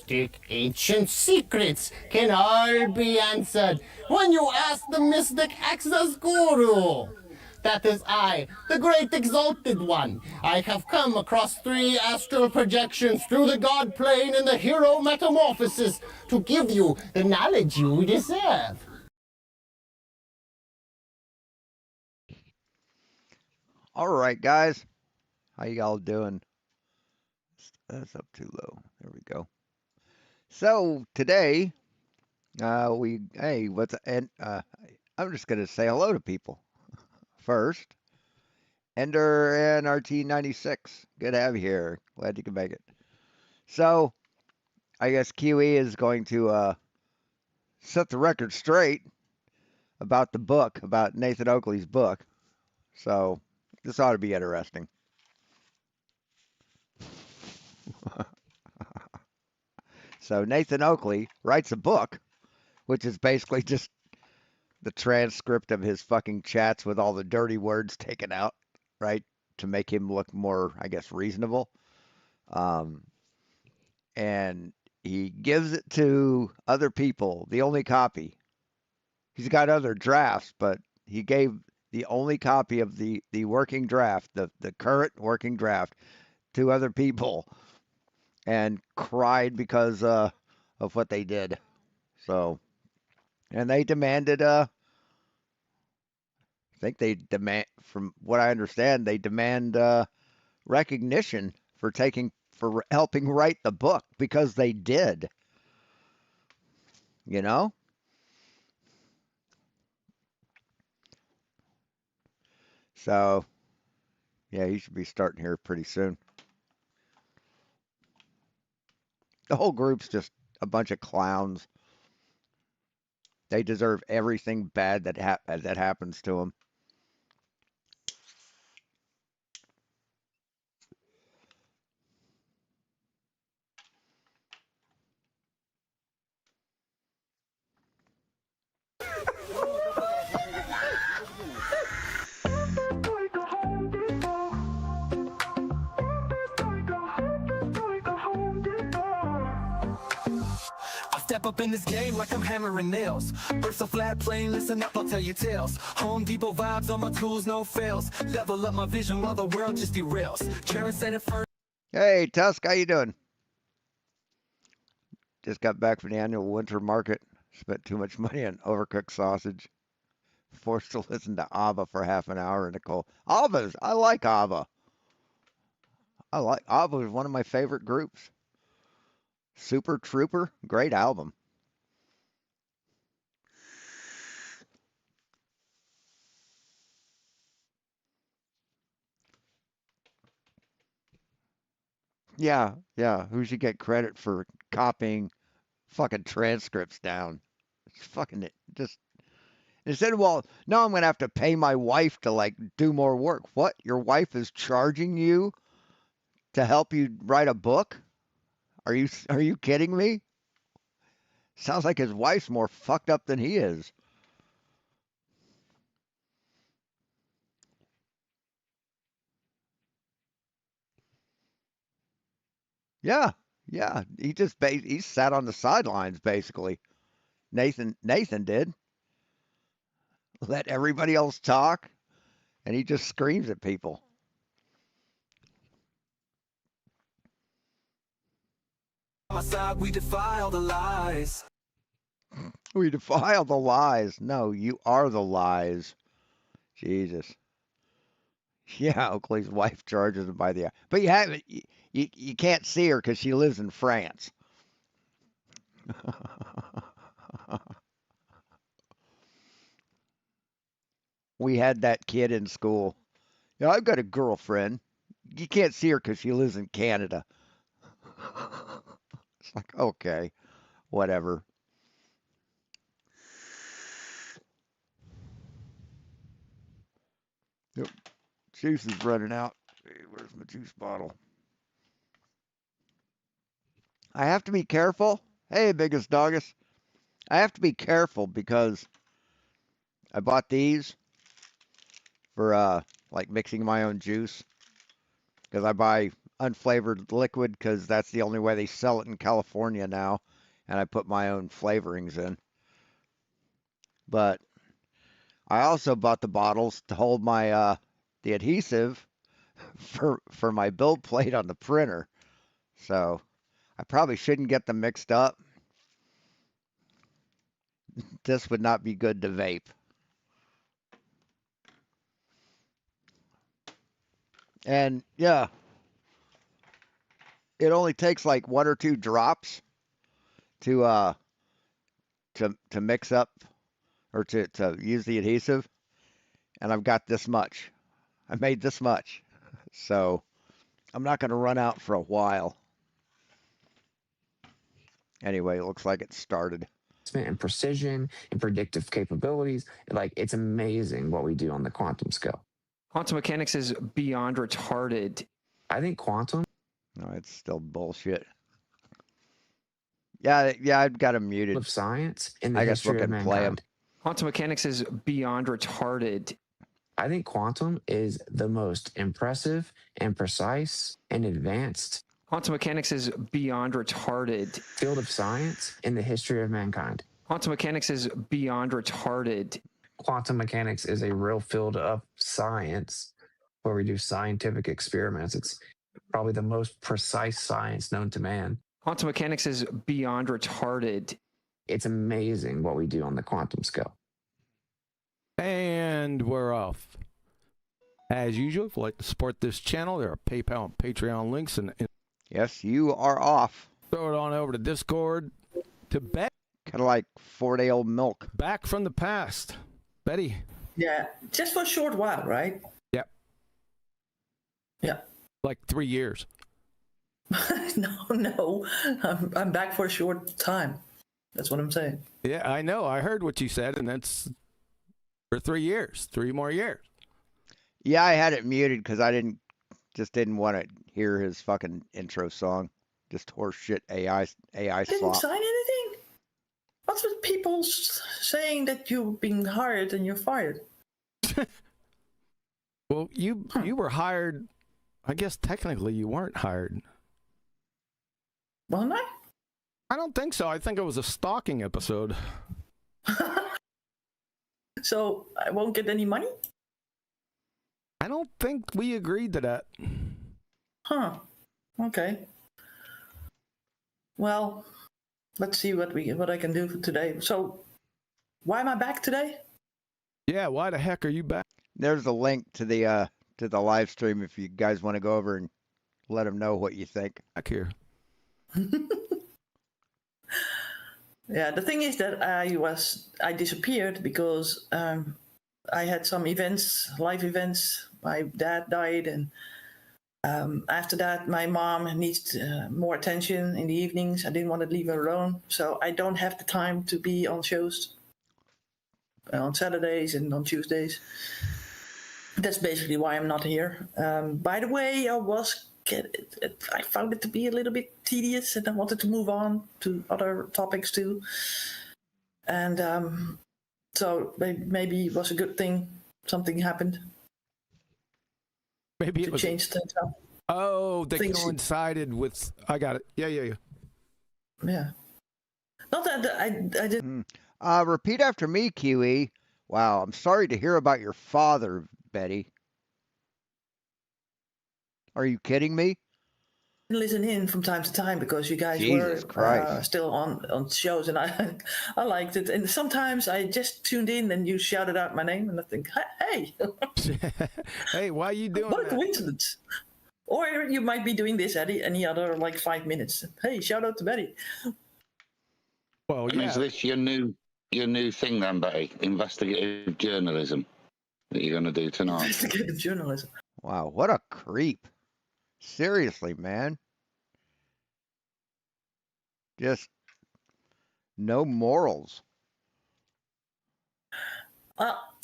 mystic ancient secrets can all be answered when you ask the mystic Access Guru. That is I, the great exalted one. I have come across 3 astral projections through the god plane and the hero metamorphosis to give you the knowledge you deserve. All right, guys. How y'all doing? That's up too low. There we go. So today, I'm just gonna say hello to people first. Ender and RT96. Good to have you here. Glad you can make it. So I guess QE is going to set the record straight about the book, about Nathan Oakley's book. So this ought to be interesting. So Nathan Oakley writes a book, which is basically just the transcript of his fucking chats with all the dirty words taken out, right? To make him look more, I guess, reasonable. Um, and he gives it to other people, the only copy. He's got other drafts, but he gave the only copy of the working draft, the current working draft, to other people and cried because of what they did. So, and they demanded I think they demand, from what I understand, they demand recognition for helping write the book because they did. You know. So yeah, he should be starting here pretty soon. The whole group's just a bunch of clowns. They deserve everything bad that happens to them. Step up in this game like I'm hammering nails. Burst a flat plane, listen up, I'll tell you tales. Home Depot vibes on my tools, no fails. Level up my vision while the world just derails. Jared said it first. Hey, Tusk, how you doing? Just got back from the annual winter market. Spent too much money on overcooked sausage. Forced to listen to ABBA for half an hour in the cold. I like ABBA. ABBA is one of my favorite groups. Super Trooper, great album. Yeah, yeah. Who should get credit for copying fucking transcripts down? It's fucking just instead of, well, no, I'm gonna have to pay my wife to like do more work. What? Your wife is charging you to help you write a book? Are you kidding me? Sounds like his wife's more fucked up than he is. Yeah, yeah. He sat on the sidelines basically. Nathan did. Let everybody else talk, and he just screams at people. On my side, we defy all the lies. We defy all the lies. No, you are the lies. Jesus. Yeah, Oakley's wife charges him by the eye. But you can't see her because she lives in France. We had that kid in school. Yeah, I've got a girlfriend. You can't see her because she lives in Canada. It's like, okay, whatever. Yep, juice is running out. Hey, where's my juice bottle? I have to be careful. Hey, biggest doggus. I have to be careful because I bought these for like mixing my own juice because I buy unflavored liquid because that's the only way they sell it in California now, and I put my own flavorings in. But I also bought the bottles to hold my the adhesive for my build plate on the printer. So I probably shouldn't get them mixed up. This would not be good to vape. And yeah, it only takes like 1 or 2 drops to to mix up or to use the adhesive, and I've got this much. I made this much. So I'm not going to run out for a while. Anyway, it looks like it started. And precision and predictive capabilities. Like, it's amazing what we do on the quantum scale. Quantum mechanics is beyond retarded. I think quantum. No, it's still bullshit. Yeah, I've got him muted. Of science in the I guess history we of can play him. mankind. Quantum mechanics is beyond retarded. I think quantum is the most impressive and precise and advanced Quantum mechanics is beyond retarded. field of science in the history of mankind. Quantum mechanics is beyond retarded. Quantum mechanics is a real field of science where we do scientific experiments. It's probably the most precise science known to man. Quantum mechanics is beyond retarded. It's amazing what we do on the quantum scale. And we're off. As usual, if you'd like to support this channel, there are PayPal and Patreon links. And Yes, you are off. throw it on over to Discord to Bet. Kind of like 4-day-old milk. Back from the past. Betty. Yeah, just for a short while, right? Yep. Yeah. Like 3 years. No, I'm back for a short time. That's what I'm saying. Yeah, I know. I heard what you said, and that's for 3 years. 3 more years. Yeah, I had it muted because I didn't want to hear his fucking intro song. Just horseshit AI Didn't slop. sign anything. What's with people saying that you've been hired and you're fired? Well, you were hired. I guess technically you weren't hired. Wasn't I? I don't think so. I think it was a stalking episode. So I won't get any money? I don't think we agreed to that. Huh. Okay. Well, let's see what I can do for today. So, why am I back today? Yeah, why the heck are you back? There's a link to the live stream if you guys want to go over and let them know what you think. Back here. Yeah, the thing is that I disappeared because I had some live events. My dad died, and after that, my mom needs more attention in the evenings. I didn't want to leave her alone, so I don't have the time to be on shows on Saturdays and on Tuesdays. That's basically why I'm not here. By the way, I found it to be a little bit tedious, and I wanted to move on to other topics too. And so maybe it was a good thing something happened Maybe it to was. change things up. Oh, they Things- coincided with. I got it. Yeah. Yeah. Not that I didn't. Repeat after me, QE. Wow, I'm sorry to hear about your father, Betty. Are you kidding me? Listen in from time to time because you guys Jesus were Christ. still on shows, and I liked it. And sometimes I just tuned in and you shouted out my name, and I think, hey, Hey, why are you doing what a that? coincidence. Or you might be doing this at any other like 5 minutes. Hey, shout out to Betty. Well, And yeah. is this your new thing then, Betty? Investigative journalism that you're going to do tonight? Investigative journalism. Wow, what a creep. Seriously, man. Just no morals.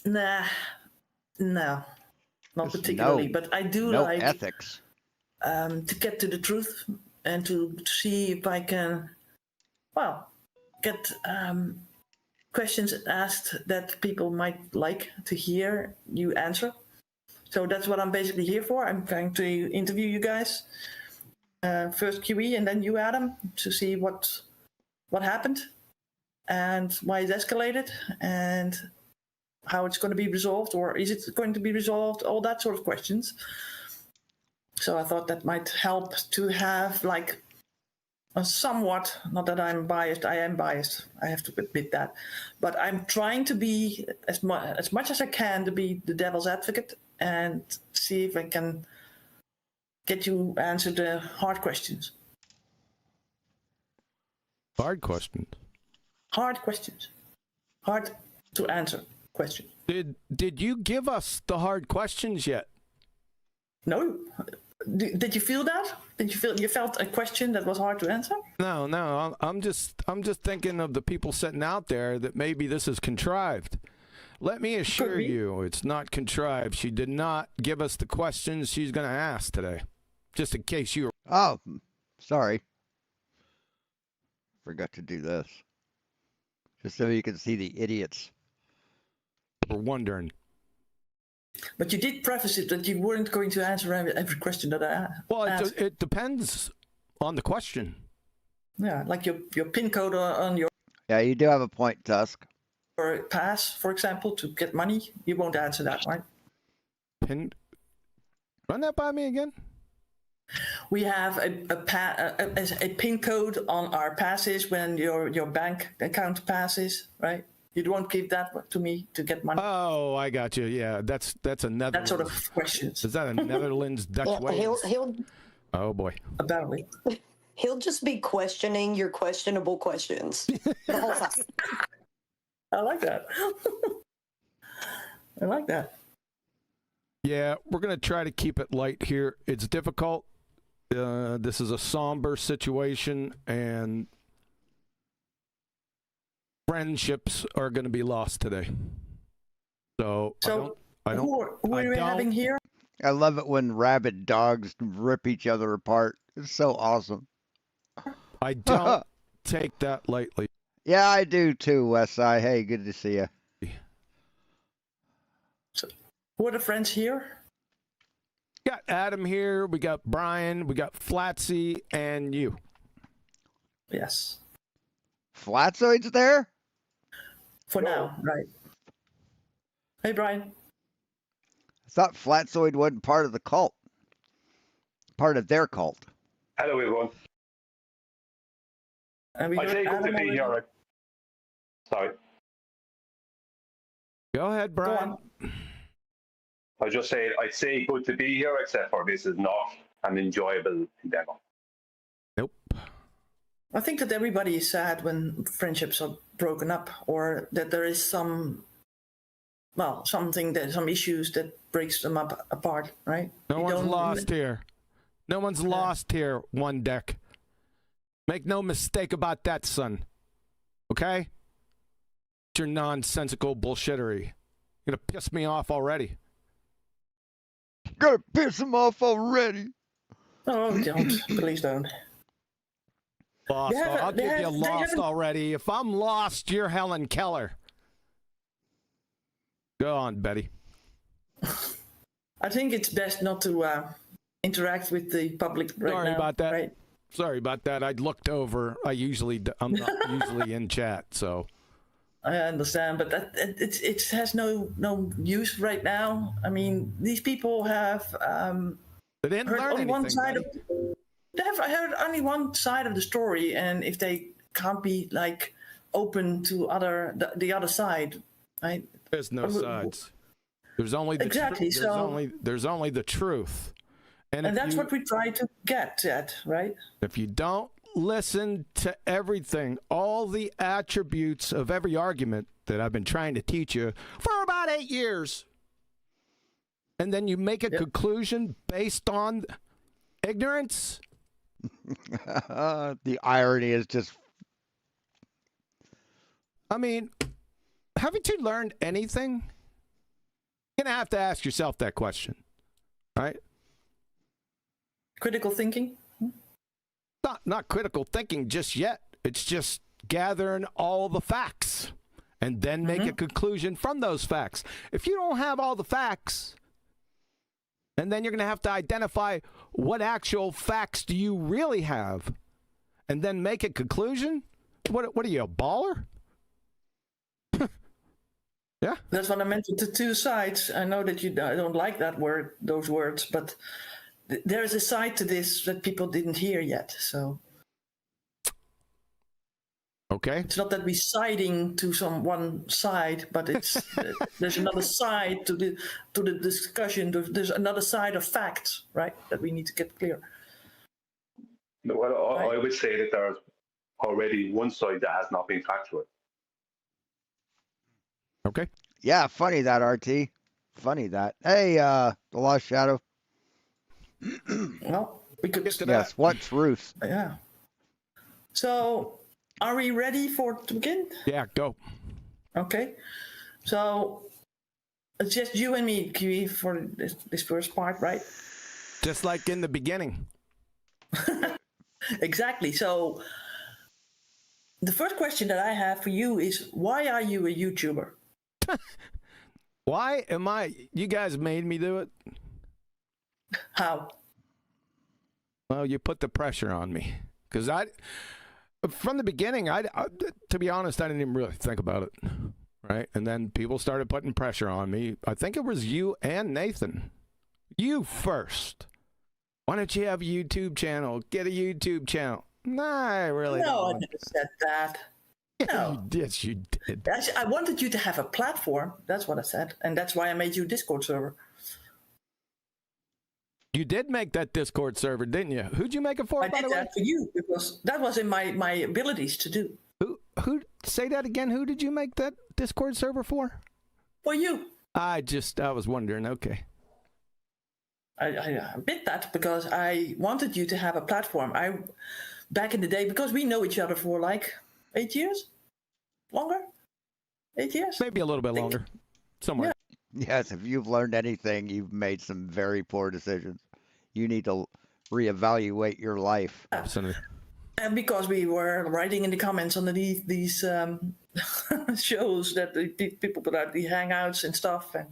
Nah, no, not Just particularly. no- But I do No like ethics. to get to the truth and to see if I can, well, get questions asked that people might like to hear you answer. So that's what I'm basically here for. I'm trying to interview you guys first QE and then you, Adam, to see what happened and why it escalated and how it's going to be resolved, or is it going to be resolved? All that sort of questions. So I thought that might help to have like a somewhat, not that I'm biased, I am biased, I have to admit that, but I'm trying to be as much as I can to be the devil's advocate and see if I can get you answer the hard questions. Hard questions. Hard questions. Hard to answer questions. Did you give us the hard questions yet? No. Did you feel that? You felt a question that was hard to answer? No. I'm just thinking of the people sitting out there that maybe this is contrived. Let me assure you, it's not contrived. She did not give us the questions she's going to ask today. Just in case you were... Oh, sorry. Forgot to do this. Just so you can see the idiots. were wondering. But you did preface it that you weren't going to answer every question that I asked. Well, it depends on the question. Yeah, like your PIN code on your Yeah, you do have a point, Tusk. pass, for example, to get money. You won't answer that, right? PIN? Run that by me again? We have a PIN code on our passes when your bank account passes, right? You won't give that to me to get money. Oh, I got you. Yeah, that's a Netherlands. That sort of questions. Is that a Netherlands Dutch way? He'll Oh boy. Apparently. he'll just be questioning your questionable questions the whole time. I like that. I like that. Yeah, we're going to try to keep it light here. It's difficult. This is a somber situation, and friendships are going to be lost today. So who are we having here? I love it when rabid dogs rip each other apart. It's so awesome. I don't take that lightly. Yeah, I do too, Westside. Hey, good to see you. So, who are the friends here? We got Adam here. We got Brian. We got Flatsy and you. Yes. Flatzoid's there? For now, right. Hey, Brian. I thought Flatzoid wasn't part of the cult. Part of their cult. Hello, everyone. I say good to be here. Right? Sorry. Go ahead, Brian. I just say I say good to be here, except for this is not an enjoyable endeavor. Nope. I think that everybody is sad when friendships are broken up, or that there is some issues that breaks them up apart, right? No one's lost here. No one's lost here, One Deck. Make no mistake about that, son. Okay? It's your nonsensical bullshittery. You're gonna piss me off already. Gonna piss him off already. Oh, don't. Please don't. Lost. I'll give you lost already. If I'm lost, you're Helen Keller. Go on, Betty. I think it's best not to interact with the public right now. Sorry about that. Right? Sorry about that. I looked over. I'm not usually in chat, so. I understand, but it has no use right now. I mean, these people have they didn't heard learn only anything, one side they have heard only one side of the story, and if they can't be like open to the other side, right? There's no sides. There's only the exactly. There's only the truth, and that's what we try to get at, right? If you don't listen to everything, all the attributes of every argument that I've been trying to teach you for about 8 years, and then you make a conclusion based on ignorance. The irony is just... I mean, haven't you learned anything? You're going to have to ask yourself that question, right? Critical thinking? Not critical thinking just yet. It's just gathering all the facts and then make a conclusion from those facts. If you don't have all the facts, And then you're going to have to identify what actual facts do you really have, and then make a conclusion. What are you, a baller? Yeah, That's what I meant with the two sides. I know that I don't like those words, but there is a side to this that people didn't hear yet. So okay. it's not that we're siding to one side, but it's there's another side to the discussion. There's another side of facts, right? That we need to get clear. Well, I Right. would say that there's already one side that has not been factual. Okay. Yeah, funny that, RT. Funny that. Hey, the Lost Shadow. Well, we could Get to Yes, that. what truth? Yeah. So, are we ready to begin? Yeah, go. Okay. So, it's just you and me, Kiwi, for this first part, right? Just like in the beginning. Exactly. So, the first question that I have for you is, why are you a YouTuber? Why am I? You guys made me do it. How? Well, you put the pressure on me because from the beginning, to be honest, I didn't even really think about it. Right. And then people started putting pressure on me. I think it was you and Nathan. You first. Why don't you have a YouTube channel? Get a YouTube channel. Nah, I really No, I don't. never said that. No. Yes, you did. I wanted you to have a platform. That's what I said. And that's why I made you a Discord server. You did make that Discord server, didn't you? Who'd you make it for, I by did the way? that for you because that was in my abilities to do. Who? Say that again. Who did you make that Discord server for? For you. I was wondering. Okay. I did that because I wanted you to have a platform. Back in the day, because we know each other for like 8 years? Longer? 8 years? Maybe a little bit longer. Somewhere. Yes, if you've learned anything, you've made some very poor decisions. You need to reevaluate your life. Absolutely. And because we were writing in the comments underneath these shows that the people put out the hangouts and stuff, and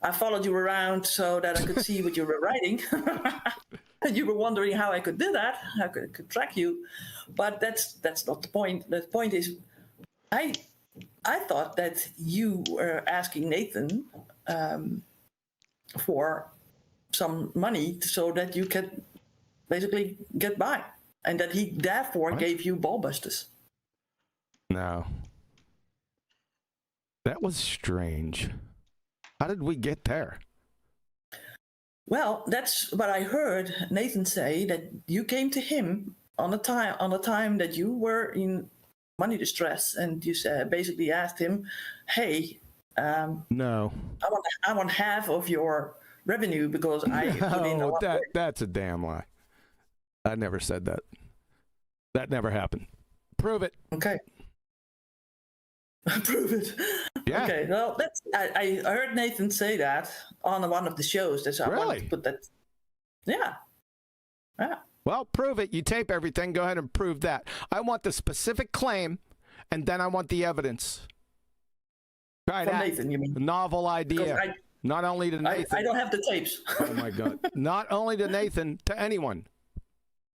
I followed you around so that I could see what you were writing. And you were wondering how I could do that, how I could track you. But that's not the point. The point is, I thought that you were asking Nathan for some money so that you could basically get by, and that he therefore gave you ball busters. No. That was strange. How did we get there? Well, that's what I heard Nathan say, that you came to him on a time that you were in money distress, and you basically asked him, "Hey, No. I want half of your revenue because I put in a No, lot of work." that's a damn lie. I never said that. That never happened. Prove it. Okay. Prove it. Yeah. Okay. Well, I heard Nathan say that on one of the shows. That's I wanted Really? to put that. Yeah. Yeah. Well, prove it. You tape everything. Go ahead and prove that. I want the specific claim, and then I want the evidence. Try From that. Nathan, you mean? Novel idea. Because Not only to Nathan. I don't have the tapes. Oh, my God. Not only to Nathan, to anyone.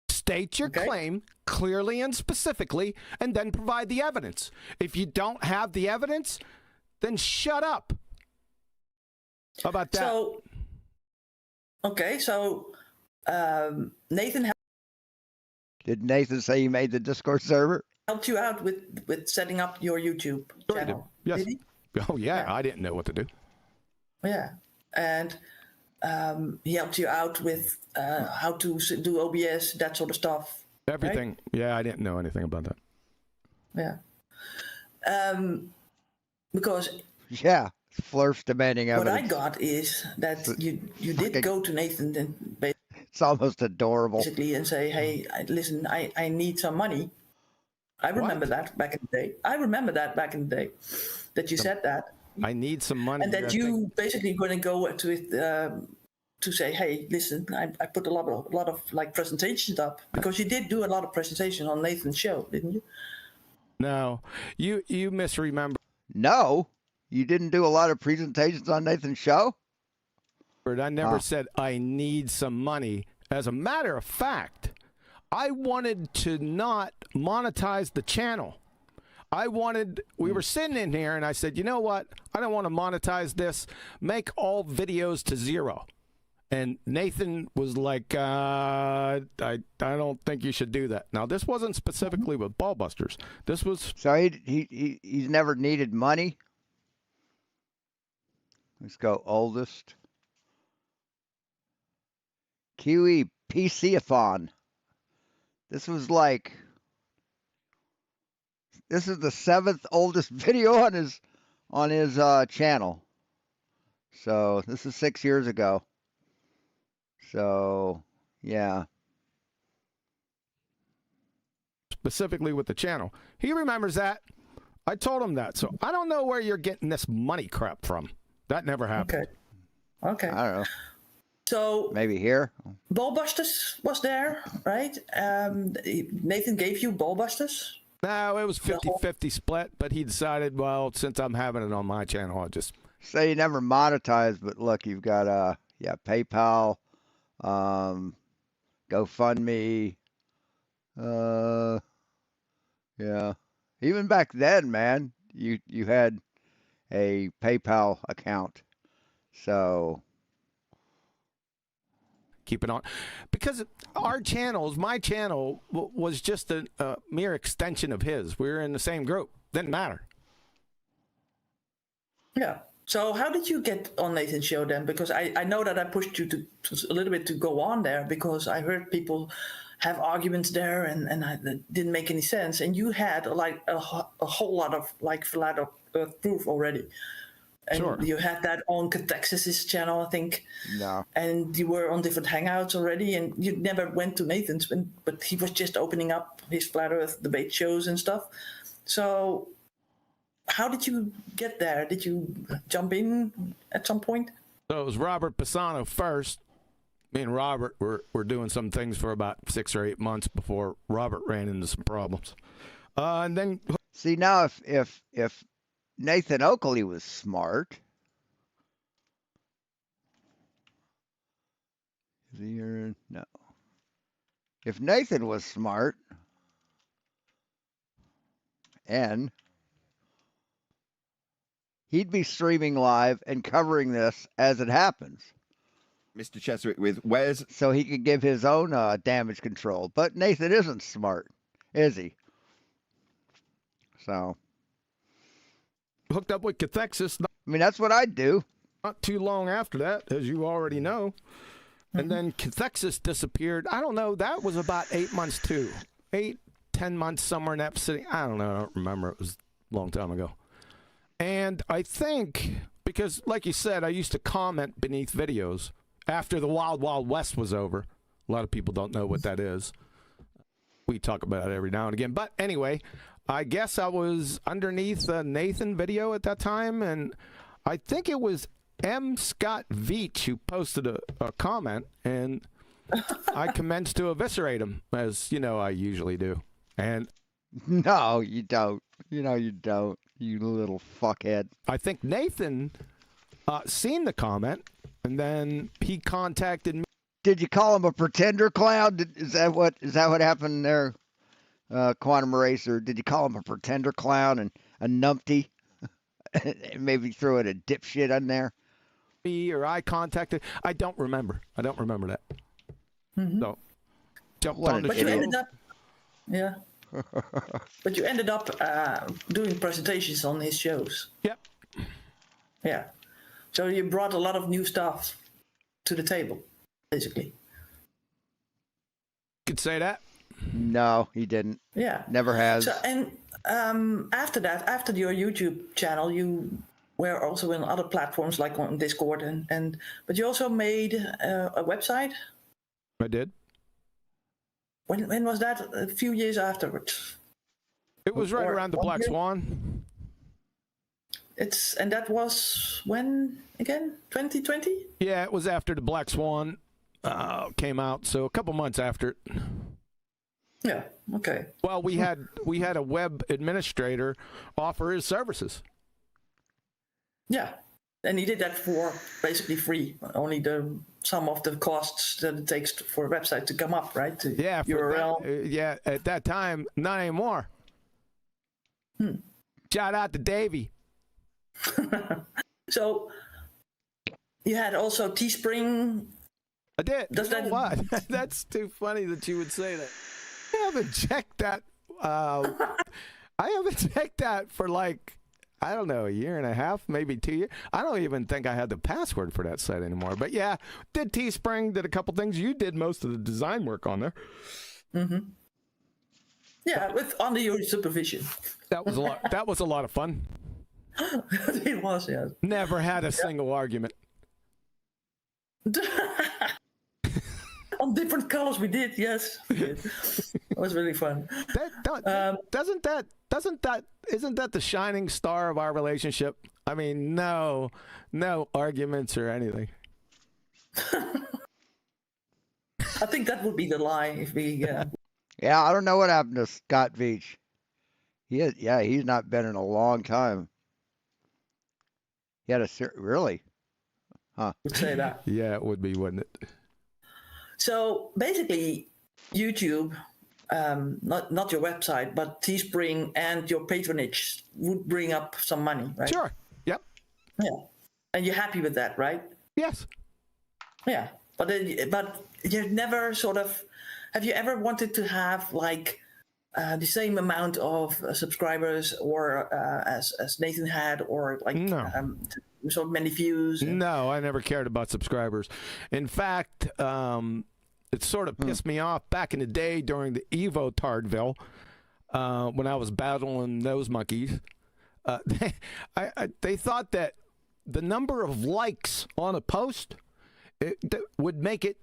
State your claim clearly and specifically, and then provide the evidence. If you don't have the evidence, then shut up. How about that? So, okay, so Nathan Did Nathan say he made the Discord server? helped you out with setting up your YouTube Sure he did. channel. Yes. Did he? Oh, yeah. I didn't know what to do. Yeah, and he helped you out with how to do OBS, that sort of stuff. Everything. Right? Yeah, I didn't know anything about that. Yeah. Because Yeah, Flurf's demanding what evidence. I got is that you did go to Nathan and It's almost adorable. basically and say, "Hey, listen, I need some money." I remember that back in the day. That you said that. I need some money. And that you basically going to go to it to say, "Hey, listen, I put a lot of like presentations up," because you did do a lot of presentations on Nathan's show, didn't you? No, you misremember. No, you didn't do a lot of presentations on Nathan's show? I never said I need some money. As a matter of fact, I wanted to not monetize the channel. We were sitting in here and I said, you know what? I don't want to monetize this. Make all videos to 0. And Nathan was like, I don't think you should do that. Now, this wasn't specifically with Ballbusters. This was... So he's never needed money? Let's go oldest. Kiwi PC-a-thon. This is the 7th oldest video on his channel. So this is 6 years ago. So yeah. Specifically with the channel. He remembers that. I told him that. So I don't know where you're getting this money crap from. That never happened. Okay. I don't know. So maybe here. Ballbusters was there, right? Nathan gave you Ballbusters? No, it was 50-50 split, but he decided, well, since I'm having it on my channel, I'll just... Say you never monetized, but look, you've got PayPal, GoFundMe, yeah. Even back then, man, you had a PayPal account, so keep it on, because our channels, my channel was just a mere extension of his. We were in the same group. Didn't matter. Yeah. So how did you get on Nathan's show then? Because I know that I pushed you to a little bit to go on there because I heard people have arguments there and it didn't make any sense. And you had like a whole lot of like flat earth proof already. And sure. You had that on Catexis's channel, I think. No. And you were on different hangouts already, and you never went to Nathan's, but he was just opening up his flat earth debate shows and stuff. So how did you get there? Did you jump in at some point? So it was Robert Pisano first. Me and Robert were doing some things for about 6 or 8 months before Robert ran into some problems. And then... See, now if Nathan Oakley was smart... Is he here? No. If Nathan was smart... and... he'd be streaming live and covering this as it happens. Mr. Cheswick with where's... So he could give his own damage control. But Nathan isn't smart, is he? So... hooked up with Cathexis. I mean, that's what I'd do. Not too long after that, as you already know. And then Cathexis disappeared. I don't know. That was about 8 months too. 8, 10 months, somewhere in that city. I don't know. I don't remember. It was a long time ago. And I think, because like you said, I used to comment beneath videos after the Wild Wild West was over. A lot of people don't know what that is. We talk about it every now and again. But anyway, I guess I was underneath a Nathan video at that time, and I think it was M. Scott Veach who posted a comment, and I commenced to eviscerate him, as you know I usually do. And no, you don't. You know you don't. You little fuckhead. I think Nathan seen the comment, and then he contacted me. Did you call him a pretender clown? Is that what happened there, Quantum Eraser? Did you call him a pretender clown and a numpty? Maybe throw in a dipshit on there? Or I contacted. I don't remember. that. Mm-hmm. So, jumped on the but show. you ended up, yeah. But you ended up doing presentations on his shows. Yep. Yeah. So you brought a lot of new stuff to the table, basically. Could say that. No, he didn't. Yeah. Never has. So, and after that, after your YouTube channel, you were also in other platforms like on Discord, but you also made a website. I did. When was that? A few years afterwards. It was right around the Black Swan. And that was when again? 2020? Yeah, it was after the Black Swan came out, so a couple months after it. Yeah. Okay. Well, we had a web administrator offer his services. Yeah. And he did that for basically free. Only the some of the costs that it takes for a website to come up, right? To Yeah, URL. yeah, at that time, not anymore. Shout out to Davey. So you had also Teespring. I did. Does You know that what? That's too funny that you would say that. I haven't checked that. I haven't checked that for like, I don't know, a year and a half, maybe 2 years. I don't even think I had the password for that site anymore. But yeah, did Teespring, did a couple things. You did most of the design work on there. Mm-hmm. Yeah, under your supervision. That was a lot. That was a lot of fun. It was, yeah. Never had a single argument. On different colors we did, yes. It was really fun. Isn't that the shining star of our relationship? I mean, no arguments or anything. I think that would be the lie if we. Yeah, I don't know what happened to Scott Veach. He's not been in a long time. He had really, huh? Would say that. Yeah, it would be, wouldn't it? So basically, YouTube, not your website, but Teespring and your patronage would bring up some money, right? Sure. Yep. Yeah. And you're happy with that, right? Yes. Yeah. But you've never sort of, have you ever wanted to have like the same amount of subscribers or as Nathan had, or like so many views? No, I never cared about subscribers. In fact, it sort of pissed me off back in the day during the Evo Tardville when I was battling those monkeys. They thought that the number of likes on a post that would make it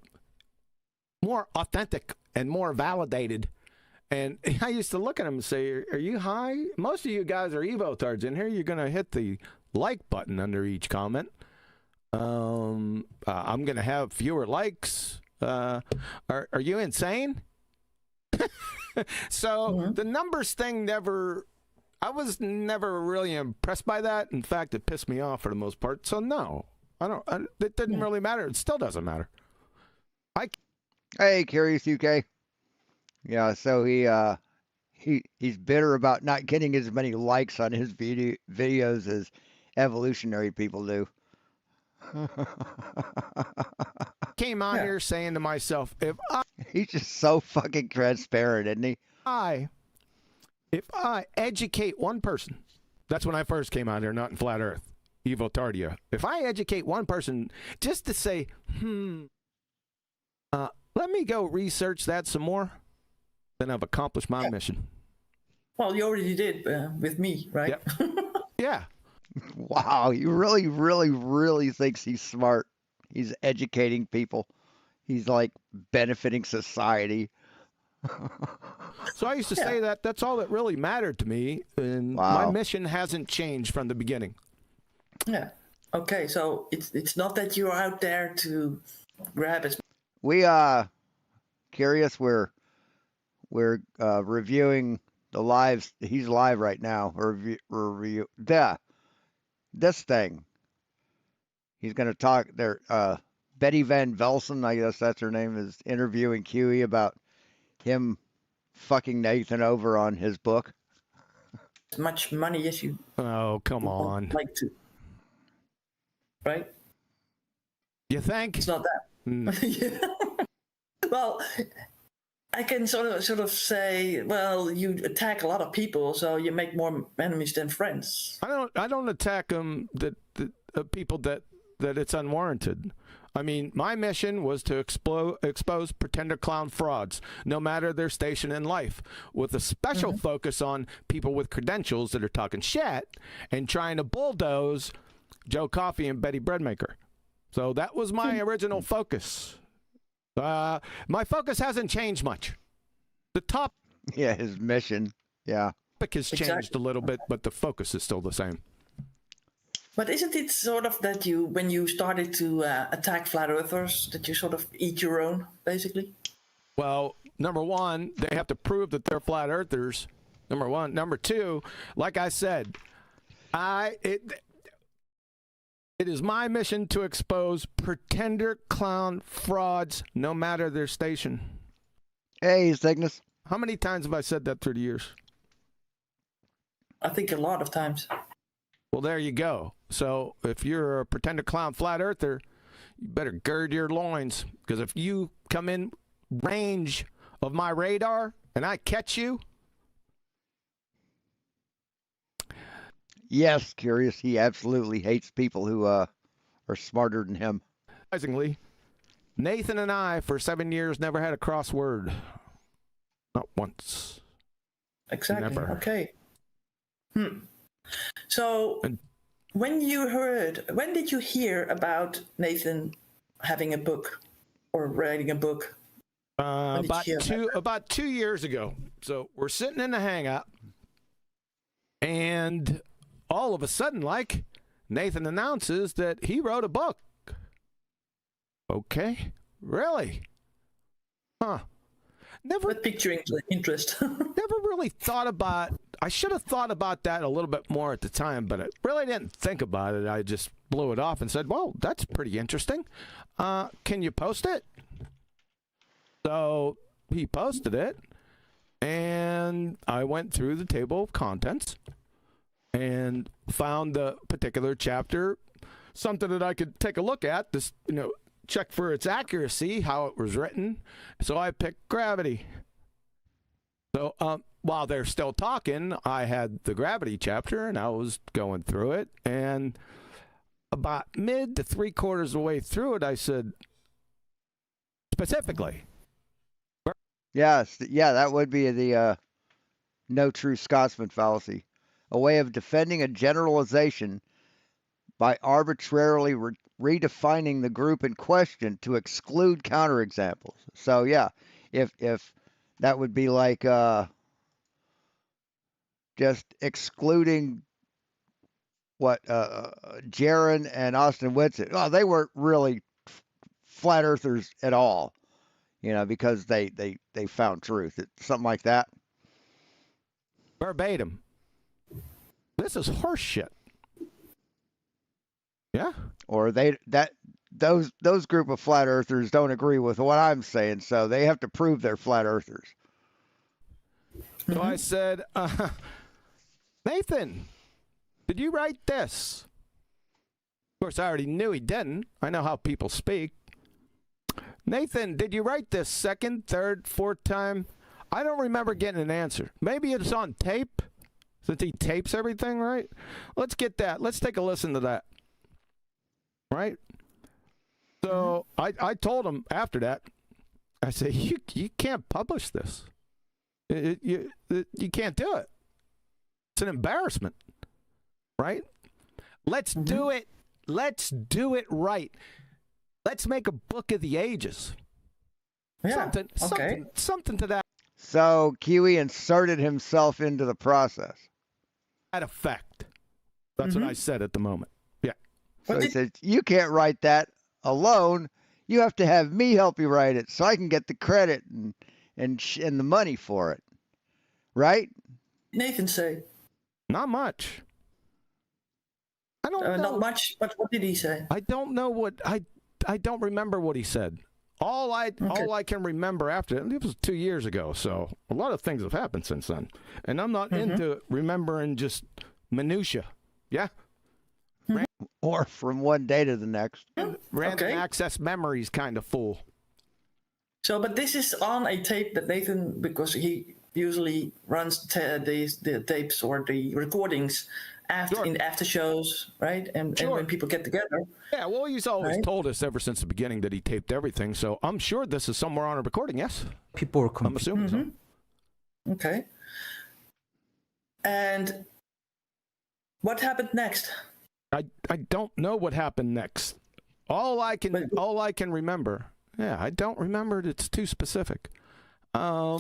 more authentic and more validated. And I used to look at them and say, are you high? Most of you guys are Evo Tards in here. You're going to hit the like button under each comment. I'm going to have fewer likes. Are you insane? So the numbers thing I was never really impressed by that. In fact, it pissed me off for the most part. So no, it didn't really matter. It still doesn't matter. Hey, Curious UK. Yeah, so he's bitter about not getting as many likes on his videos as evolutionary people do. Came on here saying to myself, he's just so fucking transparent, isn't he? If I educate one person, that's when I first came on here, not in Flat Earth, Evo Tardia. If I educate one person just to say, let me go research that some more, then I've accomplished my mission. Well, you already did with me, right? Yep. Yeah. Wow, he really, really, really thinks he's smart. He's educating people. He's like benefiting society. So I used to say that's all that really mattered to me, and my mission hasn't changed from the beginning. Yeah. Okay, so it's not that you're out there to grab as. We Curious, we're reviewing the lives. He's live right now. Review this thing. He's going to talk there. Betty Van Velsen, I guess that's her name, is interviewing Huey about him fucking Nathan over on his book. As much money as you. Oh, come on. Like to. Right? You think? It's not that. Yeah. Well, I can sort of say, well, you attack a lot of people, so you make more enemies than friends. I don't attack them people that it's unwarranted. I mean, my mission was to expose pretender clown frauds, no matter their station in life, with a special focus on people with credentials that are talking shit and trying to bulldoze Joe Coffey and Betty Breadmaker. So that was my original focus. My focus hasn't changed much. The top... Yeah, his mission. Yeah. Topic has changed a little bit, but the focus is still the same. But isn't it sort of that when you started to attack flat earthers, that you sort of eat your own, basically? Well, number one, they have to prove that they're flat earthers. Number one. Number two, like I said, It is my mission to expose pretender clown frauds, no matter their station. Hey, Cygnus. How many times have I said that through the years? I think a lot of times. Well, there you go. So if you're a pretender clown flat earther, you better gird your loins, because if you come in range of my radar and I catch you. Yes, Curious. He absolutely hates people who are smarter than him. Surprisingly, Nathan and I, for 7 years, never had a crossword. Not once. Exactly. Never. Okay. So, when did you hear about Nathan having a book or writing a book? About 2 years ago. So we're sitting in the hangout, and all of a sudden, like, Nathan announces that he wrote a book. Okay, really? Huh. Never picturing interest. Never really thought about. I should have thought about that a little bit more at the time, but I really didn't think about it. I just blew it off and said, "Well, that's pretty interesting. Can you post it?" So he posted it, and I went through the table of contents and found the particular chapter, something that I could take a look at. This, check for its accuracy, how it was written. So I picked Gravity. So while they're still talking, I had the Gravity chapter, and I was going through it. And about mid to 3/4 of the way through it, I said, specifically. Yes, yeah, that would be the no true Scotsman fallacy. A way of defending a generalization by arbitrarily redefining the group in question to exclude counterexamples. So yeah, if that would be like just excluding what Jaron and Austin Whitsitt. Oh, they weren't really flat earthers at all, because they found truth. It's something like that. Verbatim. This is horse shit. Yeah. Or those group of flat earthers don't agree with what I'm saying, so they have to prove they're flat earthers. So I said, Nathan, did you write this? Of course, I already knew he didn't. I know how people speak. Nathan, did you write this second, third, fourth time? I don't remember getting an answer. Maybe it's on tape, since he tapes everything, right? Let's get that. Let's take a listen to that. Right? So I told him after that, I said, you can't publish this. You can't do it. It's an embarrassment. Right? Let's do it. Let's do it right. Let's make a book of the ages. Yeah. Something to that So Kiwi inserted himself into the process. effect. That's what I said at the moment. Yeah. So he said, you can't write that alone. You have to have me help you write it so I can get the credit and the money for it. Right? Nathan say? Not much. I don't know. Not much, but what did he say? I don't know what I don't remember what he said. All I can remember after it was 2 years ago, so a lot of things have happened since then. And I'm not into remembering just minutia. Yeah? Or from one day to the next. Random access memories kind of full. So, but this is on a tape that Nathan, because he usually runs the tapes or the recordings in the after shows, right? And when people get together. Yeah, well, he's always told us ever since the beginning that he taped everything. So I'm sure this is somewhere on a recording. Yes, people are. I'm assuming so. Okay. And what happened next? I don't know what happened next. All I can remember. Yeah, I don't remember. It's too specific. Go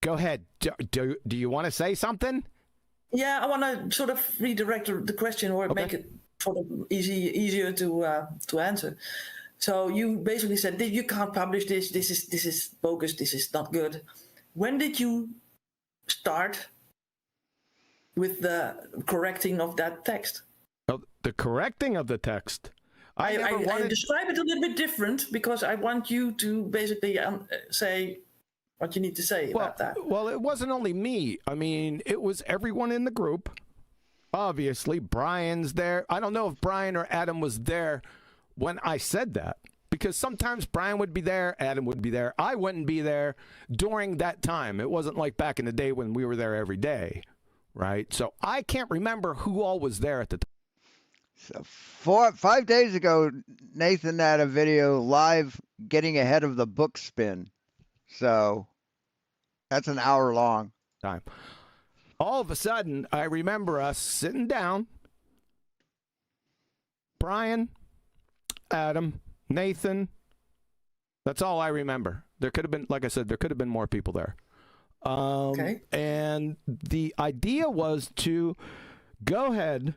ahead. Do you want to say something? Yeah, I want to sort of redirect the question or make it sort of easier to answer. So you basically said that you can't publish this. This is bogus. This is not good. When did you start with the correcting of that text? The correcting of the text. I never wanted... describe it a little bit different because I want you to basically say what you need to say about that. Well, it wasn't only me. I mean, it was everyone in the group. Obviously, Brian's there. I don't know if Brian or Adam was there when I said that, because sometimes Brian would be there, Adam would be there. I wouldn't be there during that time. It wasn't like back in the day when we were there every day, right? So I can't remember who all was there at the time. So 5 days ago, Nathan had a video live getting ahead of the book spin. So that's an hour long. Time. All of a sudden, I remember us sitting down. Brian, Adam, Nathan. That's all I remember. There could have been, like I said, there could have been more people there. Okay. And the idea was to go ahead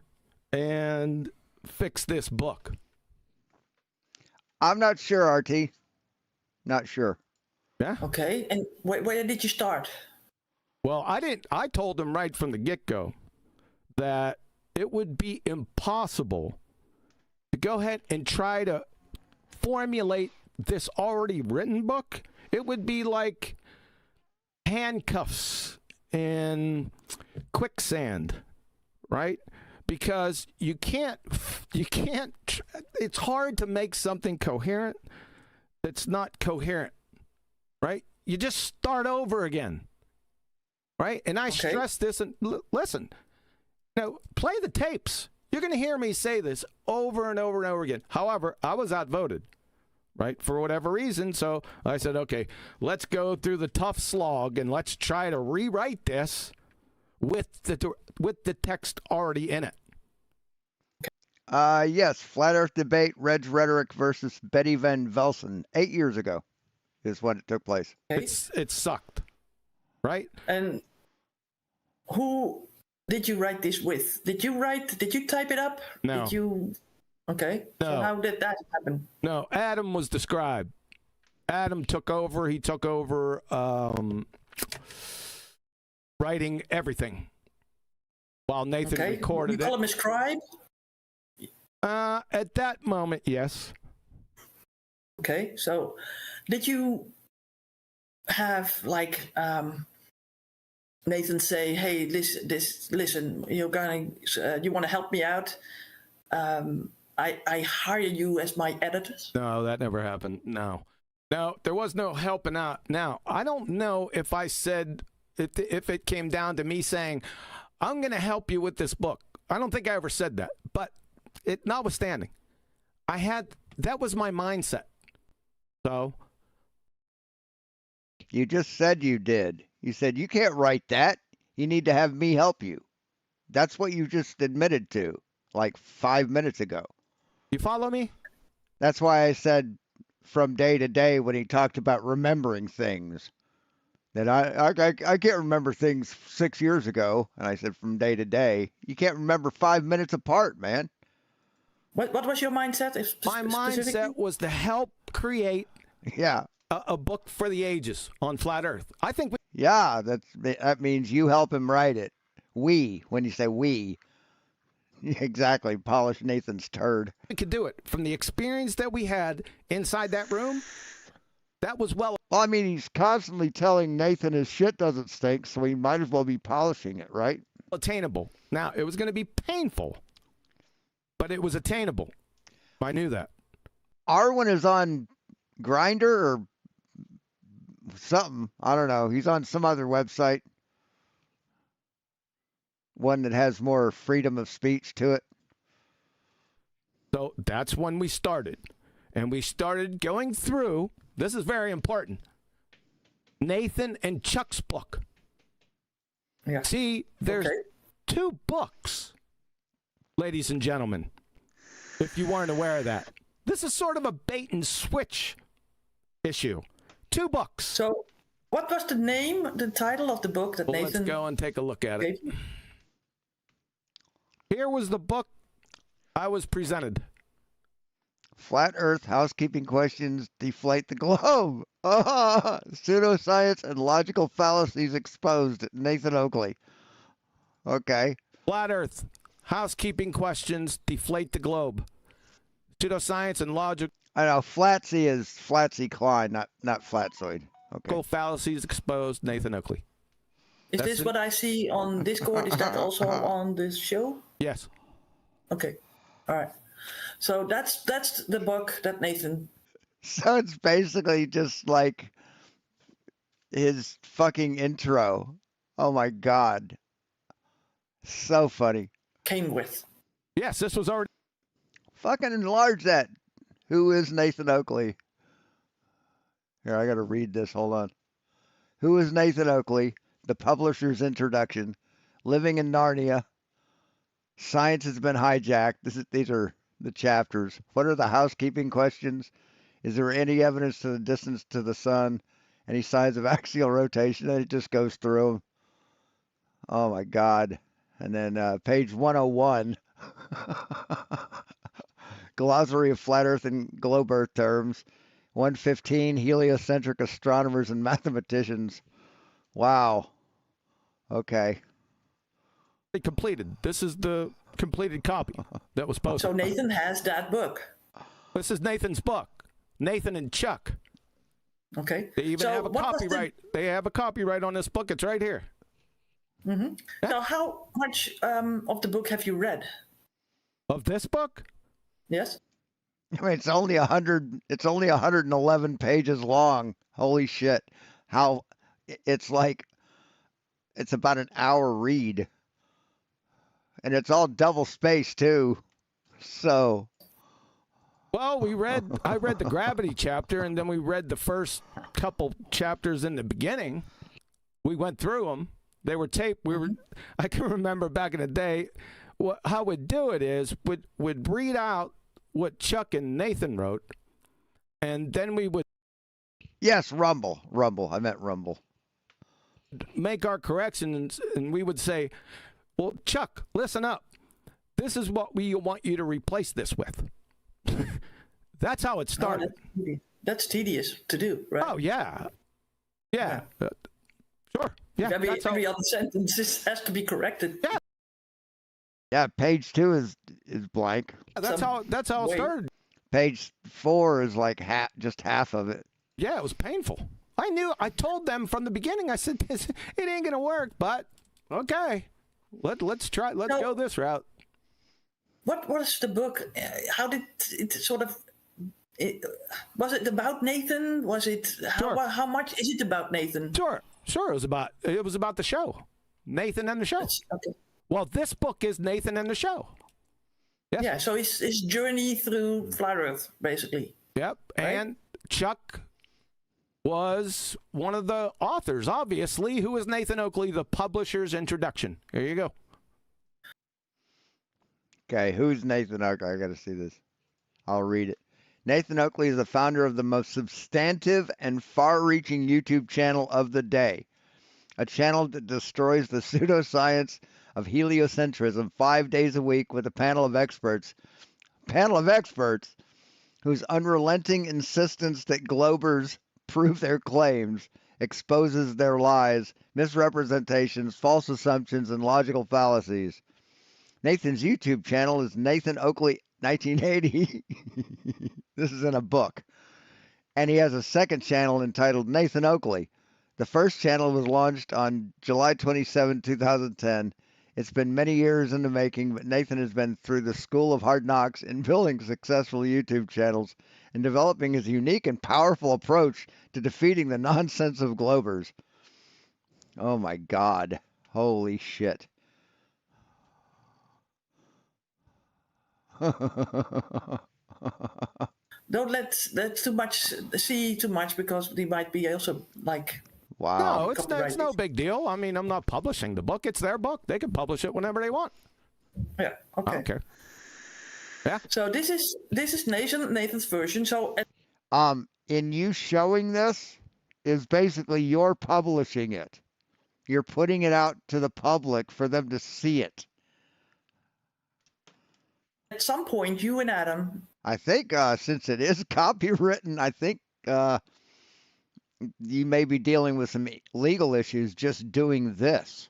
and fix this book. I'm not sure, RT. Not sure. Yeah. Okay. And where did you start? Well, I told him right from the get-go that it would be impossible to go ahead and try to formulate this already written book. It would be like handcuffs in quicksand, right? Because you can't, it's hard to make something coherent that's not coherent, right? You just start over again, right? And I stress this, and listen, play the tapes. You're going to hear me say this over and over and over again. However, I was outvoted, right, for whatever reason. So I said, okay, let's go through the tough slog and let's try to rewrite this with the text already in it. Yes, Flat Earth Debate, Reg Rhetoric versus Betty Van Velsen, 8 years ago is when it took place. Okay. It sucked, right? And who did you write this with? Did you type it up? No. Okay. No. So how did that happen? No, Adam was the scribe. Adam took over. He took over writing everything while Nathan recorded it. You call him a scribe? At that moment, yes. Okay, so did you have like Nathan say, "Hey, listen, you want to help me out? I hire you as my editor." No, that never happened. No, there was no helping out. Now, I don't know if I said if it came down to me saying, "I'm going to help you with this book." I don't think I ever said that, but. It notwithstanding, that was my mindset. So you just said you did. You said you can't write that. You need to have me help you. That's what you just admitted to like 5 minutes ago. You follow me? That's why I said from day to day when he talked about remembering things. That I can't remember things 6 years ago. And I said from day to day. You can't remember 5 minutes apart, man. What was your mindset? My mindset was to help create a book for the ages on Flat Earth. I think that means you help him write it. We, when you say we, exactly, polish Nathan's turd. We could do it. From the experience that we had inside that room, that was well, I mean, he's constantly telling Nathan his shit doesn't stink, so he might as well be polishing it, right? Attainable. Now, it was going to be painful. But it was attainable. I knew that. Arwen is on Grindr or something. I don't know. He's on some other website. One that has more freedom of speech to it. So that's when we started. And we started going through, this is very important, Nathan and Chuck's book. Yeah. See, there's 2 books. Ladies and gentlemen, if you weren't aware of that, this is sort of a bait and switch issue. 2 books. So, what was the title of the book that Nathan? Let's go and take a look at it. Here was the book I was presented. Flat Earth Housekeeping Questions Deflate the Globe. Pseudoscience and Logical Fallacies Exposed. Nathan Oakley. Okay. Flat Earth Housekeeping questions deflate the globe. Pseudoscience and logical I know Flatsy is Flatsy Klein, not Flatzoid. Okay. fallacies exposed. Nathan Oakley. Is That's this it. what I see on Discord? Is that also on this show? Yes. Okay. All right. So that's the book that Nathan. So it's basically just like his fucking intro. Oh my god. So funny. Came with. Yes, this was already. Fucking enlarge that. Who is Nathan Oakley? Here, I gotta read this. Hold on. Who is Nathan Oakley? The publisher's introduction. Living in Narnia. Science has been hijacked. These are the chapters. What are the housekeeping questions? Is there any evidence to the distance to the sun? Any signs of axial rotation? And it just goes through them. Oh my God. And then page 101. Glossary of flat Earth and globe Earth terms. 115 heliocentric astronomers and mathematicians. Wow. Okay. Completed. This is the completed copy that was posted. So Nathan has that book. This is Nathan's book. Nathan and Chuck. Okay. They even have a copyright. They have a copyright on this book. It's right here. Mm-hmm. Yeah. So how much of the book have you read? Of this book? Yes. I mean, it's only 100. It's only 111 pages long. Holy shit! How it's like it's about an hour read, and it's all double spaced too. So. Well, I read the gravity chapter, and then we read the first couple chapters in the beginning. We went through them. They were taped. I can remember back in the day, how we'd do it is we'd read out what Chuck and Nathan wrote, and then we would. Yes, Rumble. I meant Rumble. Make our corrections, and we would say, well, Chuck, listen up. This is what we want you to replace this with. That's how it started. Oh, that's tedious to do, right? Oh, yeah. Yeah. Sure. Yeah. Every other sentence has to be corrected. Yeah. Yeah, page 2 is blank. That's how it started. Page 4 is like just half of it. Yeah, it was painful. I told them from the beginning, I said, it ain't going to work, but okay. Let's try. Let's go this route. What was the book? How did it sort of? Was it about Nathan? Was it how much is it about Nathan? Sure. It was about the show, Nathan and the show. Okay. Well, this book is Nathan and the show. Yes. Yeah. So his journey through flat Earth, basically. Yep. Right? And Chuck was one of the authors, obviously. Who is Nathan Oakley, the publisher's introduction? There you go. Okay, who's Nathan Oakley? I got to see this. I'll read it. Nathan Oakley is the founder of the most substantive and far-reaching YouTube channel of the day, a channel that destroys the pseudoscience of heliocentrism 5 days a week with a panel of experts whose unrelenting insistence that globers prove their claims exposes their lies, misrepresentations, false assumptions, and logical fallacies. Nathan's YouTube channel is Nathan Oakley 1980. This is in a book. And he has a second channel entitled Nathan Oakley. The first channel was launched on July 27, 2010. It's been many years in the making, but Nathan has been through the school of hard knocks in building successful YouTube channels and developing his unique and powerful approach to defeating the nonsense of globers. Oh my God. Holy shit. Don't let see too much because they might be also like. Wow. No, it's no big deal. I mean, I'm not publishing the book. It's their book. They can publish it whenever they want. Yeah. Okay. I don't care. Yeah. So this is Nathan's version. So. In you showing this is basically you're publishing it. You're putting it out to the public for them to see it. At some point, you and Adam. I think since it is copywritten, I think you may be dealing with some legal issues just doing this.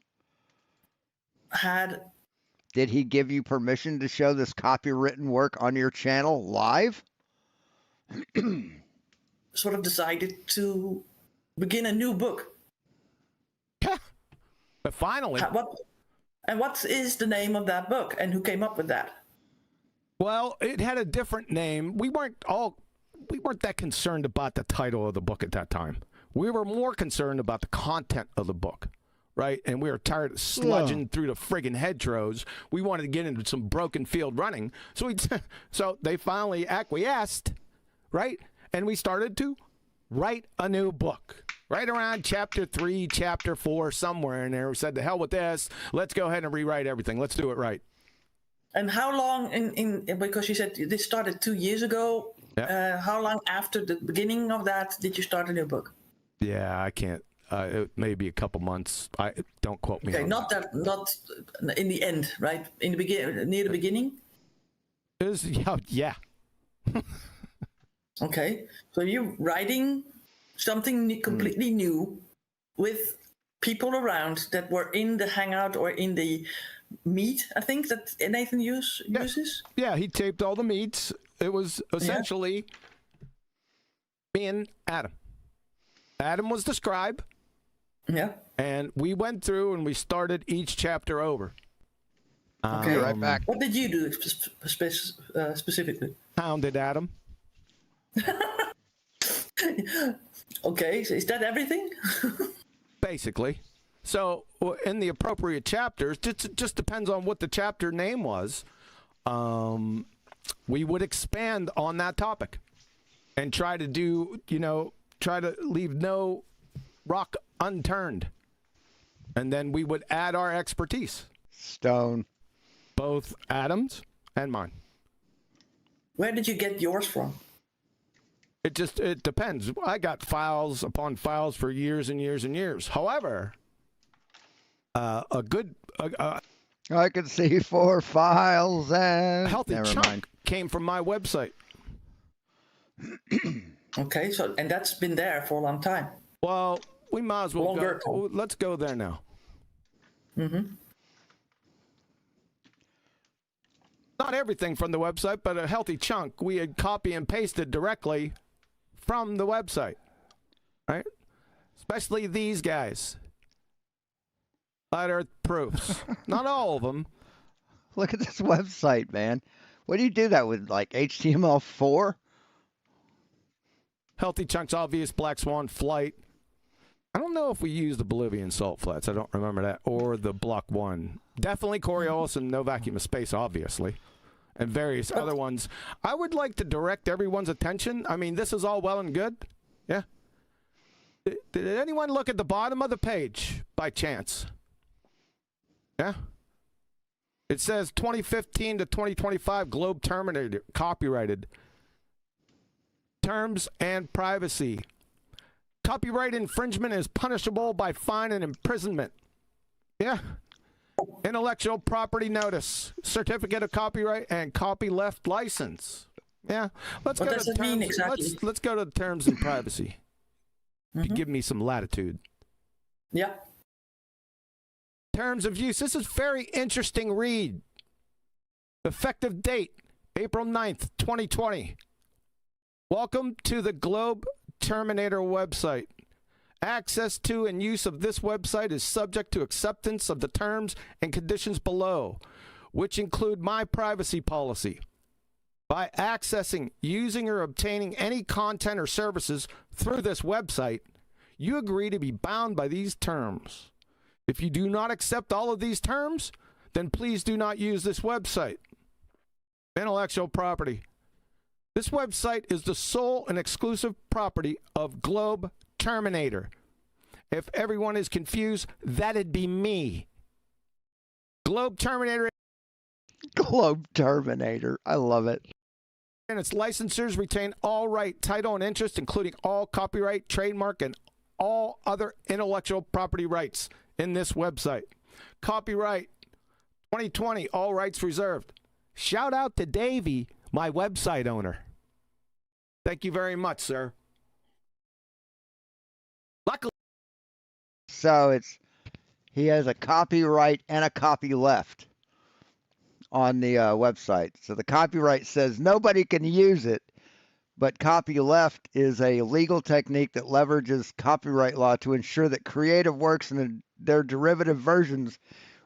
Had Did he give you permission to show this copywritten work on your channel live? Sort of decided to begin a new book. But finally. What is the name of that book, and who came up with that? Well, it had a different name. We weren't that concerned about the title of the book at that time. We were more concerned about the content of the book, right? And we were tired of sludging through the friggin' hedgerows. We wanted to get into some broken field running. So they finally acquiesced, right? And we started to write a new book. Right around chapter 3, chapter 4, somewhere in there, we said, "The hell with this. Let's go ahead and rewrite everything. Let's do it right." And how long because you said this started 2 years ago. Yeah. How long after the beginning of that did you start a new book? Yeah, I can't. It may be a couple months. Don't quote me. Okay, on not in the end, right? In the beginning, near the beginning. It was, yeah. Okay, so you're writing something completely new with people around that were in the hangout or in the meet, I think, that Nathan uses. Yeah, he taped all the meets. It was essentially me and Adam. Adam was the scribe. Yeah. And we went through and we started each chapter over. Okay, right back. What did you do specifically? Hounded Adam. Okay, so is that everything? Basically. So in the appropriate chapters, it just depends on what the chapter name was. We would expand on that topic and try to leave no rock unturned. And then we would add our expertise. Stone. Both Adam's and mine. Where did you get yours from? It depends. I got files upon files for years and years and years. However, I could see 4 files and healthy never chunk mind. Came from my website. Okay, so and that's been there for a long time. Well, we might as well go. Let's go there now. Mm-hmm. Not everything from the website, but a healthy chunk we had copy and pasted directly from the website, right? Especially these guys. Flat Earth proofs. Not all of them. Look at this website, man. What do you do that with, like HTML4? Healthy chunks, obvious, Black Swan, Flight. I don't know if we used the Bolivian salt flats. I don't remember that. Or the Block 1. Definitely Coriolis and No Vacuum of Space, obviously. And various other ones. I would like to direct everyone's attention. I mean, this is all well and good. Yeah. Did anyone look at the bottom of the page by chance? Yeah. It says 2015 to 2025 Globe Terminator, copyrighted. Terms and privacy. Copyright infringement is punishable by fine and imprisonment. Yeah. Intellectual property notice, certificate of copyright, and copyleft license. Yeah. Let's what go does to it terms. mean exactly? Let's go to terms and privacy. Mm-hmm. Give me some latitude. Yeah. Terms of use. This is very interesting read. Effective date, April 9th, 2020. Welcome to the Globe Terminator website. Access to and use of this website is subject to acceptance of the terms and conditions below, which include my privacy policy. By accessing, using, or obtaining any content or services through this website, you agree to be bound by these terms. If you do not accept all of these terms, then please do not use this website. Intellectual property. This website is the sole and exclusive property of Globe Terminator. If everyone is confused, that'd be me. Globe Terminator. Globe Terminator. I love it. And its licensors retain all right, title, and interest, including all copyright, trademark, and all other intellectual property rights in this website. Copyright 2020, all rights reserved. Shout out to Davey, my website owner. Thank you very much, sir. Luckily. So he has a copyright and a copy left. on the website. So the copyright says nobody can use it, but copyleft is a legal technique that leverages copyright law to ensure that creative works and their derivative versions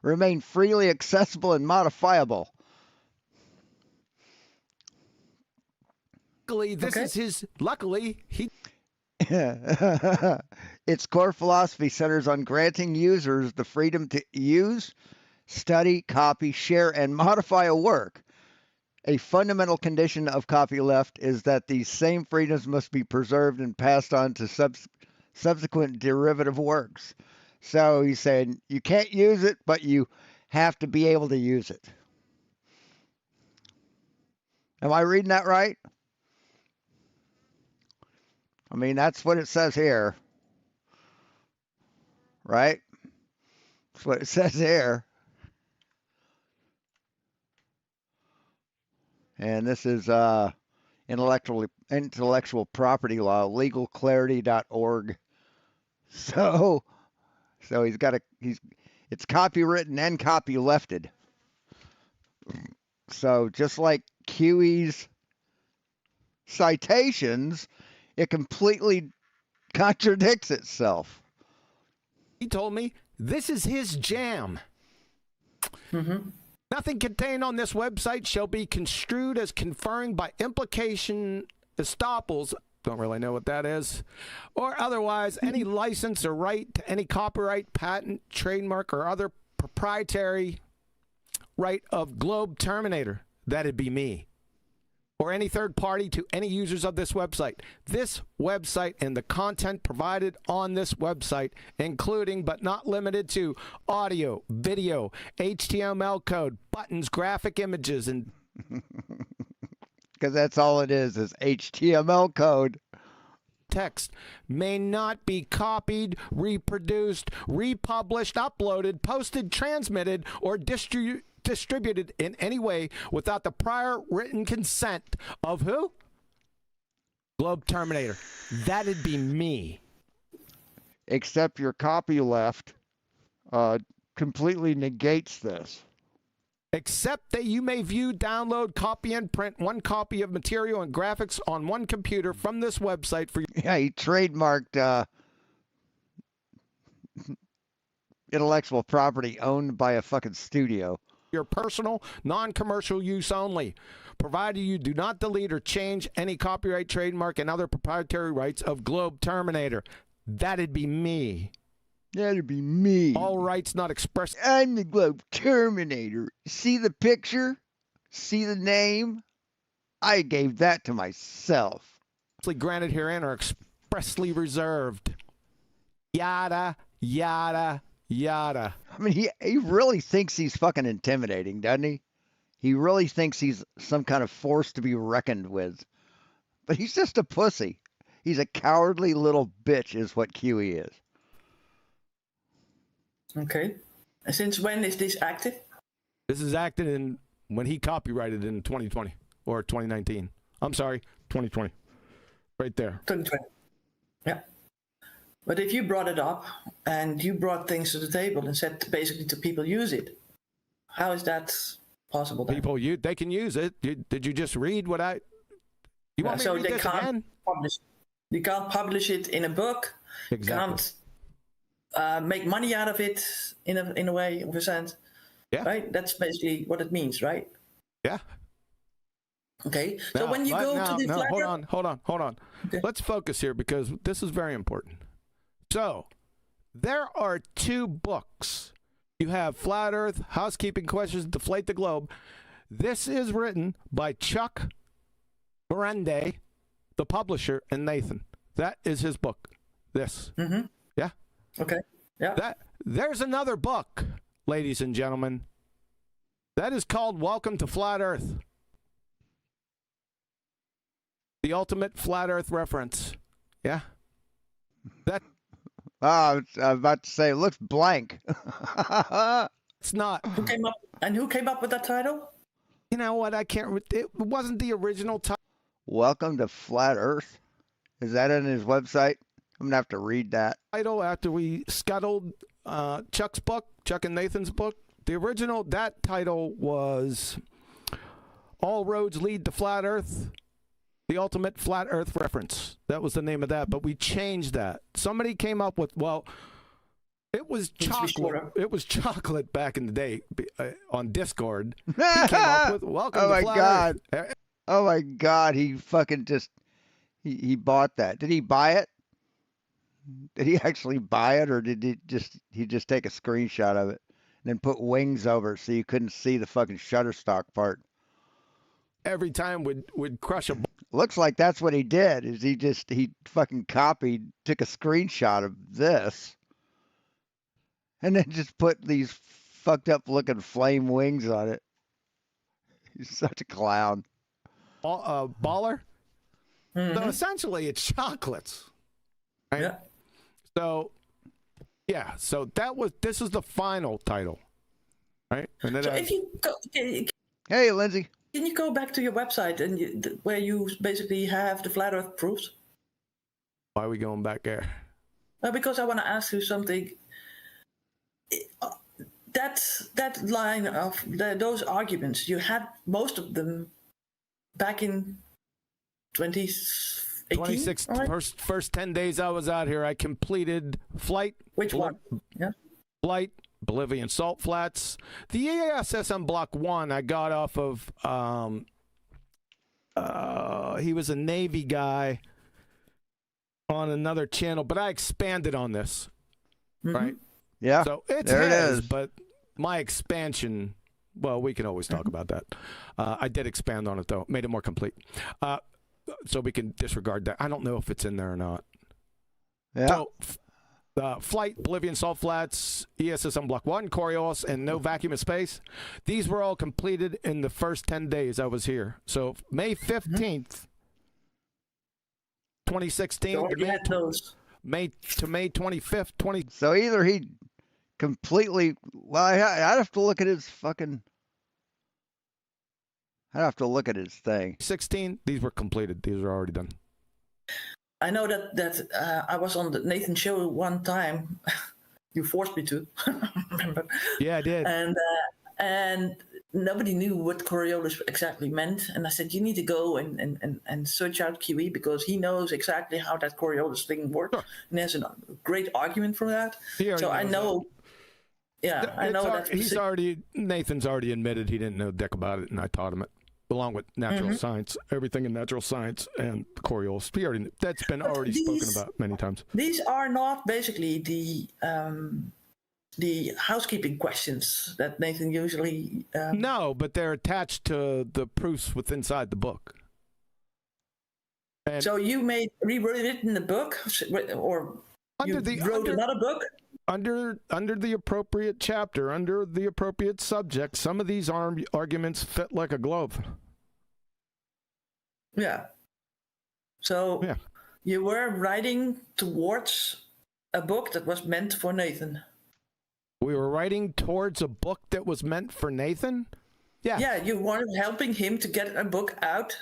remain freely accessible and modifiable. Luckily, this is his. Luckily, he. Its core philosophy centers on granting users the freedom to use, study, copy, share, and modify a work. A fundamental condition of copyleft is that these same freedoms must be preserved and passed on to subsequent derivative works. So he's saying you can't use it, but you have to be able to use it. Am I reading that right? I mean, that's what it says here. Right? That's what it says here. And this is intellectual property law, legalclarity.org. So it's copywritten and copylefted. So just like QE's citations, it completely contradicts itself. He told me this is his jam. Mm-hmm. Nothing contained on this website shall be construed as conferring by implication estoppels. Don't really know what that is. Or otherwise, any license or right to any copyright, patent, trademark, or other proprietary right of Globe Terminator. That'd be me. Or any third party to any users of this website. This website and the content provided on this website, including but not limited to audio, video, HTML code, buttons, graphic images, and because that's all it is HTML code. Text may not be copied, reproduced, republished, uploaded, posted, transmitted, or distributed in any way without the prior written consent of who? Globe Terminator. That'd be me. Except your copyleft completely negates this. Except that you may view, download, copy, and print one copy of material and graphics on one computer from this website for Yeah, he trademarked intellectual property owned by a fucking studio. Your personal, non-commercial use only, provided you do not delete or change any copyright, trademark, and other proprietary rights of Globe Terminator. That'd be me. That'd be me. All rights not expressed. I'm the Globe Terminator. See the picture? See the name? I gave that to myself. Granted herein are expressly reserved. Yada, yada, yada. I mean, he really thinks he's fucking intimidating, doesn't he? He really thinks he's some kind of force to be reckoned with. But he's just a pussy. He's a cowardly little bitch is what QE is. Okay. And since when is this active? This is acted in when he copyrighted in 2020 or 2019. I'm sorry, 2020. Right there. 2020. Yeah. But if you brought it up and you brought things to the table and said basically to people use it, how is that possible then? People, they can use it. Did you just read what I... You want me to read they this can't again? publish. You can't publish it in a book. Exactly. Can't make money out of it in a way, of a sense. Yeah. Right? That's basically what it means, right? Yeah. Okay. So when you go to the flat hold on. Okay. Let's focus here because this is very important. So, there are two books. You have Flat Earth, Housekeeping Questions, Deflate the Globe. This is written by Chuck Berende, the publisher, and Nathan. That is his book. This. Mm-hmm. Yeah. Okay. Yeah. There's another book, ladies and gentlemen. That is called Welcome to Flat Earth. The ultimate Flat Earth reference. Yeah. That. I was about to say, it looks blank. It's not. Who came up with that title? You know what? I can't. It wasn't the original title. Welcome to Flat Earth. Is that in his website? I'm gonna have to read that. After we scuttled Chuck's book, Chuck and Nathan's book, The original, that title was All Roads Lead to Flat Earth, the ultimate flat earth reference. That was the name of that, but we changed that. Somebody came up with, well, it was chocolate. It was chocolate back in the day on Discord. He came up with Welcome to Flat Earth. Oh my God, he fucking just, he bought that. Did he buy it? Did he actually buy it, or did he just take a screenshot of it and then put wings over it so you couldn't see the fucking Shutterstock part? Every time would crush a. Looks like that's what he did. Is he fucking copied, took a screenshot of this, and then just put these fucked up looking flame wings on it. He's such a clown. Baller. Mm-hmm. So essentially, it's chocolates. Right? Yeah. So, yeah. So this is the final title, right? And then So if you go, hey, Lindsay. Can you go back to your website and where you basically have the flat Earth proofs? Why are we going back there? Because I want to ask you something. That line of those arguments, you had most of them back in 2018? 2016. Right? First 10 days I was out here, I completed Flight. Which one? Yeah. Flight, Bolivian Salt Flats. The EASSM Block 1 I got off of, he was a Navy guy on another channel, but I expanded on this, right? Yeah, so it's there his, it is. But my expansion, well, we can always talk about that. I did expand on it, though. Made it more complete. So we can disregard that. I don't know if it's in there or not. Yeah. So, Flight, Bolivian Salt Flats, ESSM Block 1, Coriolis, and No Vacuum of Space. These were all completed in the first 10 days I was here. So May 15th, 2016 May 25th, So either he completely, well, I'd have to look at his fucking, I'd have to look at his thing. 16, these were completed. These are already done. I know that I was on the Nathan show one time. You forced me to, remember? Yeah, I did. And nobody knew what Coriolis exactly meant. And I said, you need to go and search out Kiwi because he knows exactly how that Coriolis thing works. Sure. And there's a great argument for that. So I know. That. Yeah, I know that. Nathan's already admitted he didn't know dick about it, and I taught him it. Along with natural science, everything in natural science and Coriolis. That's been already spoken about many times. These are not basically the housekeeping questions that Nathan usually. No, but they're attached to the proofs inside the book. And so you rewrote it in the book, or wrote another book? Under the appropriate chapter, under the appropriate subject, some of these arguments fit like a glove. Yeah. So you were writing towards a book that was meant for Nathan. We were writing towards a book that was meant for Nathan? Yeah. Yeah, you wanted helping him to get a book out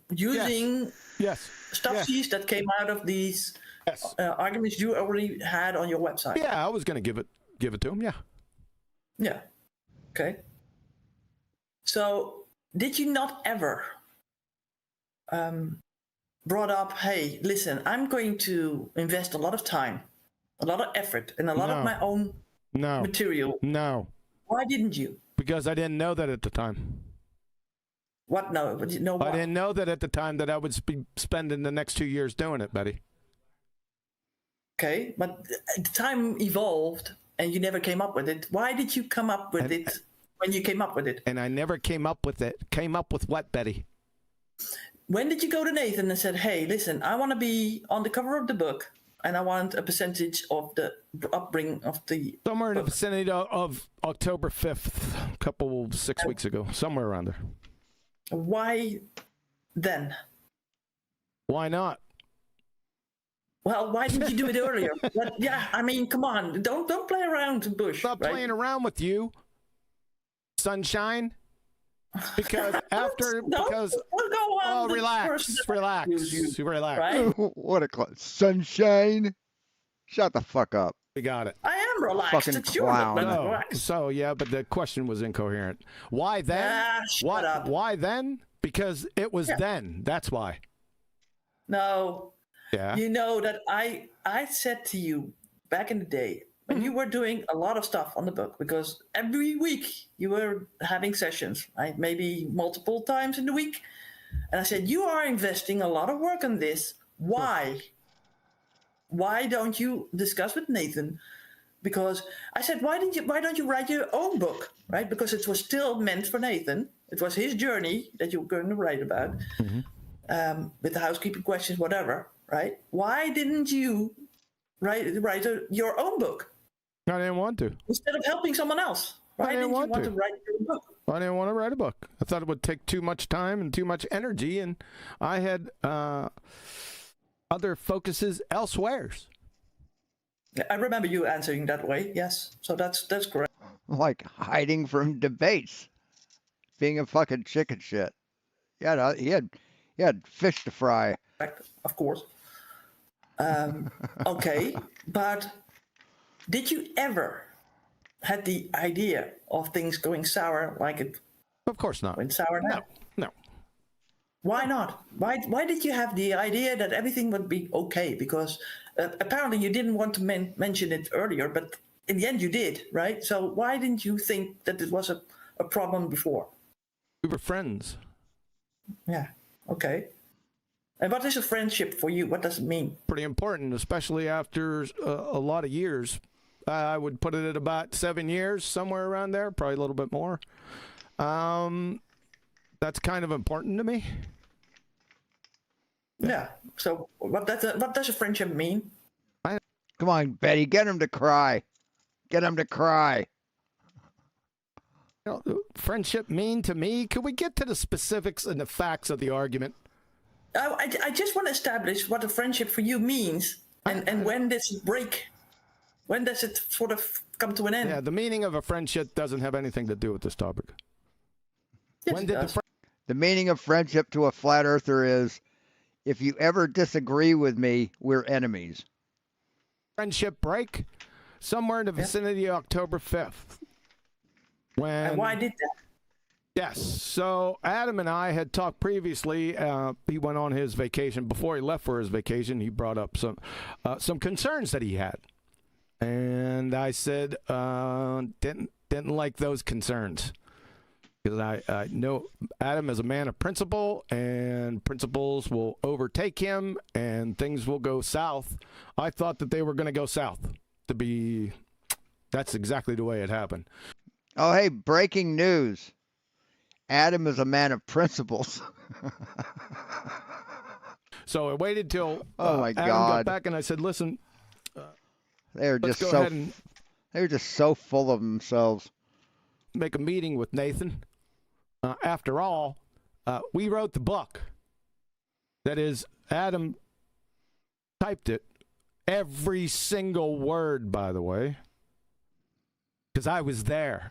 using stuff that came out of these arguments you already had on your website. Yeah, I was going to give it to him, yeah. Yeah. Okay. So did you not ever brought up, hey, listen, I'm going to invest a lot of time, a lot of effort, and a lot of my own material. No. Why didn't you? Because I didn't know that at the time. What? No. No. I didn't know that at the time that I would be spending the next 2 years doing it, Betty. Okay, but the time evolved and you never came up with it. Why did you come up with it when you came up with it? And I never came up with it. Came up with what, Betty? When did you go to Nathan and said, hey, listen, I want to be on the cover of the book and I want a percentage of the upbringing of the Somewhere book. in the vicinity of October 5th, 6 weeks ago, somewhere around there. Why then? Why not? Well, why didn't you do it earlier? But, yeah, I mean, come on. Don't play around, Bush. Stop playing around with you, Sunshine. Because relax. Right? What a sunshine. Shut the fuck up. We got it. I relaxed. Fucking It's your book. clown. Let's No. relax. So yeah, but the question was incoherent. Why then? Ah, shut up. Why then? Because it was then. That's why. No. Yeah. You know that I said to you back in the day when you were doing a lot of stuff on the book, because every week you were having sessions, right? Maybe multiple times in the week. And I said, you are investing a lot of work on this. Why? Why don't you discuss with Nathan? Because I said, why don't you write your own book, right? Because it was still meant for Nathan. It was his journey that you were going to write about, with the housekeeping questions, whatever, right? Why didn't you write your own book I didn't want to. instead of helping someone else? Why didn't didn't you want want to. to write your own book? I didn't want to write a book. I thought it would take too much time and too much energy, and I had other focuses elsewhere. Yeah, I remember you answering that way. Yes, so that's correct. Like hiding from debates, being a fucking chicken shit. Yeah, he had fish to fry. Of course. Okay, but did you ever had the idea of things going sour like it Of course not. went sour now? No. Why not? Why did you have the idea that everything would be okay? Because apparently you didn't want to mention it earlier, but in the end you did, right? So why didn't you think that it was a problem before? We were friends. Yeah, okay. And what is a friendship for you? What does it mean? Pretty important, especially after a lot of years. I would put it at about 7 years, somewhere around there, probably a little bit more. That's kind of important to me. Yeah. So what does a friendship mean? Come on, Betty, get him to cry. Get him to cry. You know, friendship mean to me? Could we get to the specifics and the facts of the argument? I just want to establish what a friendship for you means, and when does it break? When does it sort of come to an end? Yeah, the meaning of a friendship doesn't have anything to do with this topic. Yes, When it did does. The meaning of friendship to a flat earther is, if you ever disagree with me, we're enemies. friendship break? Somewhere in the vicinity of October 5th. And why did that? Yes. So Adam and I had talked previously. He went on his vacation. Before he left for his vacation, he brought up some concerns that he had, and I said didn't like those concerns because I know Adam is a man of principle, and principles will overtake him, and things will go south. I thought that they were going to go south. That's exactly the way it happened. Oh, hey, breaking news. Adam is a man of principles. So I waited till Oh my Adam God. got back, and I said, "Listen, They're let's just go ahead so and they're just so full of themselves. make a meeting with Nathan. After all, we wrote the book. That is, Adam typed it, every single word, by the way, because I was there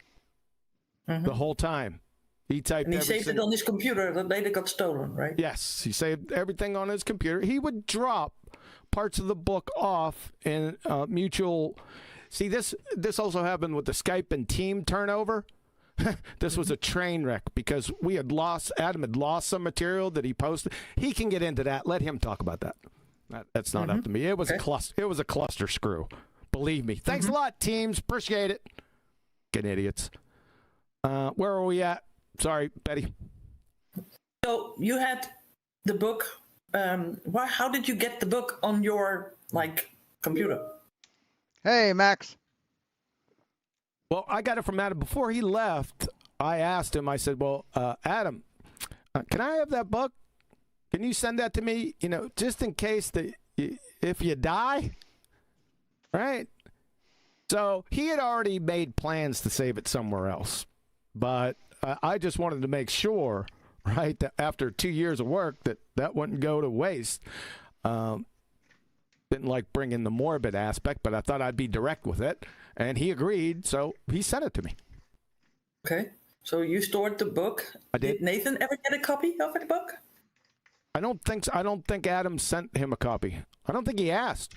the whole time. He typed And he every saved it single- on his computer that later got stolen, right? Yes, he saved everything on his computer. He would drop parts of the book off in mutual. See, this also happened with the Skype and team turnover. This was a train wreck because Adam had lost some material that he posted. He can get into that. Let him talk about that. That's not up to me. It was a cluster screw. Believe me. Thanks a lot, teams. Appreciate it. Fucking idiots. Where are we at? Sorry, Betty. So you had the book. How did you get the book on your computer? Hey, Max. Well, I got it from Adam. Before he left, I asked him, I said, well, Adam, can I have that book? Can you send that to me? You know, just in case if you die, right? So he had already made plans to save it somewhere else. But I just wanted to make sure, right, that after 2 years of work, that wouldn't go to waste. Didn't like bringing the morbid aspect, but I thought I'd be direct with it. And he agreed, so he sent it to me. Okay. So you stored the book. I did. Nathan ever get a copy of the book? I don't think Adam sent him a copy. I don't think he asked.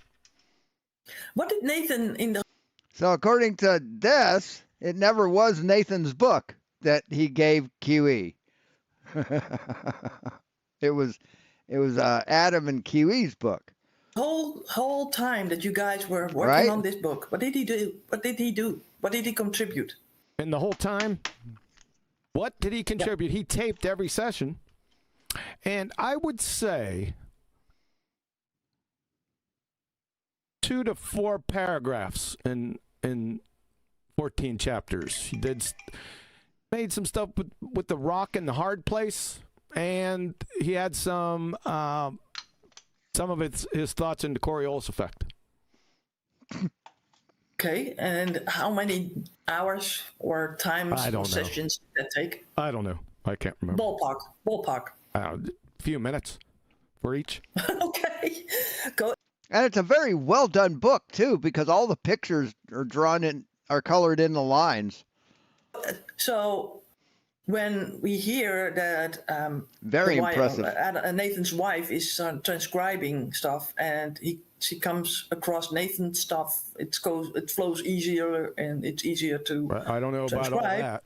What did Nathan So according to this, it never was Nathan's book that he gave QE. it was Adam and QE's book. Whole time that you guys were working Right. on this book, what did he do? What did he do? What did he contribute? And the whole time, what did he contribute? He taped every session. And I would say 2 to 4 paragraphs in 14 chapters. He made some stuff with the rock in the hard place, and he had some of his thoughts into Coriolis effect. Okay, and how many hours or times I don't or know. sessions did that take? I don't know. I can't remember. Ballpark. A few minutes for each. Okay, go. And it's a very well done book too, because all the pictures are colored in the lines. So when we hear that Very impressive. Nathan's wife is transcribing stuff, and she comes across Nathan's stuff, it flows easier, and it's easier to I don't know about all transcribe. that.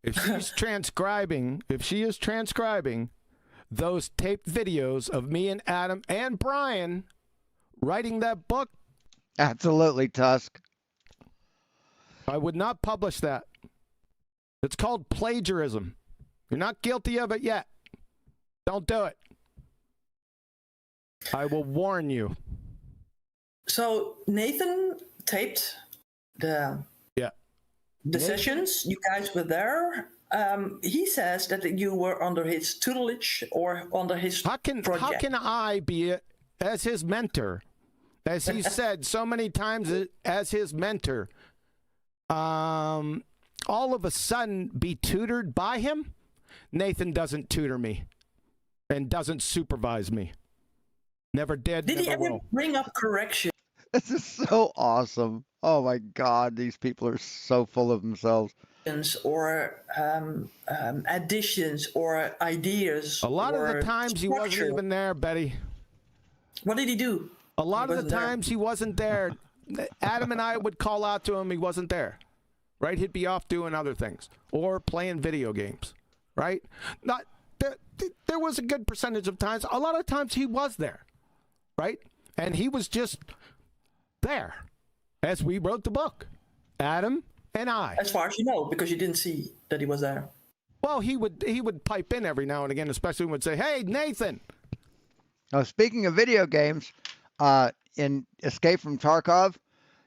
If she is transcribing those taped videos of me and Adam and Brian writing that book, Absolutely, Tusk. I would not publish that. It's called plagiarism. You're not guilty of it yet. Don't do it. I will warn you. So Nathan taped the sessions. You guys were there. He says that you were under his tutelage or under his project. How can I be, as his mentor, as he said so many times, as his mentor, all of a sudden be tutored by him? Nathan doesn't tutor me and doesn't supervise me. Never did. Did he never ever will. bring up correction? This is so awesome. Oh my God, these people are so full of themselves. Or additions or ideas. A lot of the or times he wasn't structure. even there, Betty. What did he do? A lot of the wasn't there. times he wasn't there. Adam and I would call out to him. He wasn't there. Right? He'd be off doing other things or playing video games. Right? There was a good percentage of times. A lot of times he was there. Right? And he was just there as we wrote the book. Adam and I. As far as you know, because you didn't see that he was there. Well, he would pipe in every now and again, especially when he'd say, "Hey, Nathan." Now, speaking of video games, in Escape from Tarkov,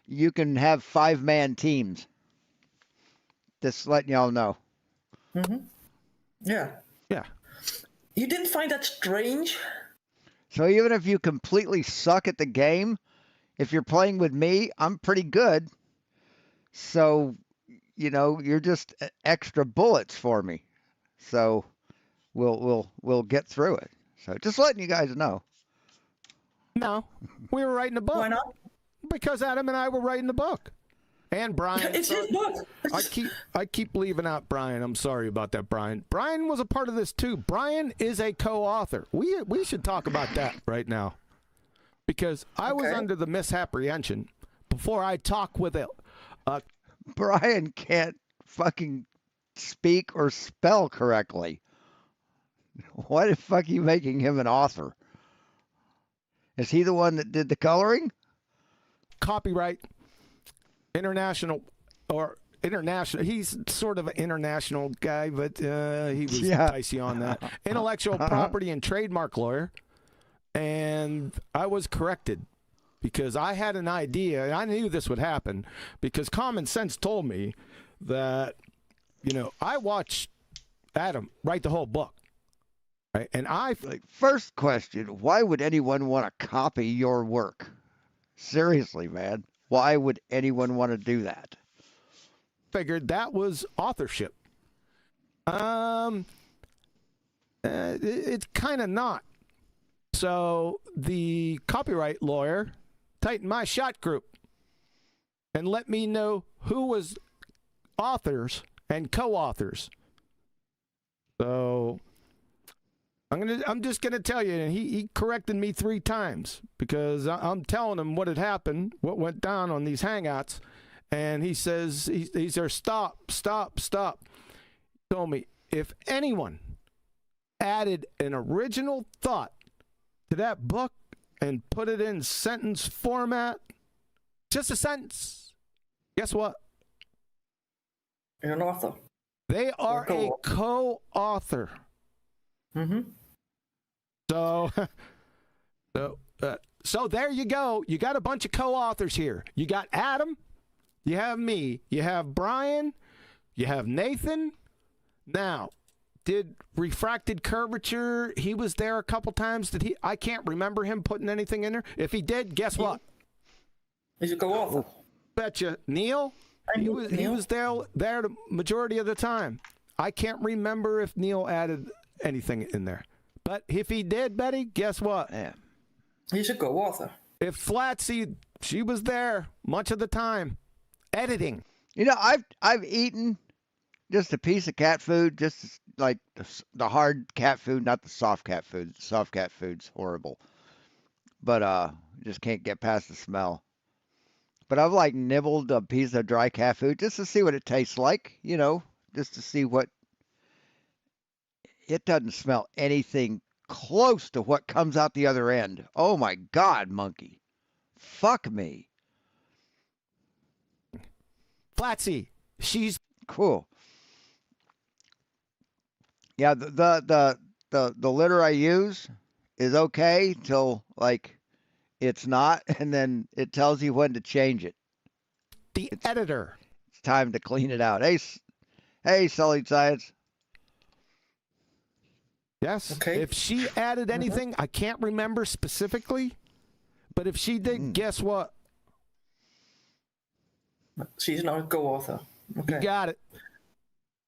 you can have 5-man teams. Just letting y'all know. Mm-hmm. Yeah. Yeah. You didn't find that strange? So even if you completely suck at the game, if you're playing with me, I'm pretty good. So, you're just extra bullets for me. So we'll get through it. So just letting you guys know. No, we were writing a book. Why not? Because Adam and I were writing the book. And Brian. It's his book. I keep leaving out Brian. I'm sorry about that, Brian. Brian was a part of this too. Brian is a co-author. We should talk about that right now. Because I was under the misapprehension before I talk with it. Brian can't fucking speak or spell correctly. Why the fuck are you making him an author? Is he the one that did the coloring? Copyright. International. He's sort of an international guy, but he was dicey on that. Intellectual property and trademark lawyer. And I was corrected because I had an idea, and I knew this would happen because common sense told me that, I watched Adam write the whole book. Right? And first question, why would anyone want to copy your work? Seriously, man. Why would anyone want to do that? Figured that was authorship. It's kind of not. So the copyright lawyer tightened my shot group and let me know who was authors and co-authors. So I'm just gonna tell you, and he corrected me 3 times because I'm telling him what had happened, what went down on these hangouts, And he says, he's there, stop. He told me, if anyone added an original thought to that book and put it in sentence format, just a sentence, guess what? You're an author. They are a co-author. Mm-hmm. So there you go. You got a bunch of co-authors here. You got Adam, you have me, you have Brian, you have Nathan. Now, did refracted curvature, he was there a couple times. I can't remember him putting anything in there. If he did, guess what? He's a co-author. Betcha. Neil, he was there the majority of the time. I can't remember if Neil added anything in there. But if he did, Betty, guess what? Yeah. He's a co-author. If Flatsy, she was there much of the time, editing. You know, I've eaten just a piece of cat food, just like the hard cat food, not the soft cat food. The soft cat food's horrible, but just can't get past the smell. But I've like nibbled a piece of dry cat food just to see what it tastes like, you know, just to see what. It doesn't smell anything close to what comes out the other end. Oh my God, monkey. Fuck me. Flatsy, she's cool. Yeah, the litter I use is okay till like it's not, and then it tells you when to change it. The editor. It's time to clean it out. Hey, Sullied Science. Yes. Okay. If she added anything, I can't remember specifically, but if she did, guess what? She's not a co-author. Okay. You got it.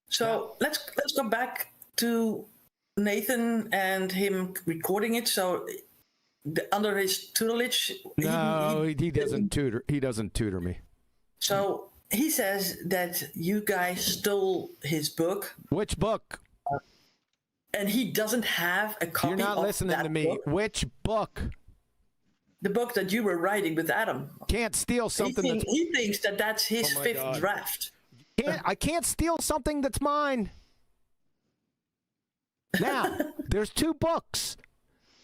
So let's go back to Nathan and him recording it. So under his tutelage. No, he doesn't tutor. He doesn't tutor me. So he says that you guys stole his book. Which book? And he doesn't have a copy. You're not of listening that to me. book. Which book? The book that you were writing with Adam. Can't steal something. He thinks that that's his fifth God. draft. I can't steal something that's mine. Now, there's two books.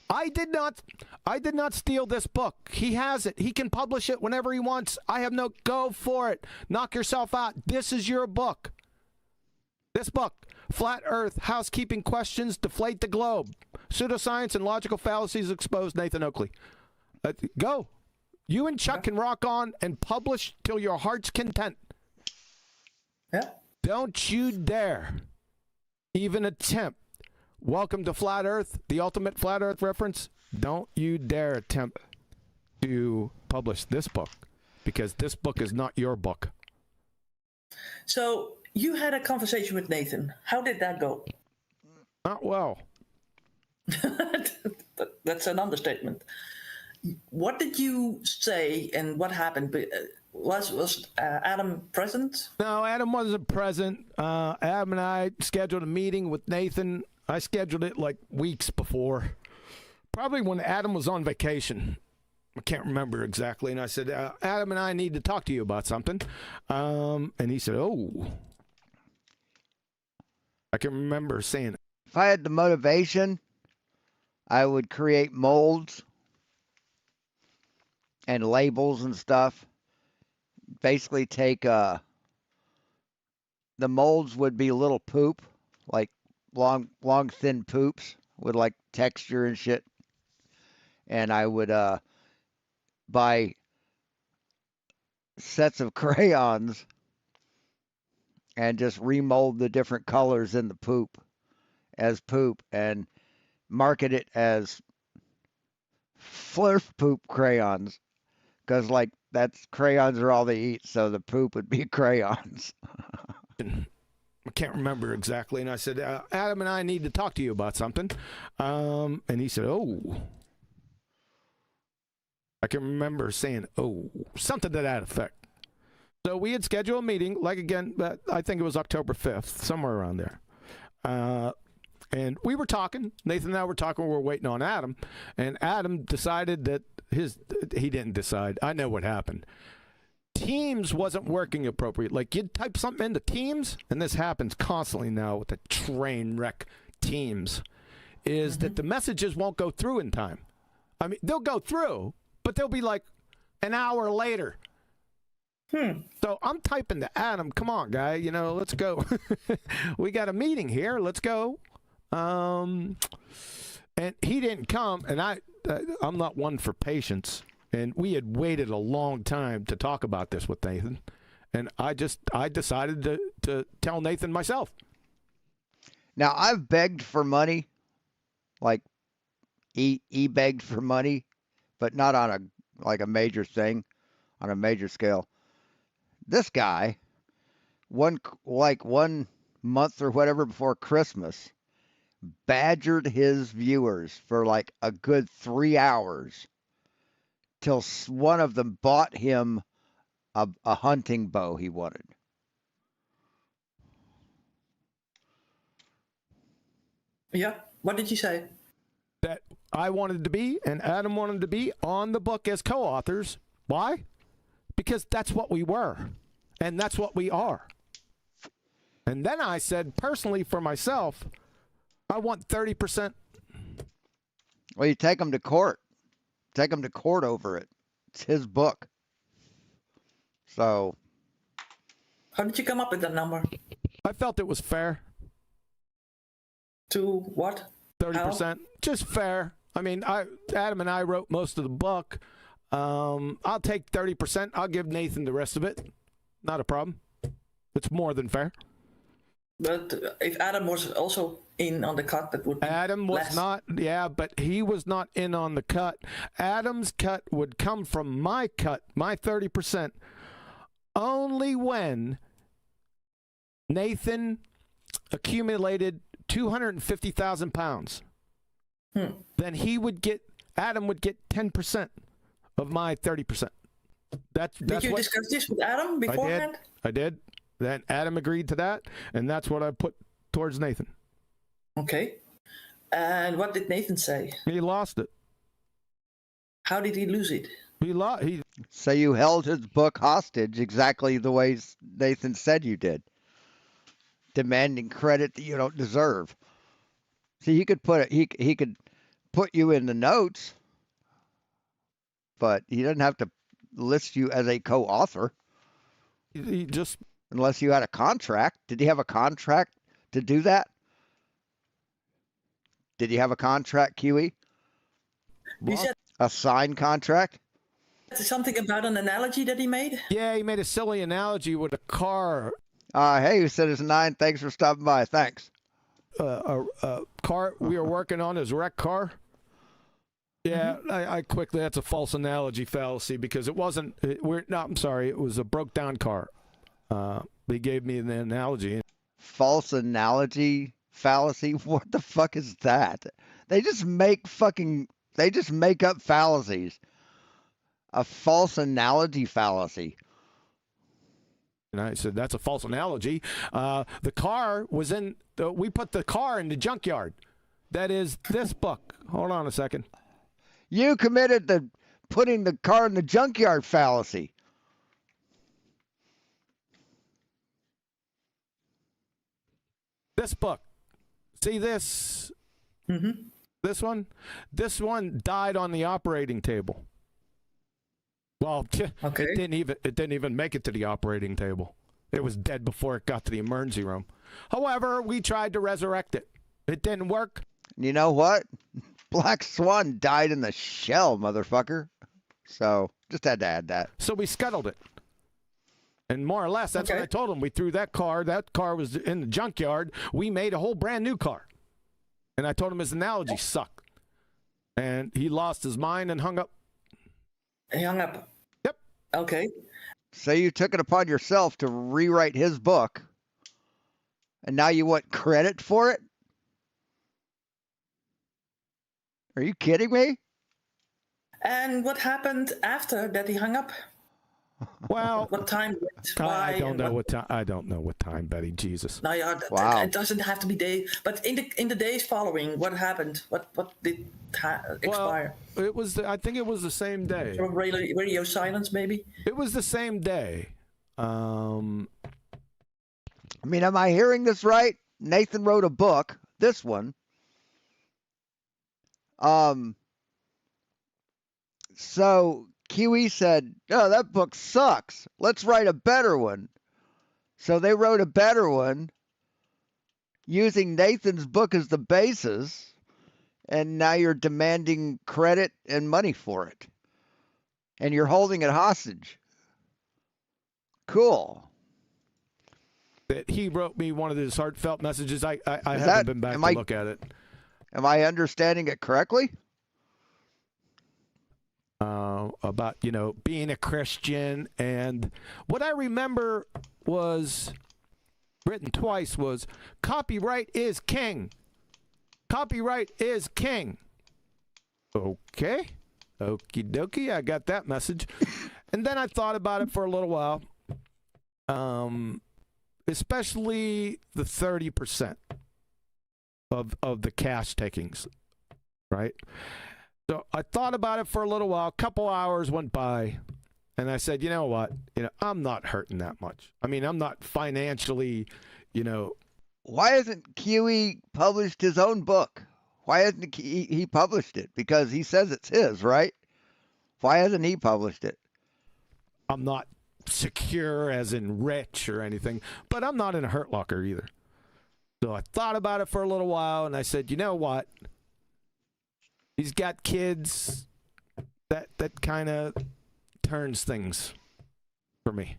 I did not steal this book. He has it. He can publish it whenever he wants. I have no go for it. Knock yourself out. This is your book. This book, Flat Earth, Housekeeping Questions, Deflate the Globe, Pseudoscience and Logical Fallacies Exposed, Nathan Oakley. Go. You and Chuck can rock on and publish till your heart's content. Yeah. Don't you dare even attempt. Welcome to Flat Earth, the ultimate Flat Earth reference. Don't you dare attempt to publish this book, because this book is not your book. So you had a conversation with Nathan. How did that go? Not well. That's an understatement. What did you say and what happened? Was Adam present? No, Adam wasn't present. Adam and I scheduled a meeting with Nathan. I scheduled it like weeks before, probably when Adam was on vacation. I can't remember exactly. And I said, Adam and I need to talk to you about something. And he said, oh. I can remember saying it. If I had the motivation, I would create molds and labels and stuff. Basically take the molds would be little poop, like long thin poops with like texture and shit. And I would buy sets of crayons and just remold the different colors in the poop as poop and market it as Flurf poop crayons, because like that's crayons are all they eat, so the poop would be crayons. I can't remember exactly. And I said, Adam and I need to talk to you about something. And he said, oh. I can remember saying, oh, something to that effect. So we had scheduled a meeting, like again, I think it was October 5th, somewhere around there. And we were talking. Nathan and I were talking. We were waiting on Adam. And Adam decided that he didn't decide. I know what happened. Teams wasn't working appropriate. Like, you'd type something into Teams, and this happens constantly now with the train wreck Teams, is that the messages won't go through in time. I mean, they'll go through, but they'll be like an hour later. So I'm typing to Adam, come on, guy, you know, let's go. We got a meeting here, let's go. And he didn't come, and I'm not one for patience. And we had waited a long time to talk about this with Nathan. And I decided to tell Nathan myself. Now, I've begged for money, like he begged for money, but not on a major thing, on a major scale. This guy, one month or whatever before Christmas, badgered his viewers for like a good 3 hours till one of them bought him a hunting bow he wanted. Yeah. What did you say? That I wanted to be and Adam wanted to be on the book as co-authors. Why? Because that's what we were. And that's what we are. And then I said, personally for myself, I want 30%. Well, you take him to court. Take him to court over it. It's his book. So. How did you come up with that number? I felt it was fair. To what? 30%. How? Just fair. I mean, Adam and I wrote most of the book. I'll take 30%. I'll give Nathan the rest of it. Not a problem. It's more than fair. But if Adam was also in on the cut, that would be Adam was less. not, yeah, but he was not in on the cut. Adam's cut would come from my cut, my 30%, only when Nathan accumulated 250,000 pounds. Then Adam would get 10% of my 30%. Did you discuss this with Adam beforehand? I did. Then Adam agreed to that, and that's what I put towards Nathan. Okay. And what did Nathan say? He lost it. How did he lose it? So you held his book hostage exactly the way Nathan said you did, demanding credit that you don't deserve. See, he could put you in the notes, but he doesn't have to list you as a co-author. He just, unless you had a contract. Did he have a contract to do that? Did he have a contract, QE? You said a signed contract? something about an analogy that he made? Yeah, he made a silly analogy with a car. Hey, you said it's 9. Thanks for stopping by. Thanks. A car we were working on, his wrecked car. Yeah, I quickly, that's a false analogy fallacy because it wasn't, I'm sorry, it was a broke down car. They gave me the analogy. False analogy fallacy? What the fuck is that? They just make up fallacies. A false analogy fallacy. And I said, that's a false analogy. The car was we put the car in the junkyard. That is this book. Hold on a second. You committed the putting the car in the junkyard fallacy. This book. See this? This one? This one died on the operating table. Well, okay. It didn't even make it to the operating table. It was dead before it got to the emergency room. However, we tried to resurrect it. It didn't work. You know what? Black Swan died in the shell, motherfucker. So, just had to add that. So we scuttled it. And more or less, that's what I told him. We threw that car. That car was in the junkyard. We made a whole brand new car. And I told him his analogy sucked. And he lost his mind and hung up. He hung up? Yep. Okay. So you took it upon yourself to rewrite his book. And now you want credit for it? Are you kidding me? And what happened after that he hung up? Well, What time went by? I don't and know what time. I don't know what time, Betty. Jesus. No, yeah, Wow. it doesn't have to be day. But in the days following, what happened? What did expire? Well, it was. I think it was the same day. Sort of radio silence, maybe. It was the same day. I mean, am I hearing this right? Nathan wrote a book, this one. So Kiwi said, "Oh, that book sucks. Let's write a better one." So they wrote a better one using Nathan's book as the basis, and now you're demanding credit and money for it. And you're holding it hostage. Cool. That he wrote me one of his heartfelt messages. I haven't that- been back am to I- look at it. Am I understanding it correctly? About being a Christian, and what I remember was written twice was copyright is king. Copyright is king. Okay. Okie dokie. I got that message. And then I thought about it for a little while. Especially the 30% of the cash takings, right? So I thought about it for a little while. A couple hours went by, and I said, you know what? I'm not hurting that much. I mean, I'm not financially, Why hasn't Kiwi published his own book? Why hasn't he published it? Because he says it's his, right? Why hasn't he published it? I'm not secure as in rich or anything, but I'm not in a hurt locker either. So I thought about it for a little while, and I said, you know what? He's got kids. That kind of turns things for me.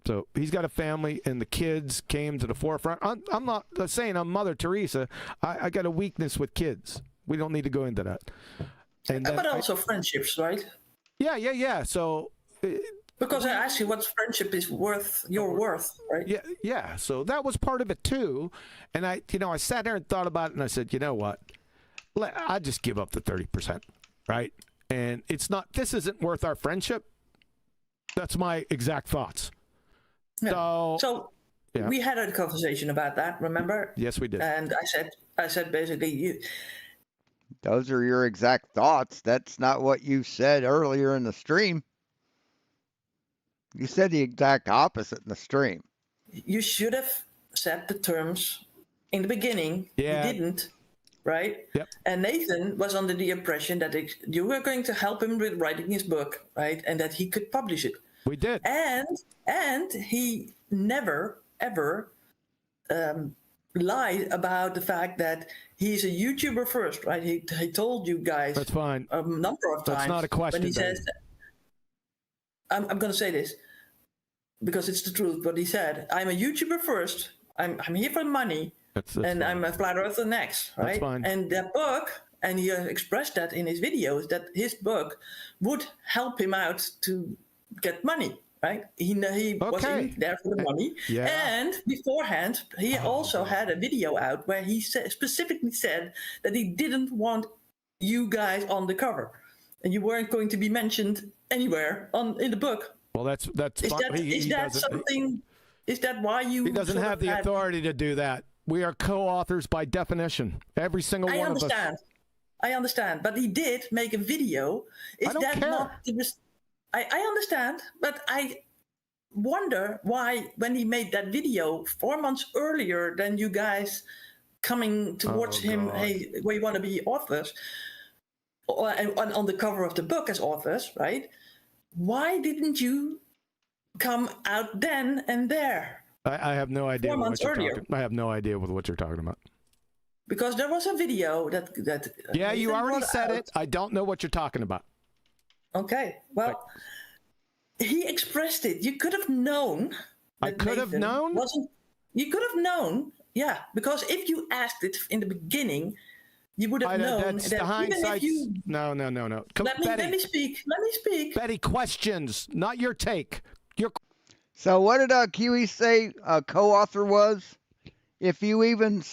So he's got a family, and the kids came to the forefront. I'm not saying I'm Mother Teresa. I got a weakness with kids. We don't need to go into that. And But also friendships, right? Yeah. So because I asked you what friendship is worth, your worth, right? Yeah. So that was part of it too. And I sat there and thought about it, and I said, you know what? I just give up the 30%, right? And this isn't worth our friendship. That's my exact thoughts. Yeah. So yeah. We had a conversation about that, remember? Yes, we did. And I said basically, Those are your exact thoughts. That's not what you said earlier in the stream. You said the exact opposite in the stream. You should have set the terms in the beginning. Yeah. You didn't, right? Yep. And Nathan was under the impression that you were going to help him with writing his book, right? And that he could publish it. We did. And he never, ever lied about the fact that he's a YouTuber first, right? He told you guys That's fine. a number of times. That's not a question. When he says that, I'm going to say this because it's the truth. But he said, I'm a YouTuber first. I'm here for money. That's and fine. I'm a flat earther next, right? That's fine. And that book, and he expressed that in his videos, that his book would help him out to get money, right? He was in there for the money. Yeah. And beforehand, he also had a video out where he specifically said that he didn't want you guys on the cover. And you weren't going to be mentioned anywhere in the book. Well, that's Is fine. Is that why you? He doesn't have the authority to do that. We are co-authors by definition. Every single one of us. I understand, but he did make a video. Is I don't that care. not? I understand, but I wonder why, when he made that video 4 months earlier than you guys coming towards him, hey, we want to be authors, and on the cover of the book as authors, right? Why didn't you come out then and there? I have no idea 4 months earlier. I have no idea what you're talking about. Because there was a video that Yeah, you Nathan already brought said out. it. I don't know what you're talking about. Okay, well, he expressed it. You could have known. I could have known? You could have known, yeah, because if you asked it in the beginning, you would have known That's that the even hindsight. if you... No. Let me speak. Betty, questions, not your take. So what did Kiwi say a co-author was? If you even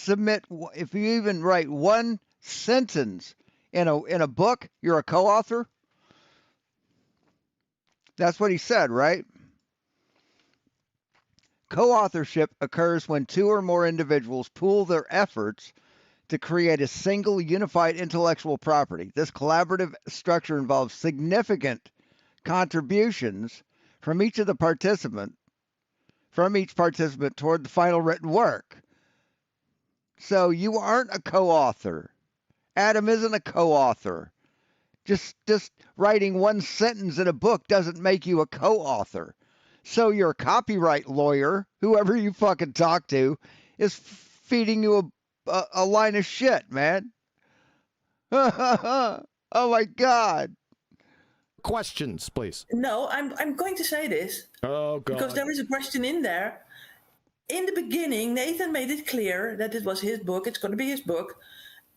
write one sentence in a book, you're a co-author? That's what he said, right? Co-authorship occurs when two or more individuals pool their efforts to create a single unified intellectual property. This collaborative structure involves significant contributions from each participant toward the final written work. So you aren't a co-author. Adam isn't a co-author. Just writing one sentence in a book doesn't make you a co-author. So your copyright lawyer, whoever you fucking talk to, is feeding you a line of shit, man. Oh my God. Questions, please. No, I'm going to say this. Oh, God. Because there is a question in there. In the beginning, Nathan made it clear that it was his book. It's going to be his book.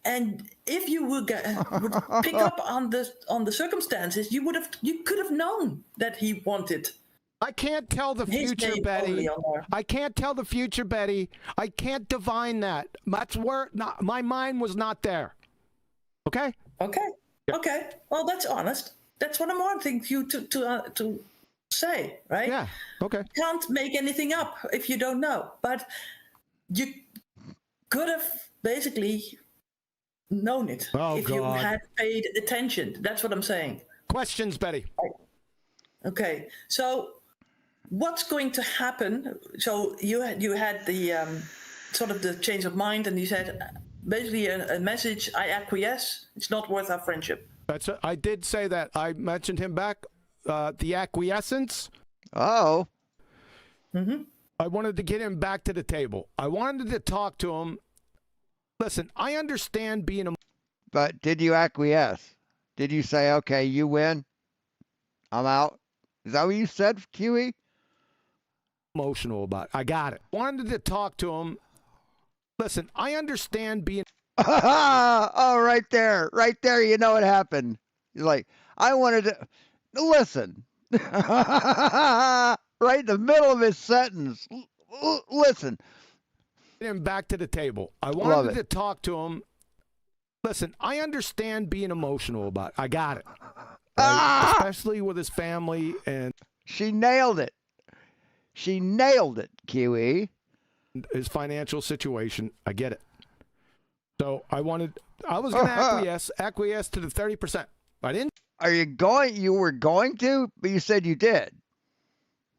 And if you would pick up on the circumstances, you could have known that he wanted. I can't tell the future, Betty. I can't tell the future, Betty. I can't divine that. That's where my mind was not there. Okay. Okay. Yeah. Okay. Well, that's honest. That's what I'm wanting you to say, right? Yeah. Okay. You can't make anything up if you don't know, but you could have basically known it if you had paid attention. That's what I'm saying. Questions, Betty. Okay. So what's going to happen? So you had the sort of the change of mind, and you said basically a message: I acquiesce. It's not worth our friendship. I did say that. I mentioned him back. The acquiescence. Oh. Mm-hmm. I wanted to get him back to the table. I wanted to talk to him. Listen, I understand being a... But did you acquiesce? Did you say, okay, you win, I'm out? Is that what you said, QE? Emotional about it. I got it. Wanted to talk to him. Listen, I understand being... Oh, right there. Right there, you know what happened. He's like, I wanted to... Listen. Right in the middle of his sentence. Listen. Get him back to the table. I wanted to talk to him. Listen, I understand being emotional about it. I got it. Right? Especially with his family and... She nailed it. She nailed it, QE. His financial situation. I get it. So I was going to acquiesce to the 30%. I didn't. You were going to, but you said you did.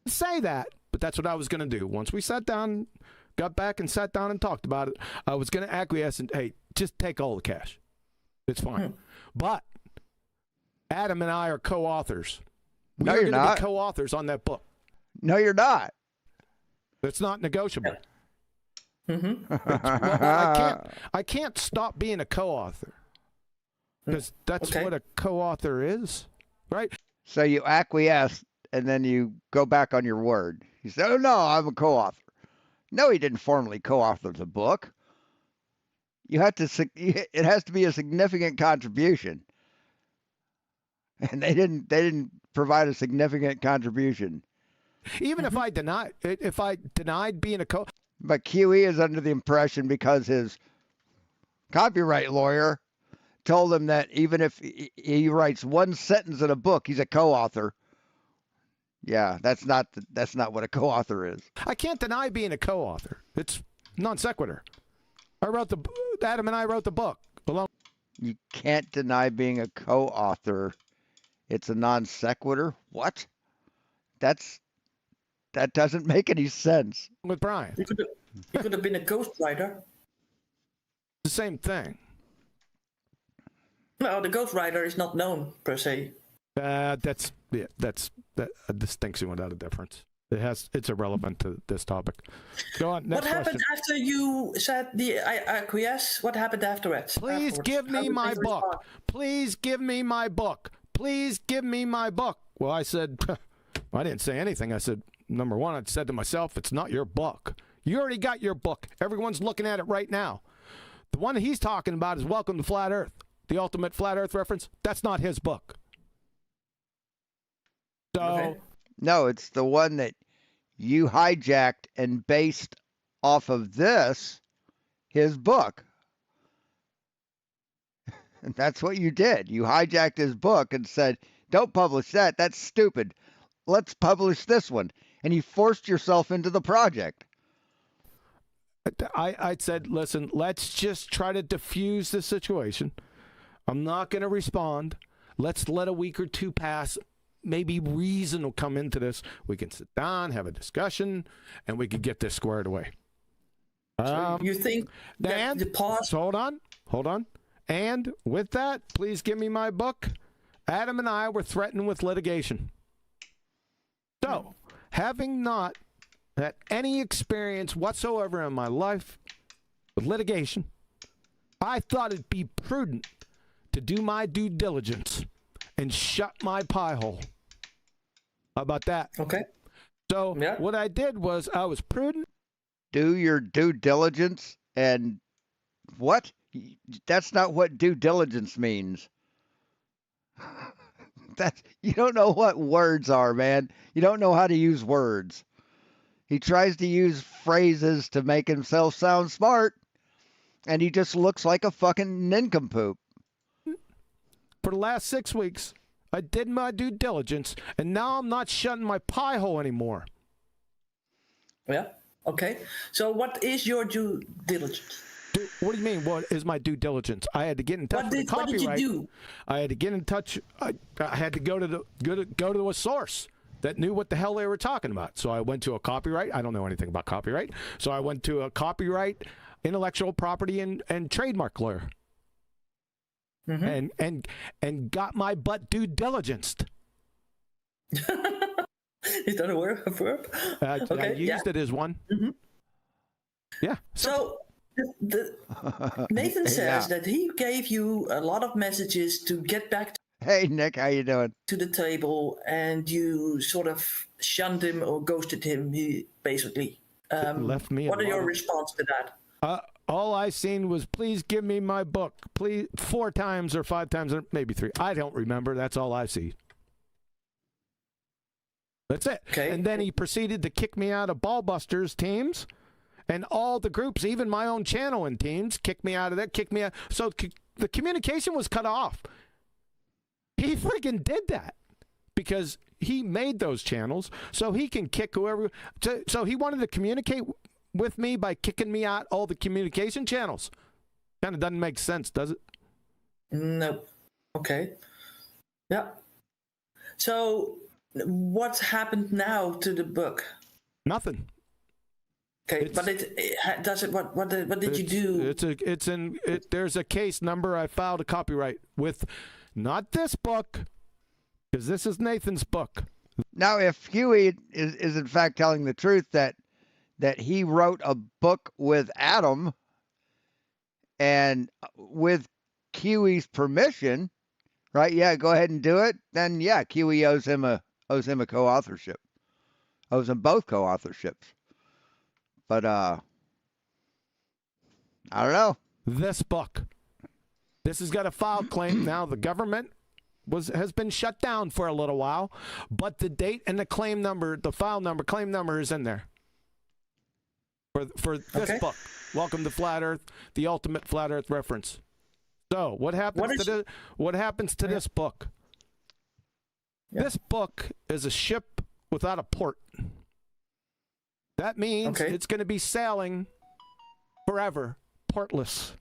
Say that, but that's what I was going to do. Once we sat down, got back and sat down and talked about it, I was going to acquiesce and, hey, just take all the cash. It's fine. But Adam and I are co-authors. No, you're not. Be co-authors on that book. No, you're not. It's not negotiable. Mm-hmm. I can't stop being a co-author because that's what a co-author is, right? So you acquiesce and then you go back on your word. You say, "Oh no, I'm a co-author." No, he didn't formally co-author the book. You have to. It has to be a significant contribution, and they didn't provide a significant contribution. Even if I denied being a co. But QE is under the impression because his copyright lawyer told him that even if he writes one sentence in a book, he's a co-author. Yeah, that's not what a co-author is. I can't deny being a co-author. It's non sequitur. Adam and I wrote the book along. You can't deny being a co-author. It's a non sequitur. What? That doesn't make any sense. With Brian. You could have been a ghostwriter. The same thing. No, the ghostwriter is not known per se. That's a distinction without a difference. It's irrelevant to this topic. Go on. Next what happened question. after you said I acquiesce? What happened afterwards? Please give me my book. Please give me my book. Please give me my book. Well, I said, I didn't say anything. I said, number one, I said to myself, it's not your book. You already got your book. Everyone's looking at it right now. The one he's talking about is Welcome to Flat Earth, the ultimate Flat Earth reference. That's not his book. So, okay. No, it's the one that you hijacked and based off of his book. And that's what you did. You hijacked his book and said, don't publish that. That's stupid. let's publish this one. And you forced yourself into the project. I said, listen, let's just try to diffuse the situation. I'm not going to respond. Let's let a week or two pass. Maybe reason will come into this. We can sit down, have a discussion, and we can get this squared away. So you think that the pause? Hold on. And with that, please give me my book. Adam and I were threatened with litigation. So, having not had any experience whatsoever in my life with litigation, I thought it'd be prudent to do my due diligence and shut my pie hole. How about that? Okay. So what I did was I was prudent. Do your due diligence and what? That's not what due diligence means. You don't know what words are, man. You don't know how to use words. He tries to use phrases to make himself sound smart, and he just looks like a fucking nincompoop. For the last 6 weeks, I did my due diligence, and now I'm not shutting my pie hole anymore. Yeah. Okay. So what is your due diligence? What do you mean? What is my due diligence? I had to get in touch with the copyright. What did you do? I had to get in touch. I had to go to a source that knew what the hell they were talking about. So I went to a copyright. I don't know anything about copyright. So I went to a copyright, intellectual property, and trademark lawyer. Mm-hmm. And got my butt due diligenced. Is that a verb? I used it as one. Mm-hmm. Yeah. So Nathan says that he gave you a lot of messages to get back Hey, Nick, how you doing? to the table, and you sort of shunned him or ghosted him, basically. Left me. What are your response to that? All I seen was, please give me my book. Please, 4 times or 5 times or maybe 3. I don't remember. That's all I see. That's it. Okay. And then he proceeded to kick me out of Ballbusters teams and all the groups, even my own channel and teams, kicked me out of that, kicked me out. So the communication was cut off. He freaking did that because he made those channels so he can kick whoever. So he wanted to communicate with me by kicking me out all the communication channels. Kind of doesn't make sense, does it? No. Okay. Yeah. So what's happened now to the book? Nothing. Okay, but does it? What did you do? There's a case number. I filed a copyright with, not this book, because this is Nathan's book. Now, if Huey is in fact telling the truth that he wrote a book with Adam and with Huey's permission, right? Yeah, go ahead and do it. Then yeah, Huey owes him a co-authorship. Owes him both co-authorships. But I don't know. This book. This has got a file claim now. The government has been shut down for a little while, but the date and the claim number, the file number, claim number is in there. For this book. Welcome to Flat Earth, the ultimate Flat Earth reference. So what happens to this book? Yeah. This book is a ship without a port. That means it's going to be sailing forever, portless.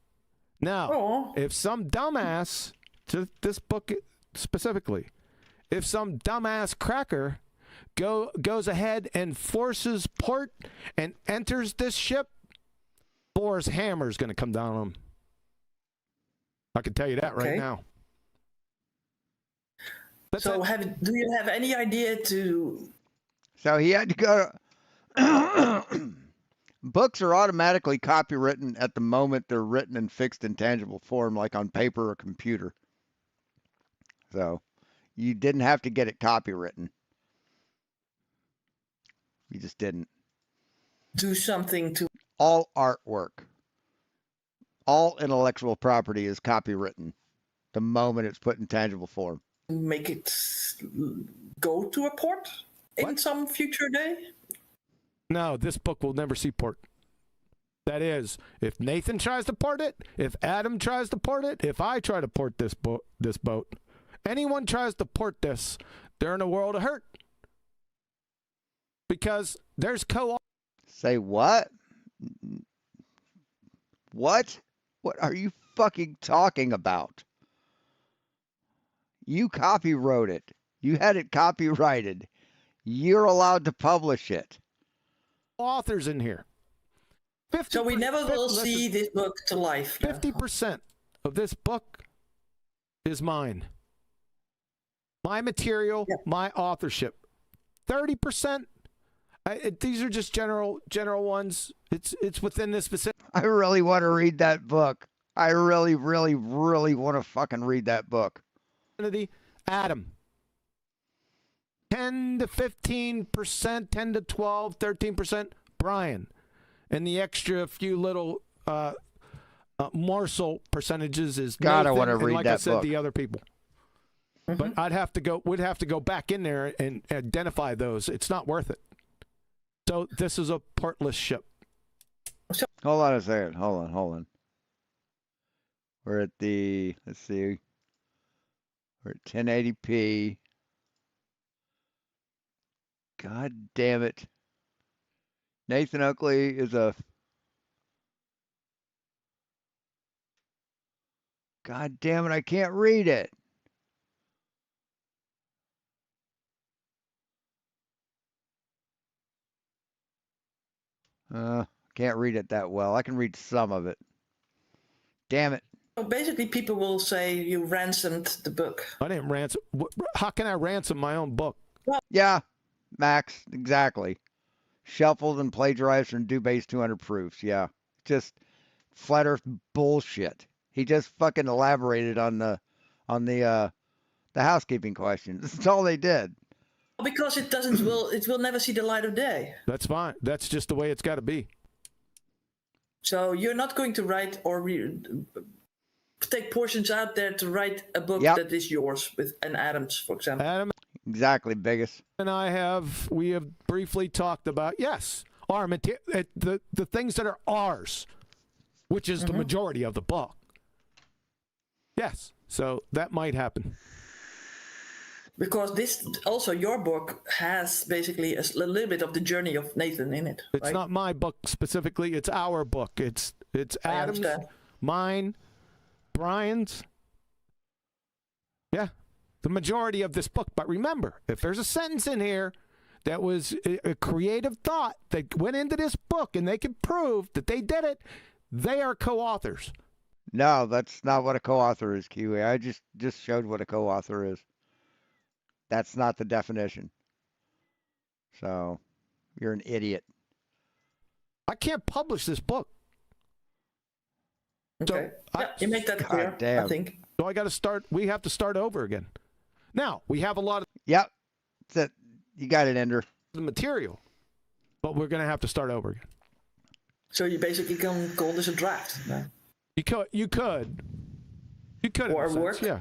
Now, if some dumbass, to this book specifically, if some dumbass cracker goes ahead and forces port and enters this ship, Thor's hammer is going to come down on him. I can tell you that right now. So do you have any idea to... So he had to go... Books are automatically copywritten at the moment they're written in fixed intangible form, like on paper or computer. So you didn't have to get it copywritten. You just didn't. Do something to... All artwork, all intellectual property is copywritten the moment it's put in tangible form. Make it go to a port in some future day? No, this book will never see port. That is, if Nathan tries to port it, if Adam tries to port it, if I try to port this boat, anyone tries to port this, they're in a world of hurt. because there's Say what? What? What are you fucking talking about? You copywrote it. You had it copyrighted. You're allowed to publish it. authors in here. So we never will see this book to life. 50% of this book is mine. My material, my authorship. 30%, these are just general ones. It's within this specific. I really want to read that book. I really, really, really want to fucking read that book. Adam. 10 to 15%, 10 to 12, 13%, Brian. And the extra few little morsel percentages is God, I Nathan, want to and read like that I said, book. the other people. But we'd have to go back in there and identify those. It's not worth it. So this is a portless ship. Hold on a second. Hold on. We're at the, let's see. We're at 1080p. God damn it. Nathan Oakley is a... God damn it, I can't read it. Can't read it that well. I can read some of it. Damn it. So basically, people will say you ransomed the book. I didn't ransom. How can I ransom my own book? Yeah, Max, exactly. Shuffled and plagiarized from Dubé's 200 proofs. Yeah, just flat earth bullshit. He just fucking elaborated on the housekeeping questions. That's all they did. Because it will never see the light of day. That's fine. That's just the way it's got to be. So you're not going to write or take portions out there to write a book Yep. that is yours with an Adams, for example. Adam Exactly, biggest. and we have briefly talked about, yes, our the things that are ours, which is the majority of the book. Yes, so that might happen. Because this, also your book has basically a little bit of the journey of Nathan in it. It's right? not my book specifically. It's our book. It's I Adam's, understand. mine, Brian's. Yeah, the majority of this book. But remember, if there's a sentence in here that was a creative thought that went into this book and they can prove that they did it, they are co-authors. No, that's not what a co-author is, Kiwi. I just showed what a co-author is. That's not the definition. So, you're an idiot. I can't publish this book. Okay. You make that clear, damn. I think. So I got to start. We have to start over again. Now we have a lot of Yep. That's it. You got it, Ender. the material, but we're going to have to start over again. So you basically can call this a draft. No? You could. Or in a sense. work. Yeah.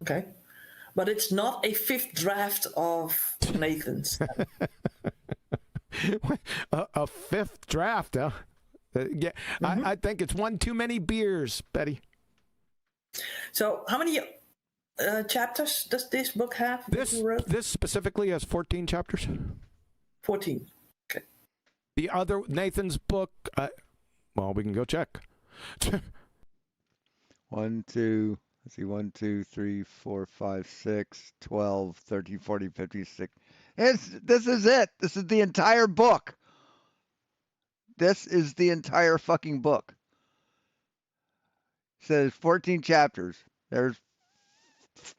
Okay. But it's not a fifth draft of Nathan's. a fifth draft, huh? Yeah, I think it's one too many beers, Betty. So how many chapters does this book have? that you wrote? This specifically has 14 chapters. 14. Okay. The other Nathan's book, well, we can go check. 1, 2, let's see, 1, 2, 3, 4, 5, 6, 12, 13, 14, 15, 16. This is it. This is the entire book. This is the entire fucking book. It says 14 chapters. There's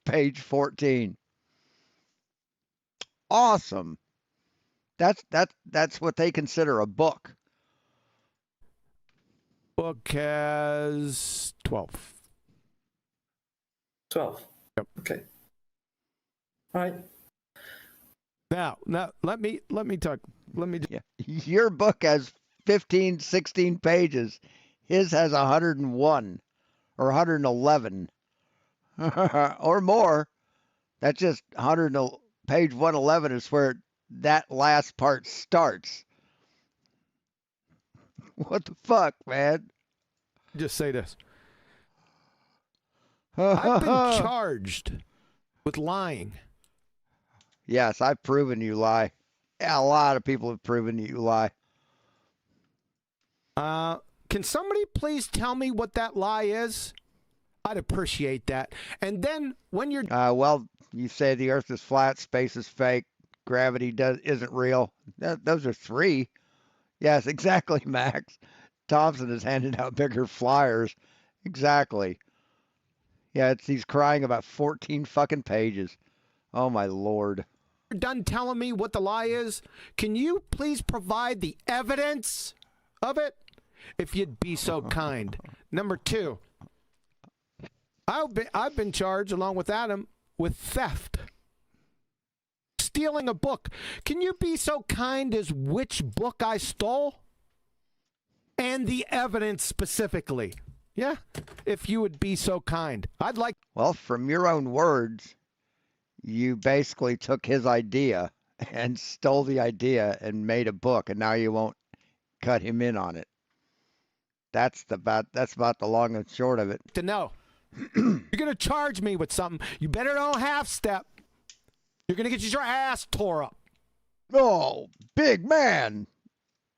page 14. Awesome. That's what they consider a book. Book has 12. 12. Yep. Okay. All right. Now let me talk. Yeah. Your book has 15, 16 pages. His has 101 or 111 or more. That's just page 111 is where that last part starts. What the fuck, man? Just say this. I've been charged with lying. Yes, I've proven you lie. Yeah, a lot of people have proven you lie. Can somebody please tell me what that lie is? I'd appreciate that. And then when you're Well, you say the Earth is flat, space is fake, gravity isn't real. Those are three. Yes, exactly, Max. Thompson is handing out bigger flyers. Exactly. Yeah, he's crying about 14 fucking pages. Oh my lord. done telling me what the lie is, can you please provide the evidence of it? If you'd be so kind. Number two, I've been charged, along with Adam, with theft. Stealing a book. Can you be so kind as which book I stole? And the evidence specifically. Yeah, if you would be so kind. I'd like... Well, from your own words, you basically took his idea and stole the idea and made a book, and now you won't cut him in on it. That's about the long and short of it. To know. You're going to charge me with something. You better don't half-step. You're going to get your ass tore up. Oh, big man.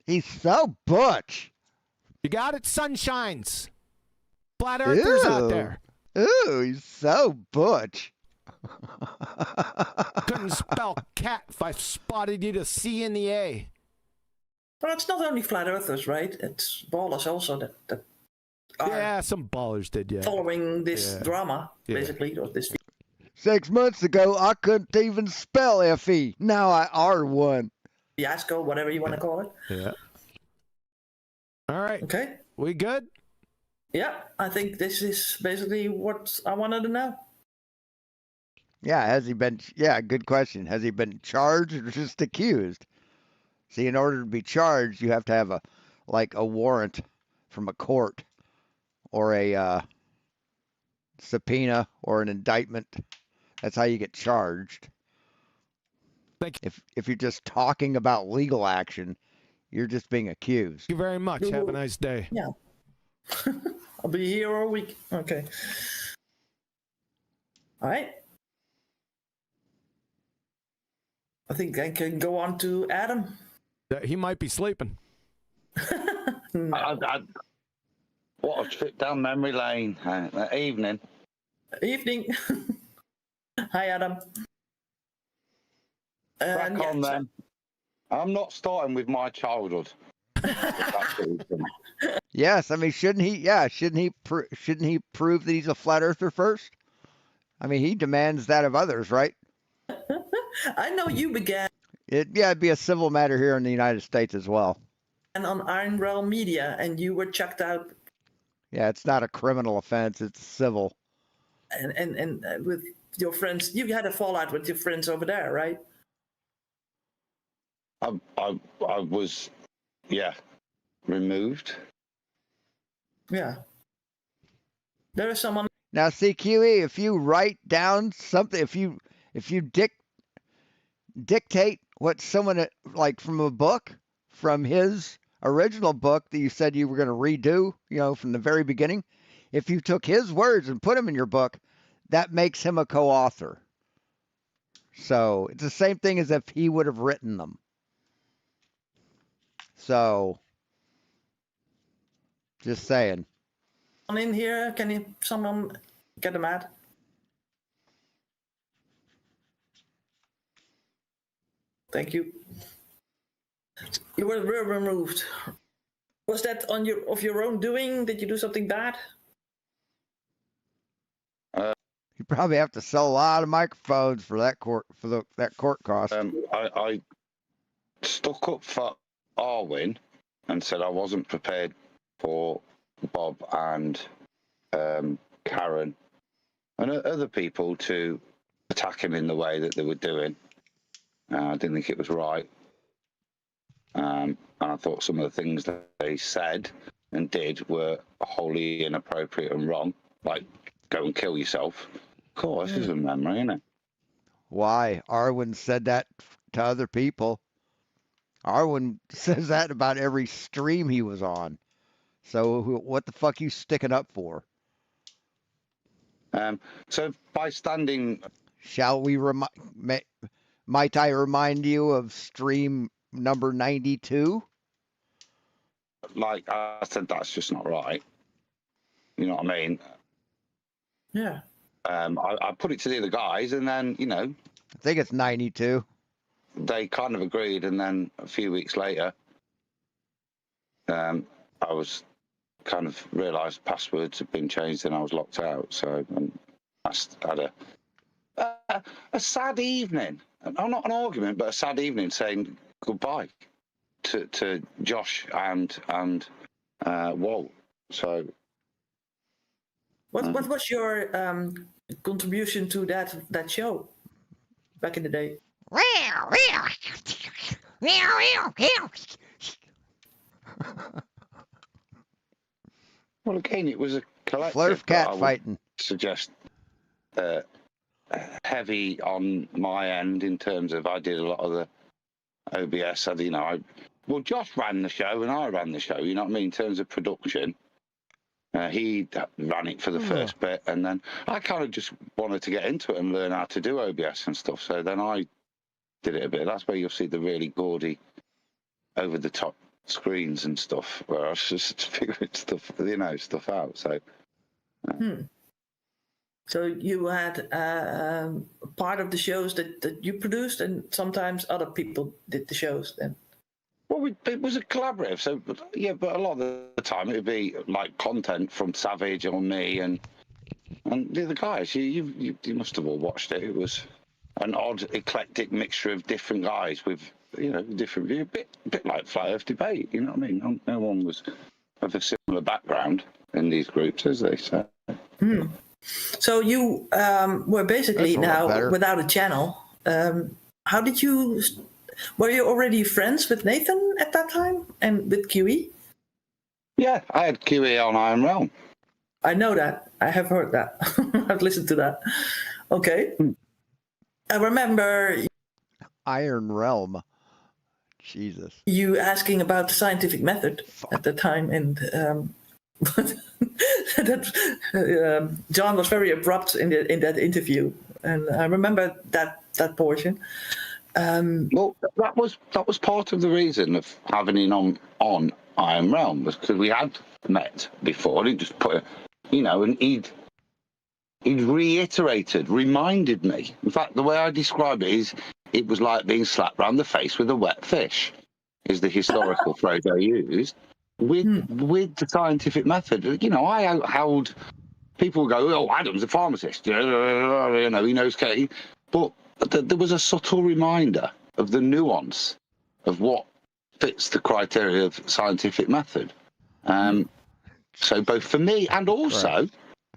He's so butch. You got it, sunshines. Flat earthers out there. Ooh, he's so butch. Couldn't spell cat if I spotted you to C in the A. Well, it's not only flat earthers, right? It's ballers also that are Yeah, some ballers did, yeah. following this drama, Yeah. basically, or this. 6 months ago, I couldn't even spell F-E. Now I R1. Fiasco, whatever you want to call it. Yeah. All right. Okay. We good? Yeah, I think this is basically what I wanted to know. Yeah, has he been... Yeah, good question. Has he been charged or just accused? See, in order to be charged, you have to have a warrant from a court or a subpoena or an indictment. That's how you get charged. If you're just talking about legal action, you're just being accused. Thank you very much. Have a nice day. Yeah. I'll be here all week. Okay. All right. I think I can go on to Adam. He might be sleeping. What a trip down memory lane. Evening. Evening. Hi, Adam. Back on then. I'm not starting with my childhood. Yes, I mean, shouldn't he? Yeah, shouldn't he prove that he's a flat earther first? I mean, he demands that of others, right? I know you began It'd be a civil matter here in the United States as well. on Iron Realm Media, and you were checked out. Yeah, it's not a criminal offense; it's civil. And with your friends, you had a fallout with your friends over there, right? I was, removed. Yeah. There is someone. Now, CQE, if you write down something, if you dictate what someone from a book, from his original book that you said you were going to redo, from the very beginning, if you took his words and put them in your book, that makes him a co-author. So it's the same thing as if he would have written them. So, just saying. In here, can someone get them out? Thank you. You were removed. Was that of your own doing? Did you do something bad? You probably have to sell a lot of microphones for that court cost. I stuck up for Arwin and said I wasn't prepared for Bob and Karen and other people to attack him in the way that they were doing. I didn't think it was right. And I thought some of the things that they said and did were wholly inappropriate and wrong, like go and kill yourself. Of course, this is a memory, isn't it? Why? Arwen said that to other people. Arwen says that about every stream he was on. So what the fuck you sticking up for? So by standing... Shall we Might I remind you of stream number 92? Like I said, that's just not right. You know what I mean? Yeah. I put it to the other guys, and then I think it's 92. they kind of agreed, and then a few weeks later, I was kind of realised passwords had been changed and I was locked out. So I had a sad evening. Not an argument, but a sad evening saying goodbye to Josh and Walt. So What was your contribution to that show back in the day? well, again, it was a collective. Flurf cat fighting. Suggest heavy on my end in terms of I did a lot of the OBS. Well, Josh ran the show and I ran the show. You know what I mean? In terms of production, he ran it for the first bit, and then I kind of just wanted to get into it and learn how to do OBS and stuff. So then I did it a bit. That's where you'll see the really gaudy, over the top screens and stuff, where I was just figuring stuff out. So. So you had part of the shows that you produced, and sometimes other people did the shows then? Well, it was a collaborative, so yeah, but a lot of the time it would be like content from Savage or me and the other guys. You must have all watched it. It was an odd, eclectic mixture of different guys with different view, a bit like Flat Earth Debate. You know what I mean? No one was of a similar background in these groups, as they say. So you were basically now without a channel. How did you? Were you already friends with Nathan at that time and with QE? Yeah, I had QE on Iron Realm. I know that. I have heard that. I've listened to that. Okay. I remember Iron Realm. Jesus. You asking about the scientific method at the time, and John was very abrupt in that interview, and I remember that portion. Well, that was part of the reason of having him on Iron Realm, was because we had met before. He just put, and he'd reiterated, reminded me. In fact, the way I describe it is, it was like being slapped round the face with a wet fish, is the historical phrase I used. With the scientific method, I held people go, "Oh, Adam's a pharmacist, he knows Katie," but there was a subtle reminder of the nuance of what fits the criteria of scientific method. So both for me and also,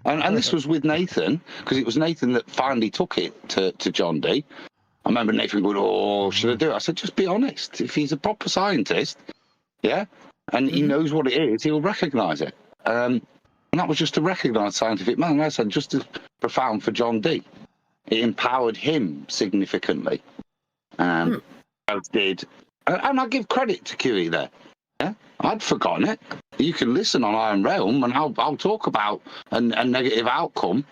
and this was with Nathan, because it was Nathan that finally took it to John D. I remember Nathan going, "Oh, should I do it?" I said, "Just be honest. If he's a proper scientist, yeah, and he knows what it is, he'll recognise it." And that was just a recognised scientific man. I said, just as profound for John D. It empowered him significantly, as did, and I give credit to QE there. Yeah, I'd forgotten it. You can listen on Iron Realm, and I'll talk about a negative outcome.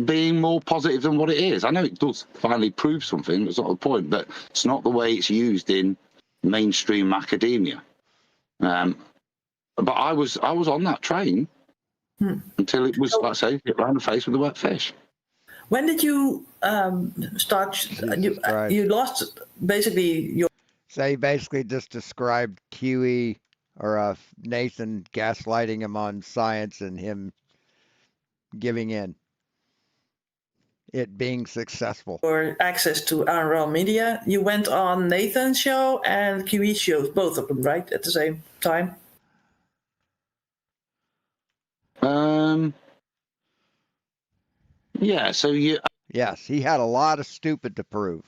Being more positive than what it is. I know it does finally prove something. That's not the point, but it's not the way it's used in mainstream academia. But I was on that train until it was, like I say, hit round the face with a wet fish. When did you start? You lost basically your. So he basically just described QE or Nathan gaslighting him on science and him giving in. It being successful. Or access to RL Media. You went on Nathan's show and QE shows, both of them, right, at the same time? Yeah. So you. Yes, he had a lot of stupid to prove.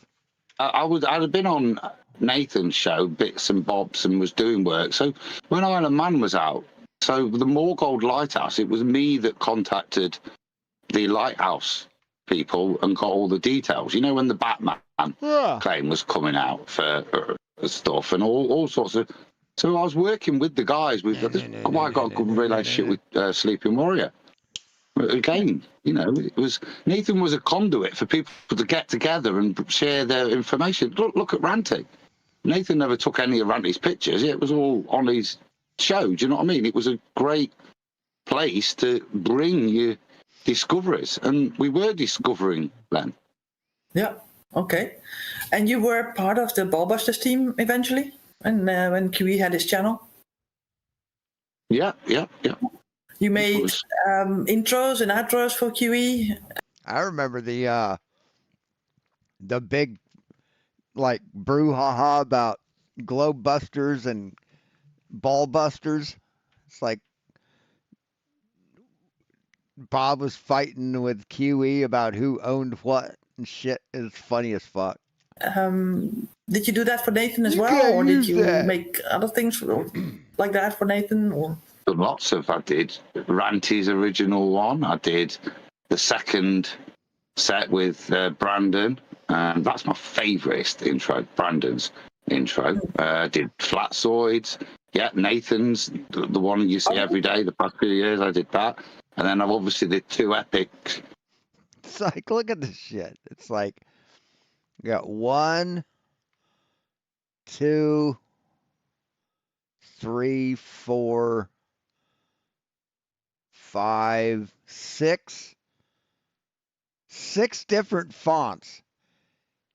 I'd have been on Nathan's show, bits and bobs, and was doing work. So when Iron Man was out, so the Morgold Lighthouse, it was me that contacted the Lighthouse people and got all the details. When the Batman claim was coming out for stuff and all sorts of. So I was working with the guys. I got a good relationship with Sleeping Warrior, Again, it was Nathan was a conduit for people to get together and share their information. Look at Ranty. Nathan never took any of Ranty's pictures. It was all on his show. Do you know what I mean? It was a great place to bring your discoveries, and we were discovering then. Yeah. Okay. And you were part of the Ballbusters team eventually, and when QE had his channel. Yeah. You made intros and outros for QE. I remember the big like brouhaha about globe busters and ball busters. It's like Bob was fighting with QE about who owned what and shit. It's funny as fuck. Did you do that for Nathan as You well, can't or did use you that. make other things like that for Nathan? Or Lots of. I did Ranty's original one. I did the second set with Brandon. That's my favourite intro, Brandon's intro. Did Flatzoids. Yeah, Nathan's, the one you see every day, the past few years, I did that. And then I've obviously did 2 epics. It's like, look at this shit. It's like, you got 1, 2, 3, 4, 5, 6. 6 different fonts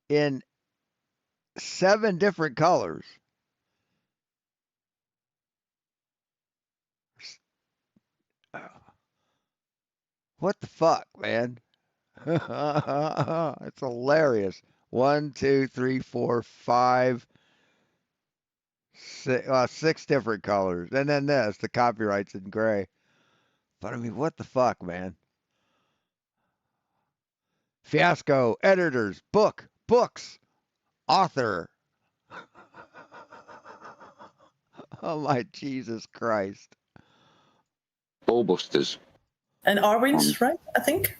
in 7 different colors. What the fuck, man? It's hilarious. 1, 2, 3, 4, 5, 6 different colors. And then the copyright's in gray. But I mean, what the fuck, man? Fiasco, editors, books, author. Oh my Jesus Christ. Ballbusters. and Arwin's, right? I think.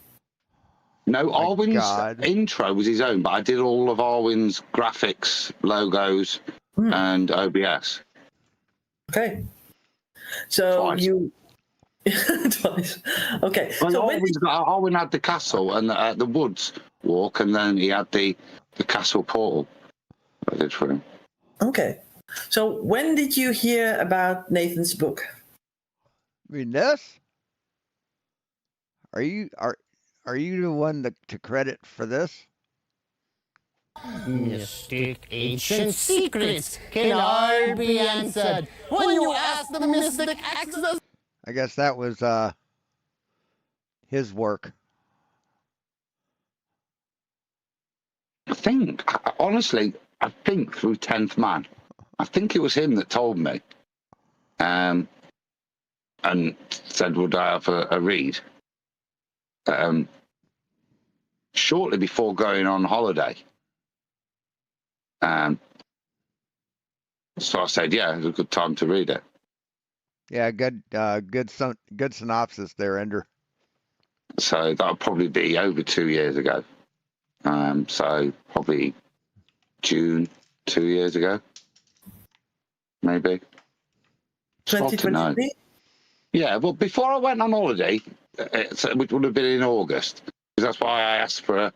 No, My Arwin's God. intro was his own, but I did all of Arwin's graphics, logos, and OBS. Okay. So Twice. you twice. Okay. Well, So when Arwin had the castle and the woods walk, and then he had the castle portal. I did for him. okay. So when did you hear about Nathan's book? I mean, this? Are you the one to credit for this? Mystic ancient secrets can all be answered when you ask the mystic access. I guess that was his work. Honestly, I think through 10th Man. I think it was him that told me and said, would I have a read? Shortly before going on holiday. So I said, yeah, it was a good time to read it. Yeah, good synopsis there, Ender. So that'll probably be over 2 years ago. So probably June 2 years ago, maybe. 2023? Yeah, well, before I went on holiday, which would have been in August, because that's why I asked for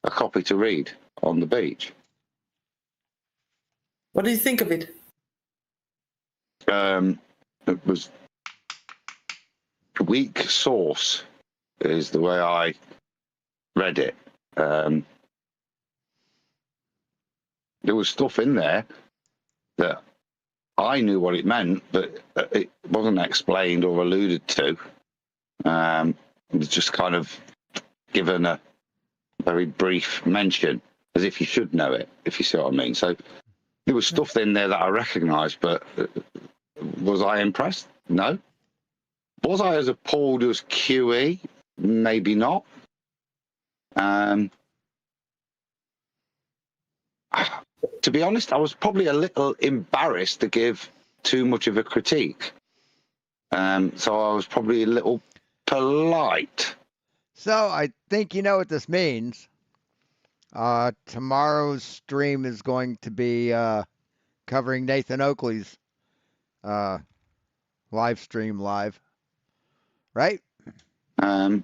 a copy to read on the beach. What do you think of it? It was weak source, is the way I read it. There was stuff in there that I knew what it meant, but it wasn't explained or alluded to. It was just kind of given a very brief mention, as if you should know it, if you see what I mean. So there was stuff in there that I recognised, but was I impressed? No. Was I as appalled as QE? Maybe not. To be honest, I was probably a little embarrassed to give too much of a critique. So I was probably a little polite. So I think you know what this means. Tomorrow's stream is going to be covering Nathan Oakley's live stream live. Right? The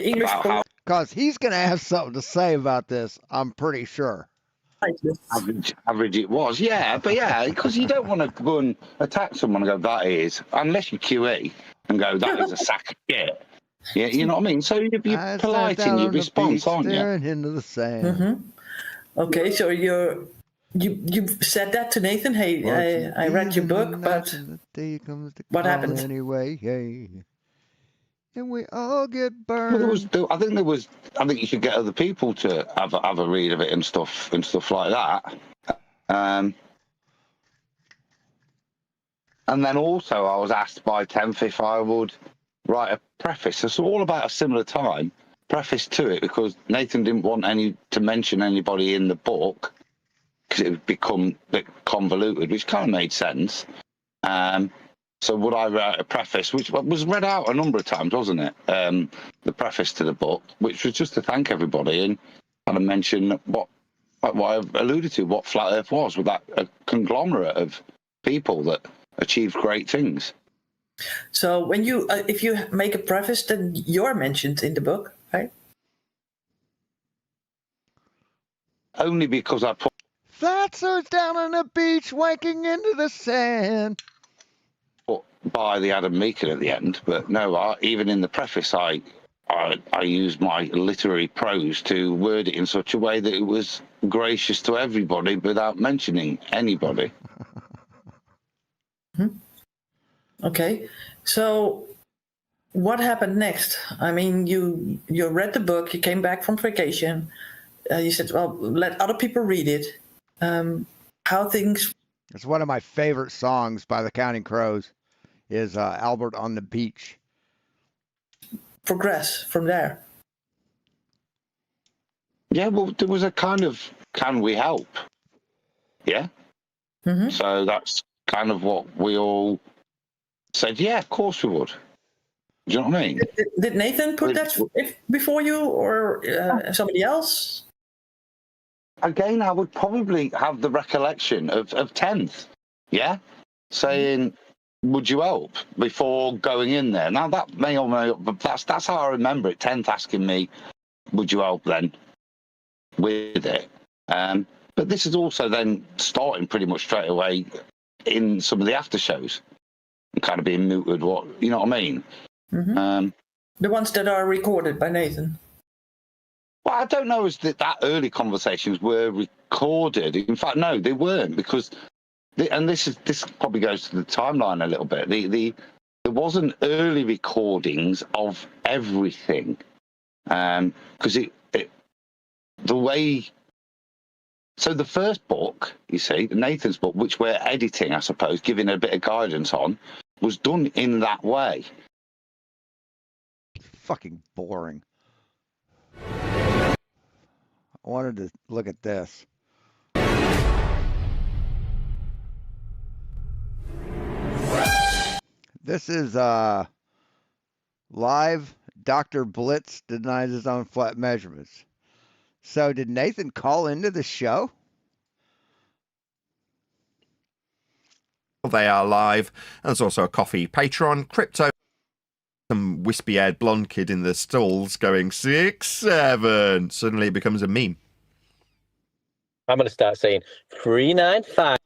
English about how Because he's going to have something to say about this, I'm pretty sure. average it was. Yeah, but yeah, because you don't want to go and attack someone and go, that is, unless you QE and go, that is a sack of shit. Yeah, you know what I mean? So you're I sat polite down in your on the response, beach, aren't you? staring into the sand. Mm-hmm. Okay, so you said that to Nathan. Hey, I read your book, but The day comes to what call happened? anyway? Hey. And we all get Well, burned. I think you should get other people to have a read of it and stuff like that. And then also, I was asked by Tenth if I would write a preface. It's all about a similar time preface to it because Nathan didn't want to mention anybody in the book because it would become a bit convoluted, which kind of made sense. So would I write a preface, which was read out a number of times, wasn't it? The preface to the book, which was just to thank everybody and kind of mention what I alluded to, what Flat Earth was, with that a conglomerate of people that achieved great things. So when you, if you make a preface, then you're mentioned in the book, right? Only because I put Flat's down on the beach, wanking into the sand. by the Adam Meakin at the end, but no, even in the preface, I used my literary prose to word it in such a way that it was gracious to everybody without mentioning anybody. Okay, so what happened next? I mean, you read the book, you came back from vacation, you said, well, let other people read it. How things... It's one of my favorite songs by the Counting Crows is Albert on the Beach. progress from there? Yeah, well, there was a kind of, can we help? Yeah. Mm-hmm. So that's kind of what we all said, yeah, of course we would. Do you know what I mean? Did Nathan put that before you or somebody else? Again, I would probably have the recollection of 10th, yeah, saying, would you help before going in there? Now, that may or may not, but that's how I remember it. 10th asking me, would you help then with it? But this is also then starting pretty much straight away in some of the after shows and kind of being mooted, what, you know what I mean? Mm-hmm. The ones that are recorded by Nathan. Well, I don't know as that early conversations were recorded. In fact, no, they weren't because, and this probably goes to the timeline a little bit. There wasn't early recordings of everything because the way. So the first book, you see, Nathan's book, which we're editing, I suppose, giving a bit of guidance on, was done in that way. Fucking boring. I wanted to look at this. This is live. Dr. Blitz denies his own flat measurements. So did Nathan call into the show? They are live. And there's also a coffee Patreon. Crypto. Some wispy-haired blonde kid in the stalls going 6-7. Suddenly it becomes a meme. I'm going to start saying 395.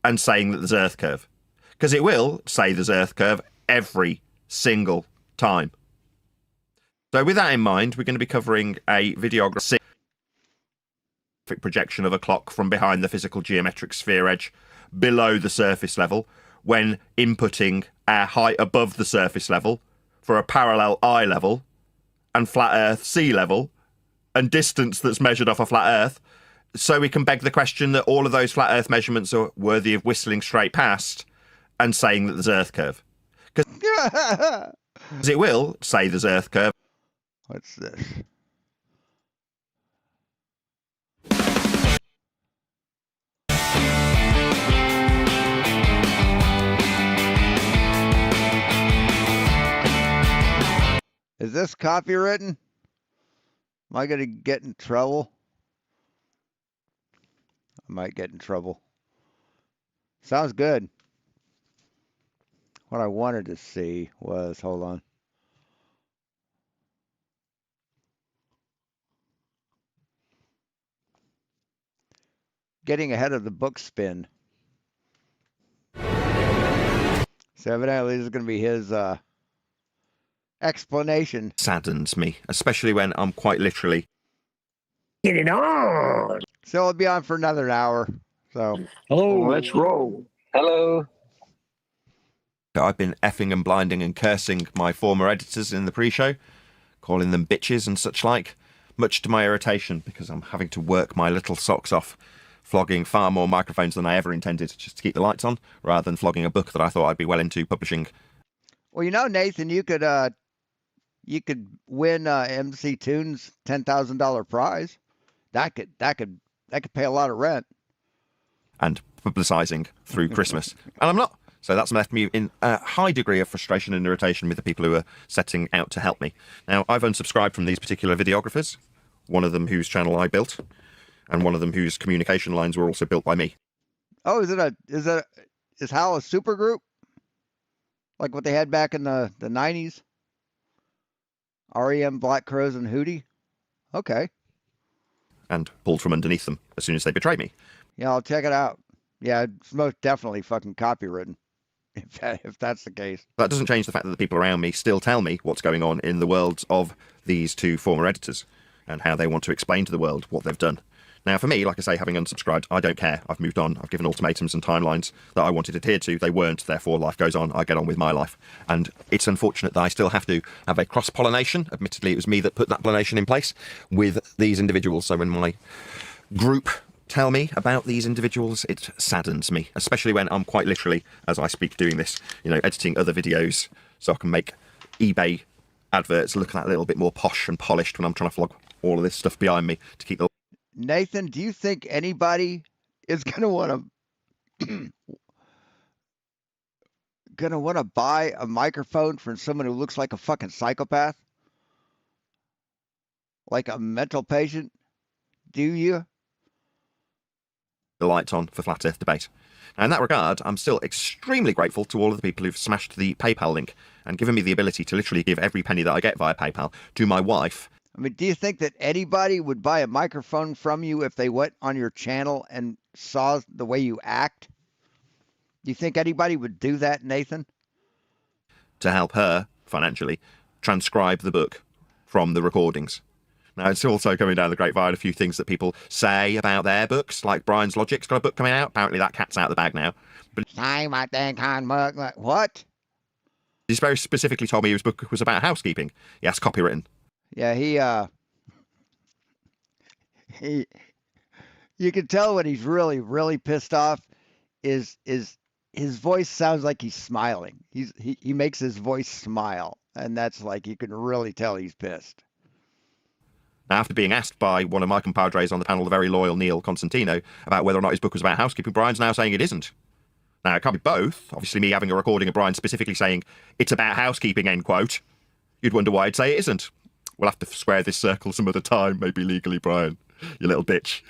And saying that there's Earth curve. Because it will say there's Earth curve every single time. So with that in mind, we're going to be covering a videographic projection of a clock from behind the physical geometric sphere edge below the surface level when inputting our height above the surface level for a parallel eye level and flat Earth sea level and distance that's measured off a flat Earth. So we can beg the question that all of those flat Earth measurements are worthy of whistling straight past and saying that there's Earth curve. Because it will say there's Earth curve. What's this? Is this copywritten? Am I going to get in trouble? I might get in trouble. Sounds good. What I wanted to see was, hold on. getting ahead of the book spin. So evidently this is going to be his explanation. Saddens me, especially when I'm quite literally Get it on. So it'll be on for another hour. So Hello. Let's roll. Hello. I've been effing and blinding and cursing my former editors in the pre-show, calling them bitches and such like, much to my irritation because I'm having to work my little socks off, flogging far more microphones than I ever intended just to keep the lights on, rather than flogging a book that I thought I'd be well into publishing. Well, you know, Nathan, you could win MC Tunes $10,000 prize. That could pay a lot of rent. And publicising through Christmas. And I'm not. So that's left me in a high degree of frustration and irritation with the people who are setting out to help me. Now, I've unsubscribed from these particular videographers, one of them whose channel I built, and one of them whose communication lines were also built by me. Oh, is Hal a super group? Like what they had back in the 90s? REM, Black Crows, and Hootie? Okay. And pulled from underneath them as soon as they betrayed me. Yeah, I'll check it out. Yeah, it's most definitely fucking copywritten, if that's the case. That doesn't change the fact that the people around me still tell me what's going on in the worlds of these two former editors and how they want to explain to the world what they've done. Now, for me, like I say, having unsubscribed, I don't care. I've moved on. I've given ultimatums and timelines that I wanted to adhere to. They weren't. Therefore, life goes on. I get on with my life. And it's unfortunate that I still have to have a cross-pollination. Admittedly, it was me that put that pollination in place with these individuals. So when my group tell me about these individuals, it saddens me, especially when I'm quite literally, as I speak, doing this, editing other videos so I can make eBay adverts look a little bit more posh and polished when I'm trying to flog all of this stuff behind me to keep the... Nathan, do you think anybody is gonna want to buy a microphone from someone who looks like a fucking psychopath? Like a mental patient? Do you? The lights on for Flat Earth debate. Now, in that regard, I'm still extremely grateful to all of the people who've smashed the PayPal link and given me the ability to literally give every penny that I get via PayPal to my wife. I mean, do you think that anybody would buy a microphone from you if they went on your channel and saw the way you act? Do you think anybody would do that, Nathan? To help her, financially, transcribe the book from the recordings. Now, it's also coming down the grapevine, a few things that people say about their books, like Brian's Logic's got a book coming out. Apparently that cat's out of the bag now. But what? He's very specifically told me his book was about housekeeping. He has copywritten. Yeah, he you can tell when he's really, really pissed off is his voice sounds like he's smiling. He makes his voice smile, and that's like you can really tell he's pissed. After being asked by one of my compadres on the panel, the very loyal Neil Constantino, about whether or not his book was about housekeeping, Brian's now saying it isn't. Now, it can't be both. Obviously, me having a recording of Brian specifically saying, it's about housekeeping, end quote. You'd wonder why I'd say it isn't. We'll have to square this circle some other time, maybe legally, Brian. You little bitch.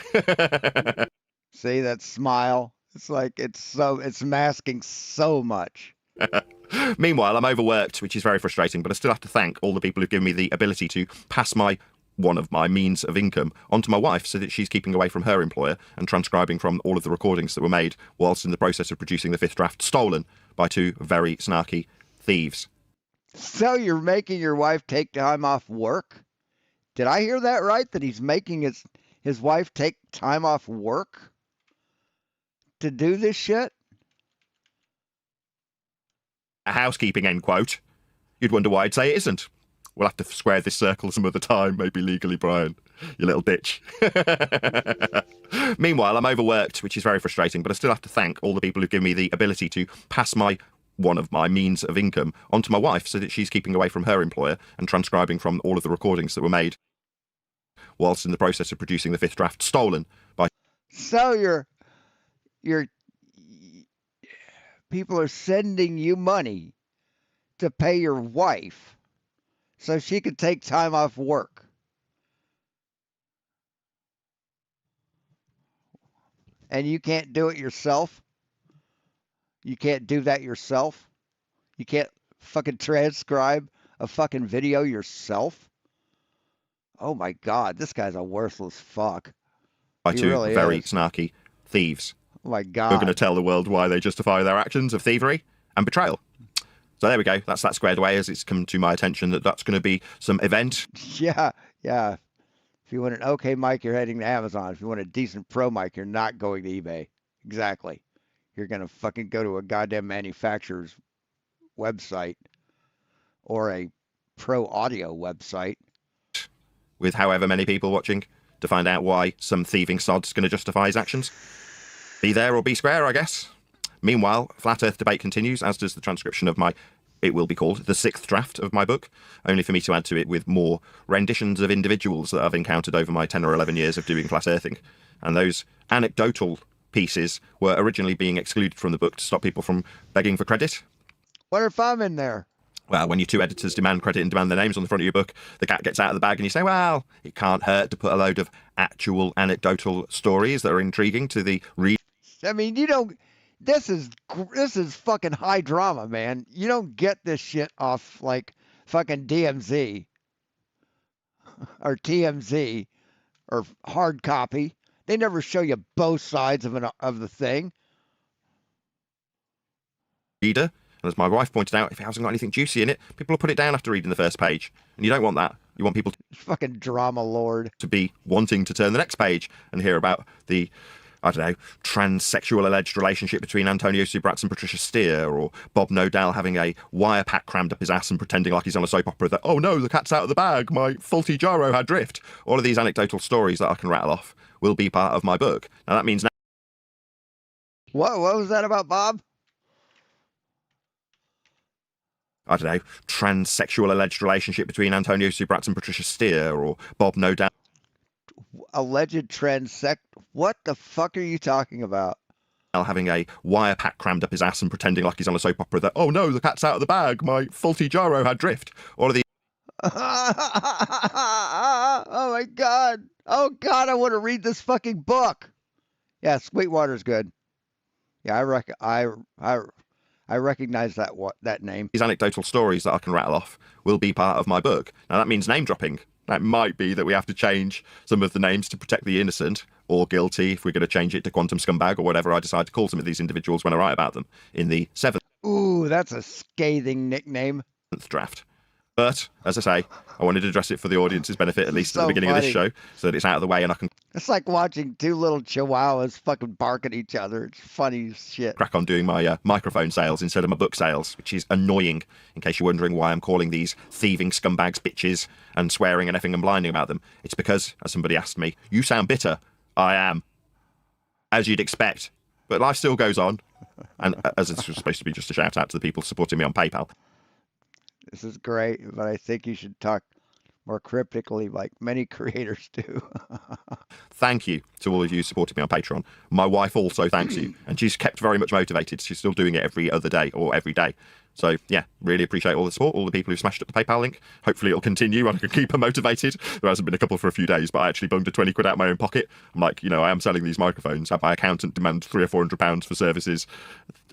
See, that smile? It's like, it's masking so much. Meanwhile, I'm overworked, which is very frustrating, but I still have to thank all the people who've given me the ability to pass one of my means of income onto my wife so that she's keeping away from her employer and transcribing from all of the recordings that were made whilst in the process of producing the fifth draft, stolen by two very snarky thieves. So you're making your wife take time off work? Did I hear that right? That he's making his wife take time off work to do this shit? A housekeeping, end quote. You'd wonder why I'd say it isn't. We'll have to square this circle some other time, maybe legally, Brian. You little bitch. Meanwhile, I'm overworked, which is very frustrating, but I still have to thank all the people who've given me the ability to pass one of my means of income onto my wife so that she's keeping away from her employer and transcribing from all of the recordings that were made whilst in the process of producing the fifth draft, stolen by... So your people are sending you money to pay your wife so she could take time off work. And you can't do it yourself? You can't do that yourself? You can't fucking transcribe a fucking video yourself? Oh my God, this guy's a worthless fuck. By He two really very is. snarky thieves. Oh my We're God. going to tell the world why they justify their actions of thievery and betrayal. So there we go. That's that squared away, as it's come to my attention that that's going to be some event. Yeah, yeah. If you want an okay mic, you're heading to Amazon. If you want a decent pro mic, you're not going to eBay. Exactly. You're going to fucking go to a goddamn manufacturer's website or a pro audio website. With however many people watching to find out why some thieving sod's going to justify his actions. Be there or be square, I guess. Meanwhile, Flat Earth debate continues, as does the transcription of my, it will be called, the 6th draft of my book, only for me to add to it with more renditions of individuals that I've encountered over my 10 or 11 years of doing flat earthing. And those anecdotal pieces were originally being excluded from the book to stop people from begging for credit. What if I'm in there? Well, when your two editors demand credit and demand their names on the front of your book, the cat gets out of the bag and you say, well, it can't hurt to put a load of actual anecdotal stories that are intriguing to the reader. I mean, you don't. This is fucking high drama, man. You don't get this shit off like fucking DMZ or TMZ or hard copy. They never show you both sides of the thing. Reader. And as my wife pointed out, if it hasn't got anything juicy in it, people will put it down after reading the first page. And you don't want that. You want people fucking drama lord to be wanting to turn the next page and hear about the, I don't know, transsexual alleged relationship between Antonio Subratz and Patricia Steer, or Bob Nodell having a wire pack crammed up his ass and pretending like he's on a soap opera that, oh no, the cat's out of the bag, my faulty gyro had drift. All of these anecdotal stories that I can rattle off will be part of my book. Now that means... What was that about, Bob? I don't know, transsexual alleged relationship between Antonio Subratz and Patricia Steer, or Bob Nodell. Alleged What the fuck are you talking about? Having a wire pack crammed up his ass and pretending like he's on a soap opera that, oh no, the cat's out of the bag, my faulty gyro had drift. All of these... Oh my God. Oh God, I want to read this fucking book. Yeah, Sweetwater's good. Yeah, I recognize that name. These anecdotal stories that I can rattle off will be part of my book. Now that means name dropping. That might be that we have to change some of the names to protect the innocent or guilty if we're going to change it to quantum scumbag or whatever I decide to call some of these individuals when I write about them in the 7th. Ooh, that's a scathing nickname. Draft. But, as I say, I wanted to address it for the audience's benefit, at least at the beginning of this show, so that it's out of the way and I can... It's like watching two little chihuahuas fucking bark at each other. It's funny as shit. Crack on doing my microphone sales instead of my book sales, which is annoying, in case you're wondering why I'm calling these thieving scumbags bitches and swearing and effing and blinding about them. It's because, as somebody asked me, you sound bitter. I am. As you'd expect. But life still goes on. And as it's supposed to be just a shout out to the people supporting me on PayPal. This is great, but I think you should talk more cryptically like many creators do. Thank you to all of you who supported me on Patreon. My wife also thanks you, and she's kept very much motivated. She's still doing it every other day or every day. So, yeah, really appreciate all the support, all the people who've smashed up the PayPal link. Hopefully it'll continue and I can keep her motivated. There hasn't been a couple for a few days, but I actually bunged a 20 quid out of my own pocket. I'm like, you know, I am selling these microphones. Had my accountant demand £300 or £400 for services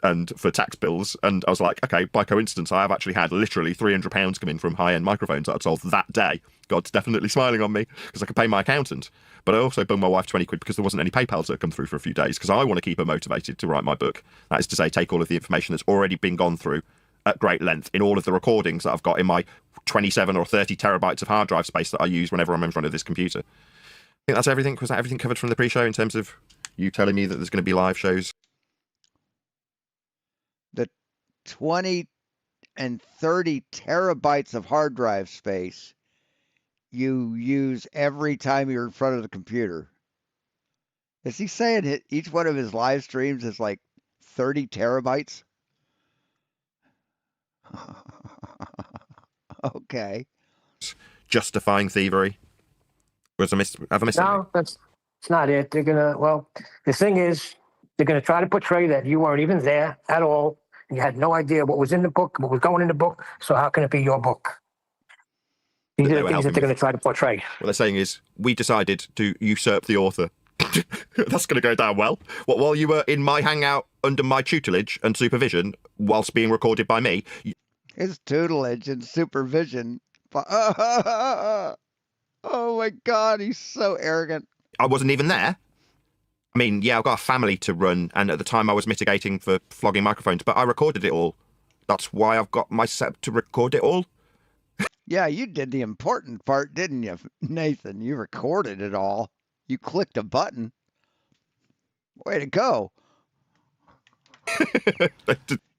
and for tax bills. And I was like, okay, by coincidence, I have actually had literally £300 come in from high-end microphones that I'd sold that day. God's definitely smiling on me because I could pay my accountant. But I also bunged my wife 20 quid because there wasn't any PayPals that had come through for a few days because I want to keep her motivated to write my book. That is to say, take all of the information that's already been gone through at great length in all of the recordings that I've got in my 27 or 30 terabytes of hard drive space that I use whenever I'm in front of this computer. I think that's everything. Was that everything covered from the pre-show in terms of you telling me that there's going to be live shows? The 20 and 30 terabytes of hard drive space you use every time you're in front of the computer. Is he saying each one of his live streams is like 30 terabytes? Okay. Justifying thievery. Have I missed No, that's not it. They're gonna. Well, the thing is, they're gonna try to portray that you weren't even there at all, and you had no idea what was in the book, what was going in the book. So how can it be your book? These are the things that they're going to try to portray. What they're saying is, we decided to usurp the author. That's going to go down well. What, while you were in my hangout under my tutelage and supervision, whilst being recorded by me. His tutelage and supervision. Oh my God, he's so arrogant. I wasn't even there. I mean, yeah, I've got a family to run, and at the time I was mitigating for flogging microphones, but I recorded it all. That's why I've got my setup to record it all. Yeah, you did the important part, didn't you, Nathan? You recorded it all. You clicked a button. Way to go.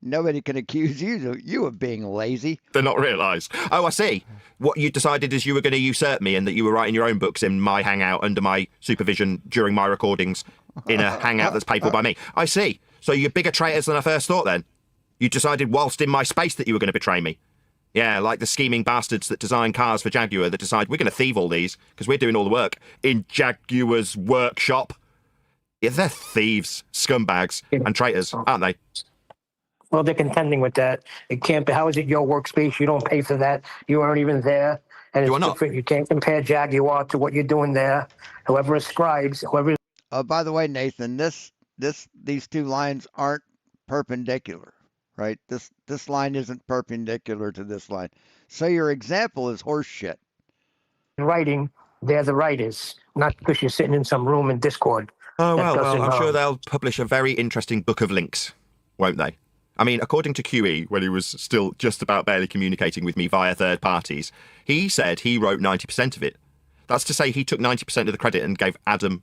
Nobody can accuse you of being lazy. They're not realised. Oh, I see. What you decided is you were going to usurp me and that you were writing your own books in my hangout under my supervision during my recordings in a hangout that's paid for by me. I see. So you're bigger traitors than I first thought then. You decided whilst in my space that you were going to betray me. Yeah, like the scheming bastards that design cars for Jaguar that decide we're going to thieve all these because we're doing all the work in Jaguar's workshop. Yeah, they're thieves, scumbags, and traitors, aren't they? Well, they're contending with that. It can't be. How is it your workspace? You don't pay for that. You aren't even there. And it's different. You can't compare Jaguar to what you're doing there. Whoever ascribes, whoever. By the way, Nathan, these two lines aren't perpendicular, right? This line isn't perpendicular to this line. So your example is horse shit. Writing, they're the writers, not because you're sitting in some room in Discord. Oh, well, I'm sure they'll publish a very interesting book of links, won't they? I mean, according to QE, when he was still just about barely communicating with me via third parties, he said he wrote 90% of it. That's to say he took 90% of the credit and gave Adam,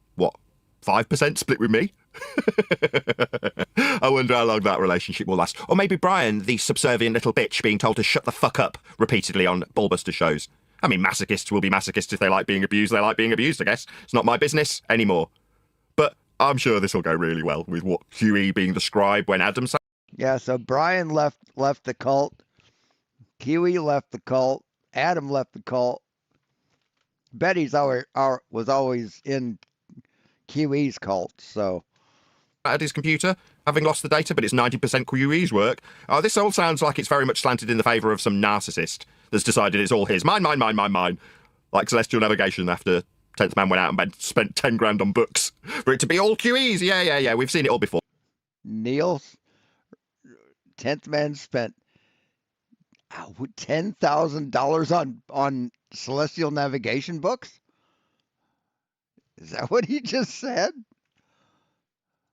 5% split with me? I wonder how long that relationship will last. Or maybe Brian, the subservient little bitch, being told to shut the fuck up repeatedly on Ballbuster shows. I mean, masochists will be masochists if they like being abused. They like being abused, I guess. It's not my business anymore. But I'm sure this will go really well with what QE being the scribe when Adam said. Yeah, so Brian left the cult. QE left the cult. Adam left the cult. Betty's was always in QE's cult, so. At his computer, having lost the data, but it's 90% QE's work. This all sounds like it's very much slanted in the favour of some narcissist that's decided it's all his. Mine. Like Celestial Navigation after 10th Man went out and spent 10 grand on books for it to be all QE's. Yeah, we've seen it all before. Neil, 10th Man spent $10,000 on Celestial Navigation books? Is that what he just said?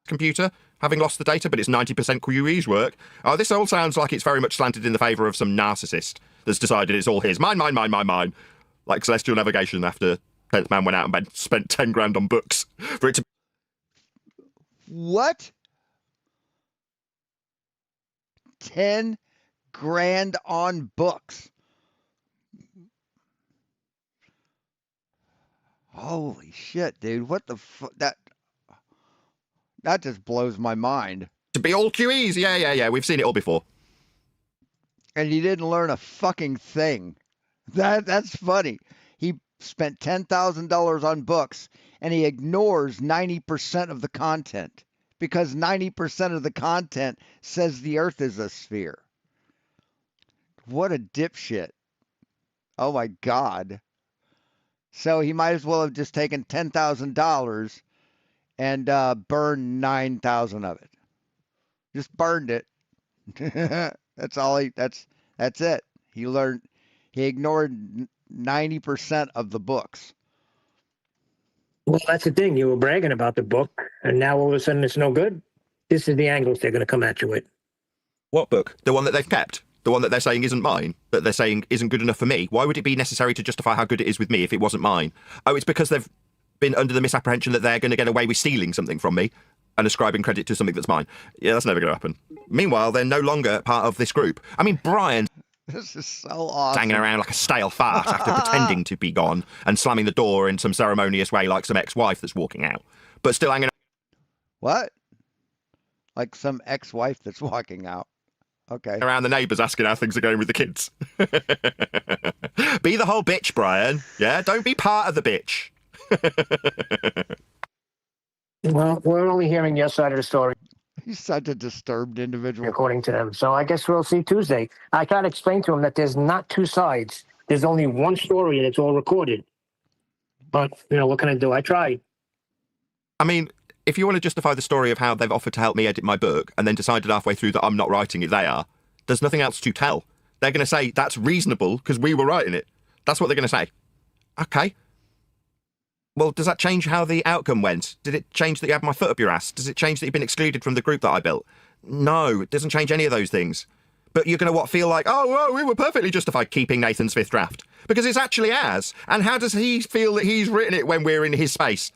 Computer, having lost the data, but it's 90% QE's work. This all sounds like it's very much slanted in the favour of some narcissist that's decided it's all his. Mine. Like Celestial Navigation after 10th Man went out and spent 10 grand on books for it to. What? 10 grand on books. Holy shit, dude. What the fuck? That just blows my mind. To be all QE's. Yeah. We've seen it all before. And he didn't learn a fucking thing. That's funny. He spent $10,000 on books and he ignores 90% of the content because 90% of the content says the earth is a sphere. What a dipshit. Oh my God. So he might as well have just taken $10,000 and burned 9,000 of it. Just burned it. That's all that's it. He ignored 90% of the books. Well, that's the thing. You were bragging about the book, and now all of a sudden it's no good. This is the angles they're going to come at you with. What book? The one that they've kept? The one that they're saying isn't mine? That they're saying isn't good enough for me? Why would it be necessary to justify how good it is with me if it wasn't mine? Oh, it's because they've been under the misapprehension that they're going to get away with stealing something from me and ascribing credit to something that's mine. Yeah, that's never going to happen. Meanwhile, they're no longer part of this group. I mean, Brian... This is so awesome. Hanging around like a stale fart after pretending to be gone and slamming the door in some ceremonious way like some ex-wife that's walking out. But still hanging... What? Like some ex-wife that's walking out. Okay. Around the neighbours asking how things are going with the kids. Be the whole bitch, Brian. Yeah, don't be part of the bitch. Well, we're only hearing your side of the story. He's such a disturbed individual. According to them. So I guess we'll see Tuesday. I try to explain to him that there's not two sides. There's only one story and it's all recorded. But, what can I do? I tried. I mean, if you want to justify the story of how they've offered to help me edit my book and then decided halfway through that I'm not writing it, they are, there's nothing else to tell. They're going to say, that's reasonable because we were writing it. That's what they're going to say. Okay. Well, does that change how the outcome went? Did it change that you had my foot up your ass? Does it change that you've been excluded from the group that I built? No, it doesn't change any of those things. But you're going to feel like, oh, well, we were perfectly justified keeping Nathan's fifth draft. Because it's actually ours. And how does he feel that he's written it when we're in his space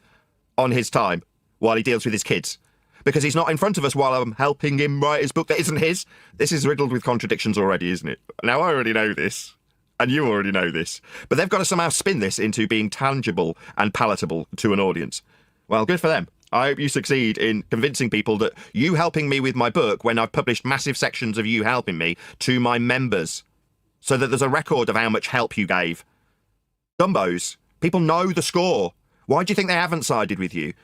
on his time while he deals with his kids? Because he's not in front of us while I'm helping him write his book that isn't his. This is riddled with contradictions already, isn't it? Now, I already know this. And you already know this. But they've got to somehow spin this into being tangible and palatable to an audience. Well, good for them. I hope you succeed in convincing people that you helping me with my book, when I've published massive sections of you helping me to my members, so that there's a record of how much help you gave. Dumbos. People know the score. Why do you think they haven't sided with you?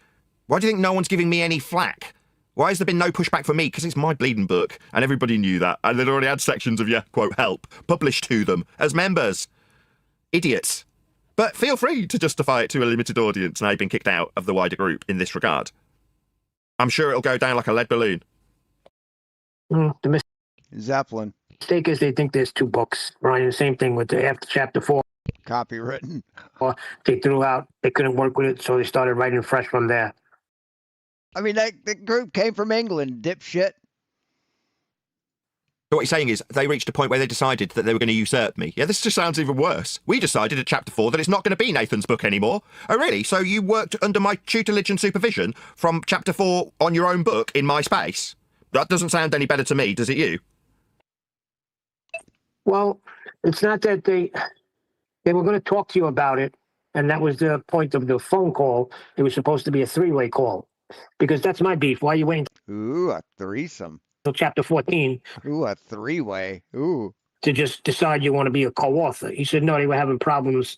Why do you think no one's giving me any flack? Why has there been no pushback for me? Because it's my bleeding book, and everybody knew that, and they'd already had sections of your, quote, help published to them as members. Idiots. But feel free to justify it to a limited audience now you've been kicked out of the wider group in this regard. I'm sure it'll go down like a lead balloon. The Zeppelin. mistake is they think there's two books, Brian. The same thing with the after chapter 4. Copywritten. They threw out, they couldn't work with it, so they started writing fresh from there. I mean, the group came from England, dipshit. So what you're saying is they reached a point where they decided that they were going to usurp me. Yeah, this just sounds even worse. We decided at chapter 4 that it's not going to be Nathan's book anymore. Oh, really? So you worked under my tutelage and supervision from chapter 4 on your own book in my space? That doesn't sound any better to me, does it you? Well, it's not that they were going to talk to you about it, and that was the point of the phone call. It was supposed to be a three-way call, because that's my beef. Why are you waiting Ooh, a threesome. till chapter 14 Ooh, a three-way. Ooh. to just decide you want to be a co-author? He said, no, they were having problems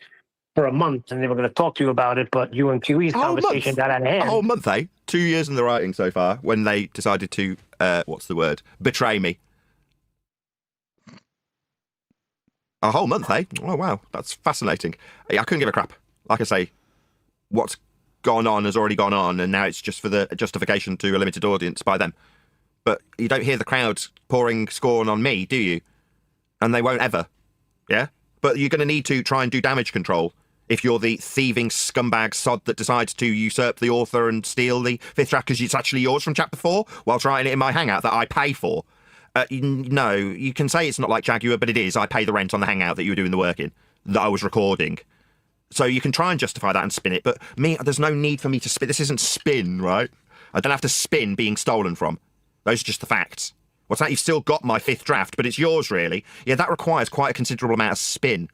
for a month, and they were going to talk to you about it, but you and QE's conversation got out of hand. A whole month, eh? 2 years in the writing so far, when they decided to, betray me. A whole month, eh? Oh, wow. That's fascinating. I couldn't give a crap. Like I say, what's gone on has already gone on, and now it's just for the justification to a limited audience by them. But you don't hear the crowd pouring scorn on me, do you? And they won't ever. Yeah? But you're going to need to try and do damage control if you're the thieving scumbag sod that decides to usurp the author and steal the fifth draft because it's actually yours from chapter 4 while writing it in my hangout that I pay for. No, you can say it's not like Jaguar, but it is. I pay the rent on the hangout that you were doing the work in, that I was recording. So you can try and justify that and spin it, but me, there's no need for me to spin. This isn't spin, right? I don't have to spin being stolen from. Those are just the facts. What's that? You've still got my fifth draft, but it's yours, really. Yeah, that requires quite a considerable amount of spin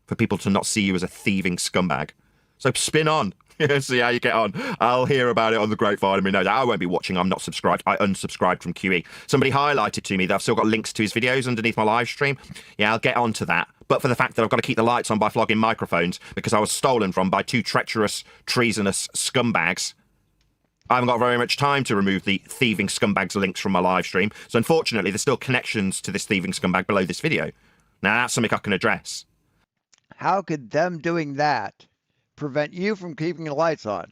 for people to not see you as a thieving scumbag. So spin on. See how you get on. I'll hear about it on the grapevine. I mean, no, I won't be watching. I'm not subscribed. I unsubscribed from QE. Somebody highlighted to me that I've still got links to his videos underneath my live stream. Yeah, I'll get on to that. But for the fact that I've got to keep the lights on by flogging microphones because I was stolen from by two treacherous, treasonous scumbags, I haven't got very much time to remove the thieving scumbags links from my live stream. So unfortunately, there's still connections to this thieving scumbag below this video. Now, that's something I can address. How could them doing that prevent you from keeping the lights on?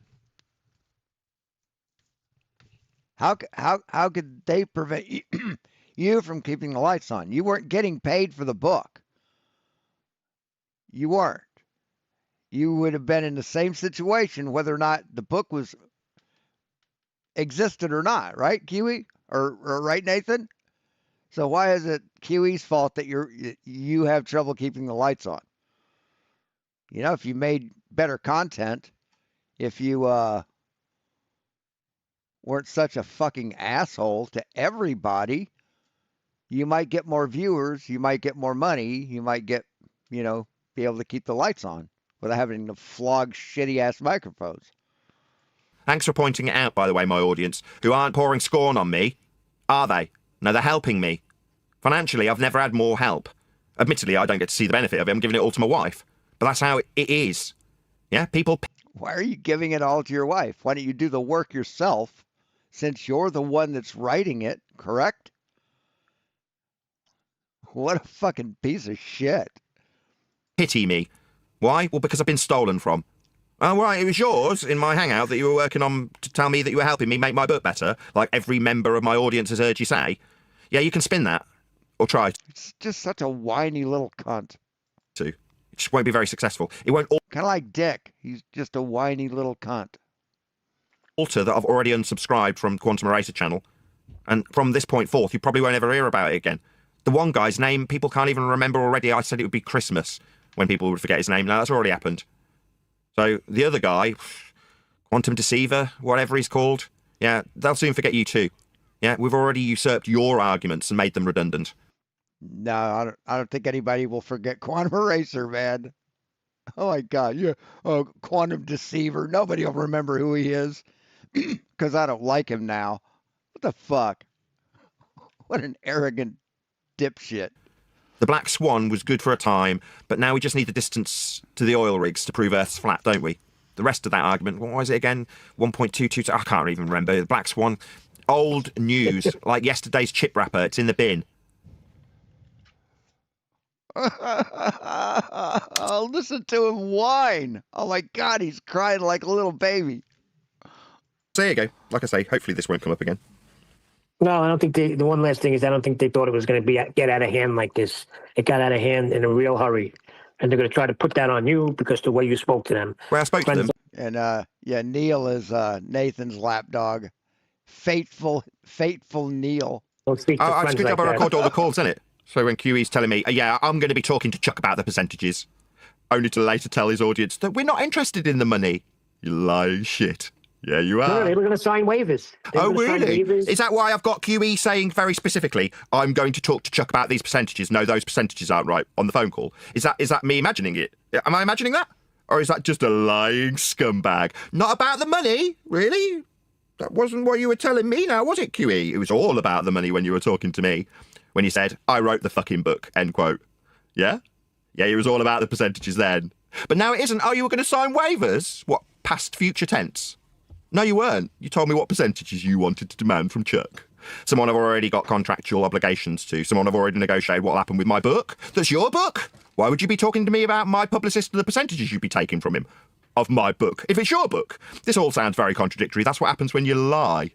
How could they prevent you from keeping the lights on? You weren't getting paid for the book. You weren't. You would have been in the same situation whether or not the book was existed or not, right, Kiwi? Or right, Nathan? So why is it Kiwi's fault that you have trouble keeping the lights on? You know, if you made better content, if you weren't such a fucking asshole to everybody, you might get more viewers, you might get more money, you might get, be able to keep the lights on without having to flog shitty ass microphones. Thanks for pointing it out, by the way, my audience, who aren't pouring scorn on me, are they? No, they're helping me. Financially, I've never had more help. Admittedly, I don't get to see the benefit of it. I'm giving it all to my wife. But that's how it is. Yeah, people... Why are you giving it all to your wife? Why don't you do the work yourself, since you're the one that's writing it, correct? What a fucking piece of shit. Pity me. Why? Well, because I've been stolen from. Oh, right, it was yours in my hangout that you were working on to tell me that you were helping me make my book better, like every member of my audience has heard you say. Yeah, you can spin that. Or try. It's just such a whiny little cunt. It just won't be very successful. It won't all... Kind of like Dick. He's just a whiny little cunt. That I've already unsubscribed from Quantum Eraser channel, and from this point forth, you probably won't ever hear about it again. The one guy's name, people can't even remember already. I said it would be Christmas when people would forget his name. Now, that's already happened. So, the other guy, Quantum Deceiver, whatever he's called, yeah, they'll soon forget you too. Yeah, we've already usurped your arguments and made them redundant. No, I don't think anybody will forget Quantum Eraser, man. Oh, my God. Yeah. Oh, Quantum Deceiver. Nobody will remember who he is because I don't like him now. What the fuck? What an arrogant dipshit. The Black Swan was good for a time, but now we just need the distance to the oil rigs to prove Earth's flat, don't we? The rest of that argument, what was it again? 1.22, I can't even remember. The Black Swan, old news, like yesterday's chip wrapper. It's in the bin. I'll listen to him whine. Oh, my God, he's crying like a little baby. So there you go. Like I say, hopefully this won't come up again. No, I don't think the one last thing is I don't think they thought it was going to get out of hand like this. It got out of hand in a real hurry. And they're going to try to put that on you because the way you spoke to them. Well, I spoke to them. And, yeah, Neil is Nathan's lapdog. Fateful Neil. Don't speak to It's a friends good like job I that. record all the calls, isn't it? So when QE's telling me, yeah, I'm going to be talking to Chuck about the percentages, only to later tell his audience that we're not interested in the money. You lying shit. Yeah, you are. No, they were going to sign waivers. Oh, really? Is that why I've got QE saying very specifically, I'm going to talk to Chuck about these percentages? No, those percentages aren't right on the phone call. Is that me imagining it? Am I imagining that? Or is that just a lying scumbag? Not about the money, really? That wasn't what you were telling me now, was it, QE? It was all about the money when you were talking to me. When you said, I wrote the fucking book, end quote. Yeah? Yeah, it was all about the percentages then. But now it isn't. Oh, you were going to sign waivers? What, past future tense? No, you weren't. You told me what percentages you wanted to demand from Chuck. Someone I've already got contractual obligations to. Someone I've already negotiated what will happen with my book. That's your book. Why would you be talking to me about my publicist and the percentages you'd be taking from him? Of my book. If it's your book. This all sounds very contradictory. That's what happens when you lie.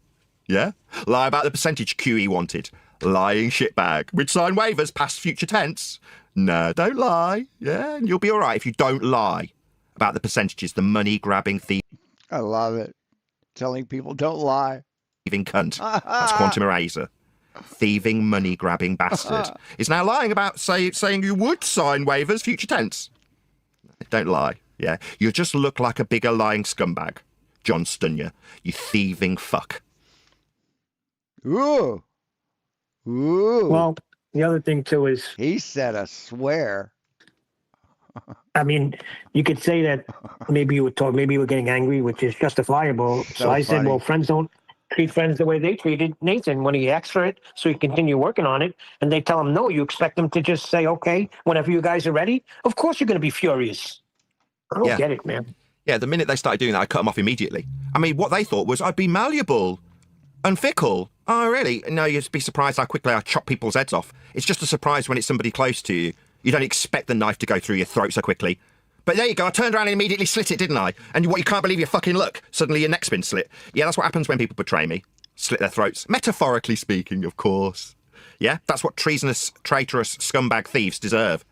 Yeah? Lie about the percentage QE wanted. Lying shitbag. We'd sign waivers past future tense. No, don't lie. Yeah? And you'll be all right if you don't lie about the percentages, the money-grabbing thief. I love it. Telling people don't lie. Thieving cunt. That's Quantum Eraser. Thieving, money-grabbing bastard. Is now lying about saying you would sign waivers, future tense. Don't lie, yeah? You just look like a bigger lying scumbag. John Stunyer. You thieving fuck. Ooh. Ooh. Well, the other thing, too, is... He said a swear. I mean, you could say that maybe you were getting angry, which is justifiable. So I said, well, friends don't treat friends the way they treated Nathan when he asked for it, so he continued working on it. And they tell him, no, you expect him to just say, okay, whenever you guys are ready. Of course you're going to be furious. I don't get it, man. Yeah, the minute they started doing that, I cut them off immediately. I mean, what they thought was I'd be malleable and fickle. Oh, really? No, you'd be surprised how quickly I chop people's heads off. It's just a surprise when it's somebody close to you. You don't expect the knife to go through your throat so quickly. But there you go, I turned around and immediately slit it, didn't I? And you can't believe your fucking luck. Suddenly your neck's been slit. Yeah, that's what happens when people betray me. Slit their throats. Metaphorically speaking, of course. Yeah, that's what treasonous, traitorous, scumbag thieves deserve.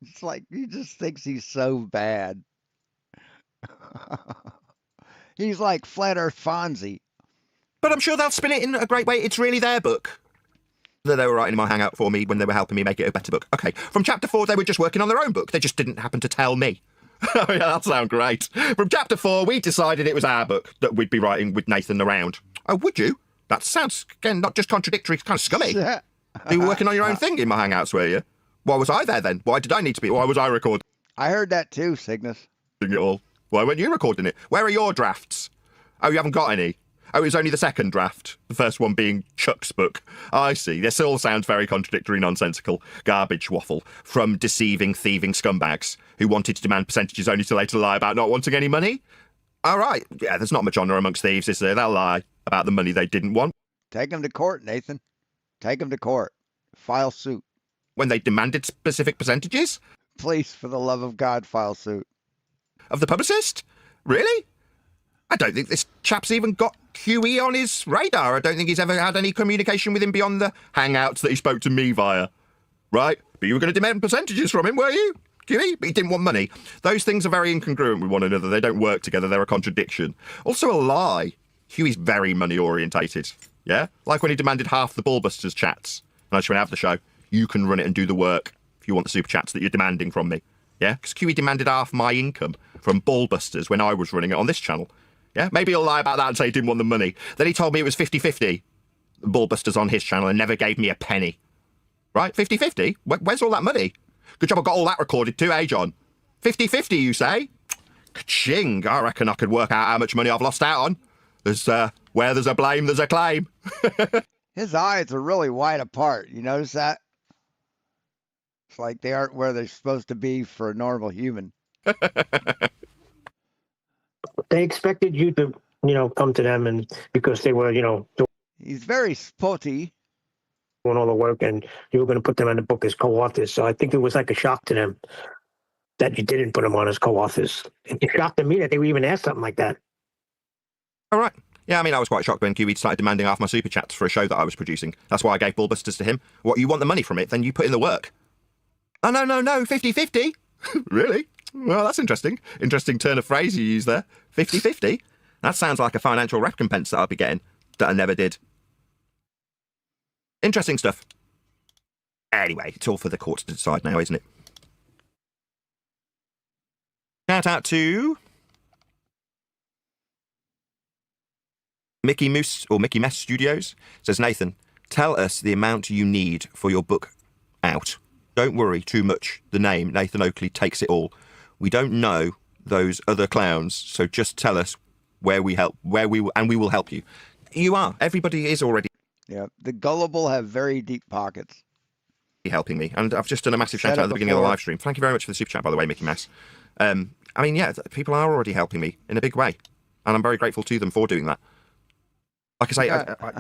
It's like he just thinks he's so bad. He's like Flat Earth Fonzie. But I'm sure they'll spin it in a great way. It's really their book. That they were writing in my Hangout for me when they were helping me make it a better book. Okay, from chapter 4, they were just working on their own book. They just didn't happen to tell me. Oh, yeah, that'll sound great. From chapter 4, we decided it was our book that we'd be writing with Nathan around. Oh, would you? That sounds, again, not just contradictory, it's kind of scummy. You were working on your own thing in my Hangouts, were you? Why was I there then? Why did I need to be? Why was I recording I heard that too, Cygnus. it all? Why weren't you recording it? Where are your drafts? Oh, you haven't got any? Oh, it was only the second draft. The first one being Chuck's book. I see. This all sounds very contradictory, nonsensical. Garbage waffle from deceiving, thieving scumbags who wanted to demand percentages only to later lie about not wanting any money. All right. Yeah, there's not much honour amongst thieves, is there? They'll lie about the money they didn't want. Take him to court, Nathan. Take him to court. File suit. When they demanded specific percentages? Please, for the love of God, file suit. Of the publicist? Really? I don't think this chap's even got QE on his radar. I don't think he's ever had any communication with him beyond the Hangouts that he spoke to me via. Right? But you were going to demand percentages from him, were you? QE, but he didn't want money. Those things are very incongruent with one another. They don't work together. They're a contradiction. Also a lie. Huey's very money orientated. Yeah? Like when he demanded half the Ballbusters chats. And I just went, have the show. You can run it and do the work if you want the super chats that you're demanding from me. Yeah? Because QE demanded half my income from Ballbusters when I was running it on this channel. Yeah? Maybe he'll lie about that and say he didn't want the money. Then he told me it was 50-50. Ballbusters on his channel and never gave me a penny. Right? 50-50? Where's all that money? Good job I got all that recorded too, eh, John? 50-50, you say? Ka-ching! I reckon I could work out how much money I've lost out on. There's, where there's a blame, there's a claim. His eyes are really wide apart. You notice that? It's like they aren't where they're supposed to be for a normal human. They expected you to, come to them, and because they were, He's very spotty. doing all the work, and you were going to put them on the book as co-authors. So I think it was like a shock to them that you didn't put them on as co-authors. It shocked to me that they would even ask something like that. All right. Yeah, I mean, I was quite shocked when QE started demanding half my super chats for a show that I was producing. That's why I gave Ballbusters to him. What, you want the money from it, then you put in the work. Oh, no, 50-50. Really? Well, that's interesting. Interesting turn of phrase you used there. 50-50. That sounds like a financial recompense that I'll be getting that I never did. Interesting stuff. Anyway, it's all for the courts to decide now, isn't it? Shout out to Mickey Moose or Mickey Mess Studios. Says, Nathan, tell us the amount you need for your book out. Don't worry too much. The name, Nathan Oakley, takes it all. We don't know those other clowns, so just tell us where we will help you. You are. Everybody is already. Yeah, the gullible have very deep pockets. Helping me, and I've just done a massive shout out at the beginning of the live stream. Thank you very much for the super chat, by the way, Mickey Mouse. I mean, yeah, people are already helping me in a big way, and I'm very grateful to them for doing that. Like I say,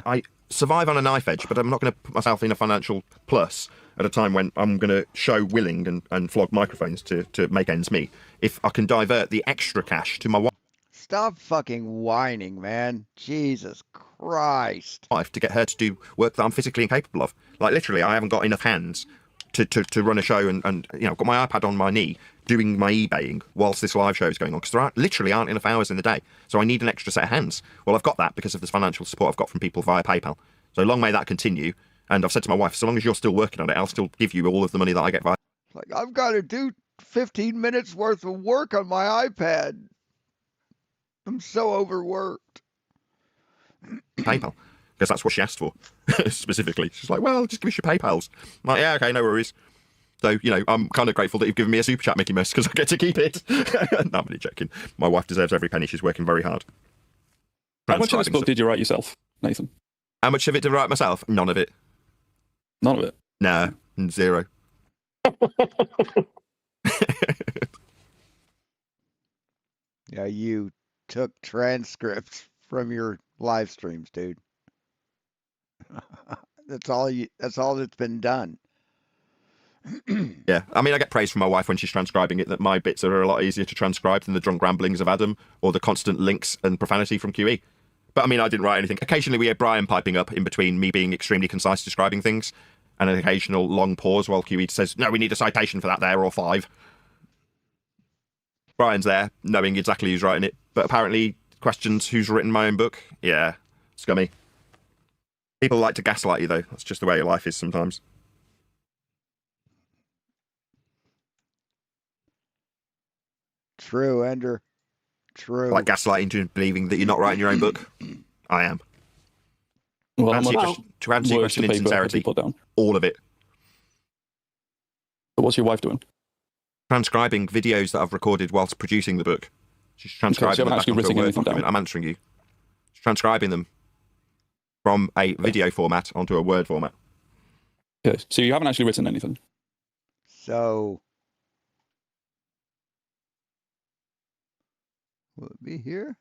I survive on a knife edge, but I'm not going to put myself in a financial plus at a time when I'm going to show willing and flog microphones to make ends meet. If I can divert the extra cash to my wife. Stop fucking whining, man. Jesus Christ. Wife to get her to do work that I'm physically incapable of. Like, literally, I haven't got enough hands to run a show and I've got my iPad on my knee doing my eBaying whilst this live show is going on, because there aren't enough hours in the day. So I need an extra set of hands. Well, I've got that because of this financial support I've got from people via PayPal. So long may that continue. And I've said to my wife, so long as you're still working on it, I'll still give you all of the money that I get via. Like, I've got to do 15 minutes worth of work on my iPad. I'm so overworked. PayPal, because that's what she asked for specifically. She's like, well, just give us your PayPals. I'm like, yeah, okay, no worries. So, I'm kind of grateful that you've given me a super chat, Mickey Mouse, because I get to keep it. No, I'm only joking. My wife deserves every penny. She's working very hard. How much of this book did you write yourself, Nathan? How much of it did I write myself? None of it. None of it? No, 0. Yeah, you took transcripts from your live streams, dude. That's all that's been done. Yeah, I mean, I get praise from my wife when she's transcribing it that my bits are a lot easier to transcribe than the drunk ramblings of Adam or the constant links and profanity from QE. But I mean, I didn't write anything. Occasionally we had Brian piping up in between me being extremely concise describing things and an occasional long pause while QE says, no, we need a citation for that there, or 5. Brian's there, knowing exactly who's writing it, but apparently questions who's written my own book. Yeah, scummy. People like to gaslight you, though. That's just the way your life is sometimes. True, Ender. True. Like gaslighting to believing that you're not writing your own book. I am. Well, to answer your question in sincerity, all of it. So what's your wife doing? Transcribing videos that I've recorded whilst producing the book. She's transcribing them back onto a Word document. I'm answering you. She's transcribing them from a video format onto a Word format. Okay, so you haven't actually written anything. So, will it be here?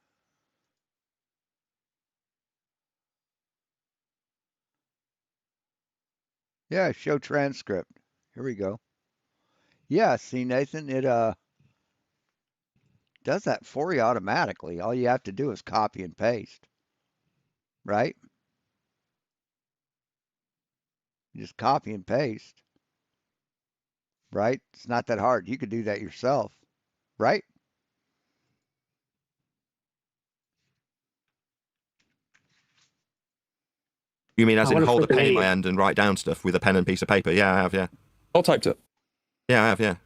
Yeah, show transcript. Here we go. Yeah, see, Nathan, it does that for you automatically. All you have to do is copy and paste. Right? You just copy and paste. right? It's not that hard. You could do that yourself, right? You mean as I in wanna hold a flip an pen in my idiot. hand and write down stuff with a pen and piece of paper? Yeah, I have, yeah. I typed it. Yeah, I have, yeah.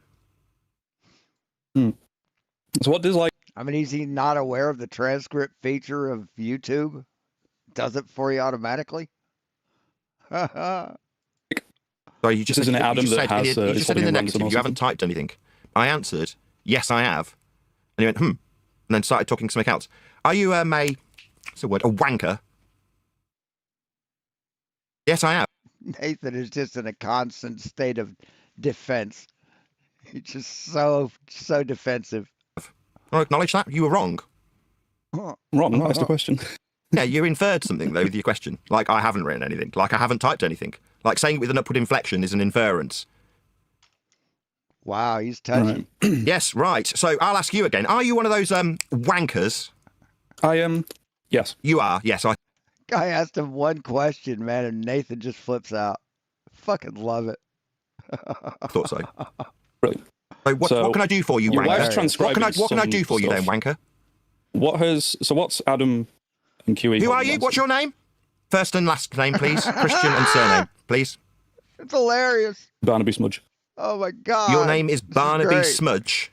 So what does like? I mean, is he not aware of the transcript feature of YouTube? Does it for you automatically? Sorry, you just This isn't said, it Adam you just that said, has, you is just said in putting the in ransom negative, or you haven't something? typed anything. I answered, yes, I have. And he went, and then started talking something else. Are you what's the word, a wanker? Yes, I am. Nathan is just in a constant state of defense. He's just so defensive. I acknowledge that. You were wrong. Wrong, that's the question. Yeah, you inferred something, though, with your question. Like, I haven't written anything. Like, I haven't typed anything. Like, saying it with an upward inflection is an inference. Wow, he's touchy. Yes, right. So I'll ask you again. Are you one of those wankers? I am. Yes. You are. Yes. I Guy asked him one question, man, and Nathan just flips out. Fucking love it. thought so. Brilliant. So what can I do for you, your wanker? wife's transcribing What can I do some for you then, stuff. wanker? What's Adam and QE? Who are you? What's your name? First and last name, please. Christian and surname, please. It's hilarious. Barnaby Smudge. Oh my god. Your name is Barnaby great. Smudge.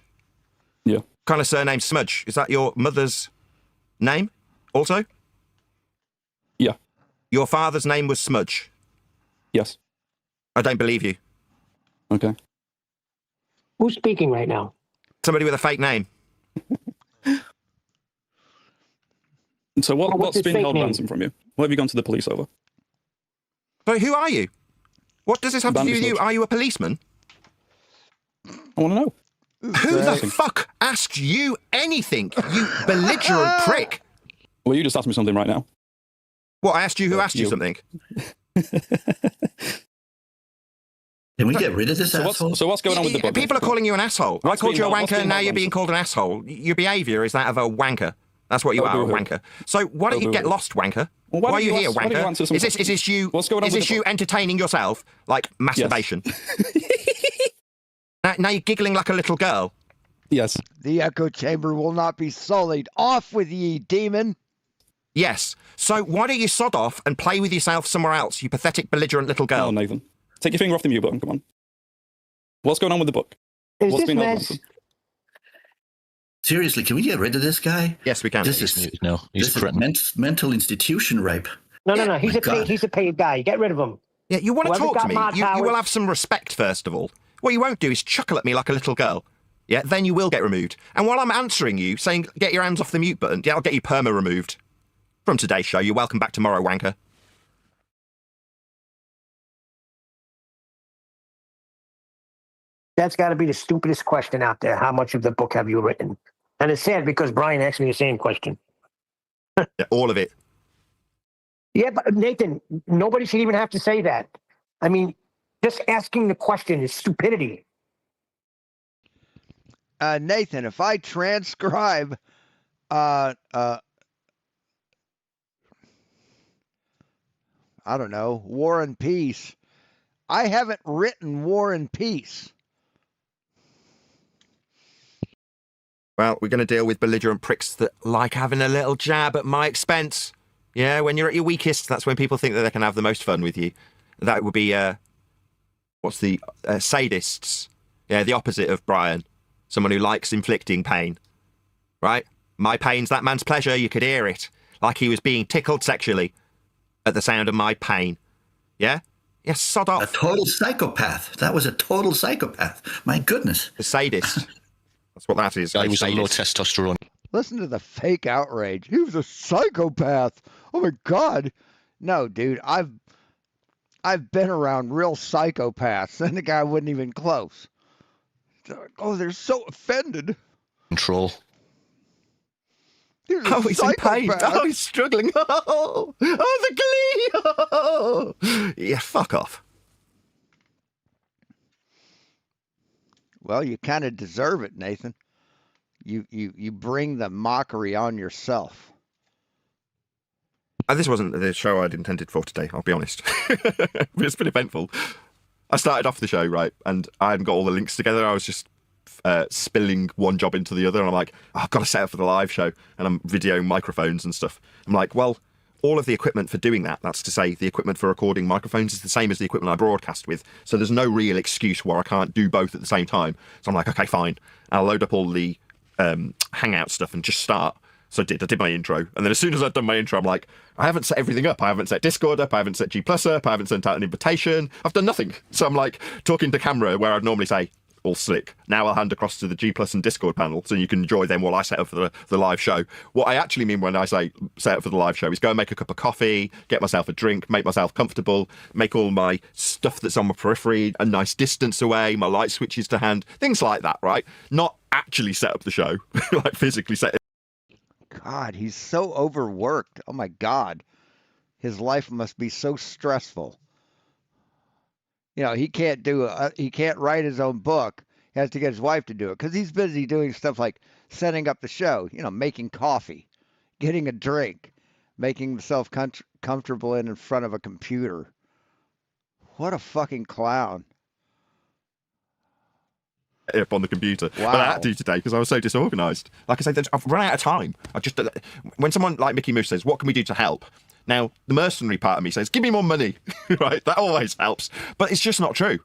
Yeah. What kind of surname Smudge? Is that your mother's name also? Yeah. Your father's name was Smudge? Yes. I don't believe you. Okay. Who's speaking right now? Somebody with a fake name. So Well, what's what's his being fake held name? ransom from you? What have you gone to the police over? So who are you? What does this have to do Barnaby with you? Smudge. Are you a policeman? I want to know. Who the fuck asked you anything, you belligerent prick? Well, you just asked me something right now. What, I asked you who asked you you. something? Can we get rid of this asshole? So what's going on with the book? People are calling you an asshole. I What's called you a being held- what's wanker, being and now held you're being ransom? called an asshole. Your behaviour is that of a wanker. That's what you Oh, are, a boo-hoo. wanker. So why don't Oh, you get boo-hoo. lost, wanker? Well, why are you here, why don't you wanker? answer some Is this you? What's going on Is with this the you book? entertaining yourself like masturbation? now you're giggling like a little girl. Yes. The echo chamber will not be sullied. Off with ye, demon. Yes. So why don't you sod off and play with yourself somewhere else, you pathetic, belligerent little girl? Oh, Nathan. Take your finger off the mute button, come on. What's going on with the book? Is What's this being held mess? ransom? Seriously, can we get rid of this guy? Yes, we can. This is mental institution rape. No. My He's God. a paid guy. Get rid of him. Yeah, you want to Whoever's talk to got me. my You will powers- have some respect, first of all. What you won't do is chuckle at me like a little girl. Yeah, then you will get removed. And while I'm answering you, saying, get your hands off the mute button, yeah, I'll get you perma removed. From today's show, you're welcome back tomorrow, wanker. That's got to be the stupidest question out there. How much of the book have you written? And it's sad because Brian asked me the same question. Yeah, all of it. Yeah, but Nathan, nobody should even have to say that. I mean, just asking the question is stupidity. Nathan, if I transcribe I don't know, War and Peace. I haven't written War and Peace. Well, we're going to deal with belligerent pricks that like having a little jab at my expense. Yeah, when you're at your weakest, that's when people think that they can have the most fun with you. That would be, sadists. Yeah, the opposite of Brian. Someone who likes inflicting pain. Right? My pain's that man's pleasure, you could hear it. Like he was being tickled sexually at the sound of my pain. Yeah? Yeah, sod off. A total psychopath. That was a total psychopath. My goodness. A sadist. That's what that is. Guy was on low testosterone. Listen to the fake outrage. He was a psychopath. Oh my God. No, dude, I've been around real psychopaths, and the guy wasn't even close. Oh, they're so offended. Control. Oh, he's in pain. Oh, he's struggling. Oh, the glee. Oh. Yeah, fuck off. Well, you kind of deserve it, Nathan. You bring the mockery on yourself. This wasn't the show I'd intended for today, I'll be honest. It's been eventful. I started off the show, right, and I hadn't got all the links together. I was just spilling one job into the other, and I'm like, oh, I've got to set up for the live show, and I'm videoing microphones and stuff. I'm like, well, all of the equipment for doing that, that's to say the equipment for recording microphones is the same as the equipment I broadcast with, so there's no real excuse where I can't do both at the same time. So I'm like, okay, fine. I'll load up all the Hangout stuff and just start. So I did my intro, and then as soon as I'd done my intro, I'm like, I haven't set everything up. I haven't set Discord up. I haven't set G Plus up. I haven't sent out an invitation. I've done nothing. So I'm like talking to camera where I'd normally say, all slick. Now I'll hand across to the G Plus and Discord panel so you can enjoy them while I set up for the live show. What I actually mean when I say set up for the live show is go and make a cup of coffee, get myself a drink, make myself comfortable, make all my stuff that's on my periphery a nice distance away, my light switches to hand, things like that, right? Not actually set up the show, like physically set it. God, he's so overworked. Oh my God. His life must be so stressful. You know, he can't he can't write his own book. He has to get his wife to do it because he's busy doing stuff like setting up the show, you know, making coffee, getting a drink, making himself comfortable in front of a computer. What a fucking clown. Up on the computer. Wow. But I had to today because I was so disorganized. Like I said, I've run out of time. When someone like Mickey Mouse says, what can we do to help? Now, the mercenary part of me says, give me more money, right? That always helps. But it's just not true.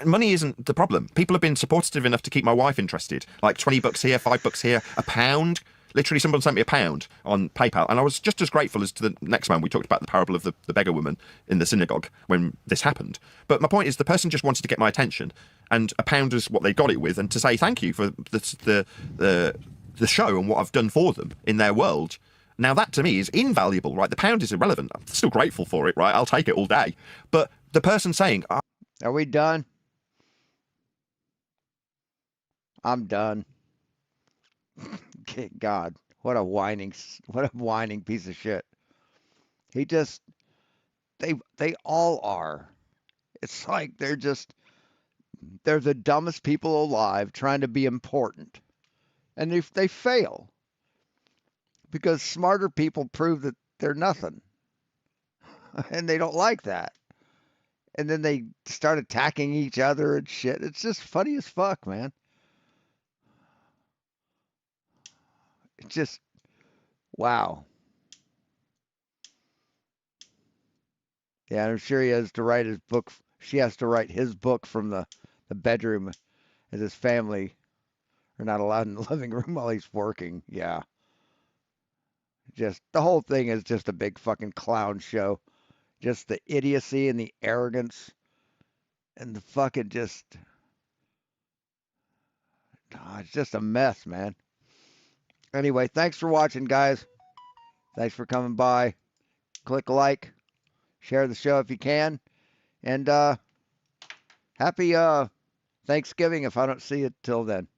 Money isn't the problem. People have been supportive enough to keep my wife interested. Like $20 here, $5 here, £1. Literally, someone sent me £1 on PayPal. And I was just as grateful as to the next man. We talked about the parable of the beggar woman in the synagogue when this happened. But my point is the person just wanted to get my attention. And £1 is what they got it with. And to say thank you for the show and what I've done for them in their world. Now, that to me is invaluable, right? The pound is irrelevant. I'm still grateful for it, right? I'll take it all day. But the person saying... Are we done? I'm done. God, what a whining piece of shit. He just... They all are. It's like they're the dumbest people alive trying to be important. And if they fail... because smarter people prove that they're nothing. And they don't like that. And then they start attacking each other and shit. It's just funny as fuck, man. It's just, wow. Yeah, I'm sure he has to write his book. She has to write his book from the bedroom as his family are not allowed in the living room while he's working. Yeah. Just the whole thing is just a big fucking clown show. Just the idiocy and the arrogance and the fucking just... oh, it's just a mess, man. Anyway, thanks for watching, guys. Thanks for coming by. Click like. Share the show if you can. And happy Thanksgiving if I don't see you till then.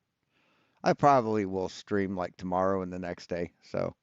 I probably will stream like tomorrow and the next day. So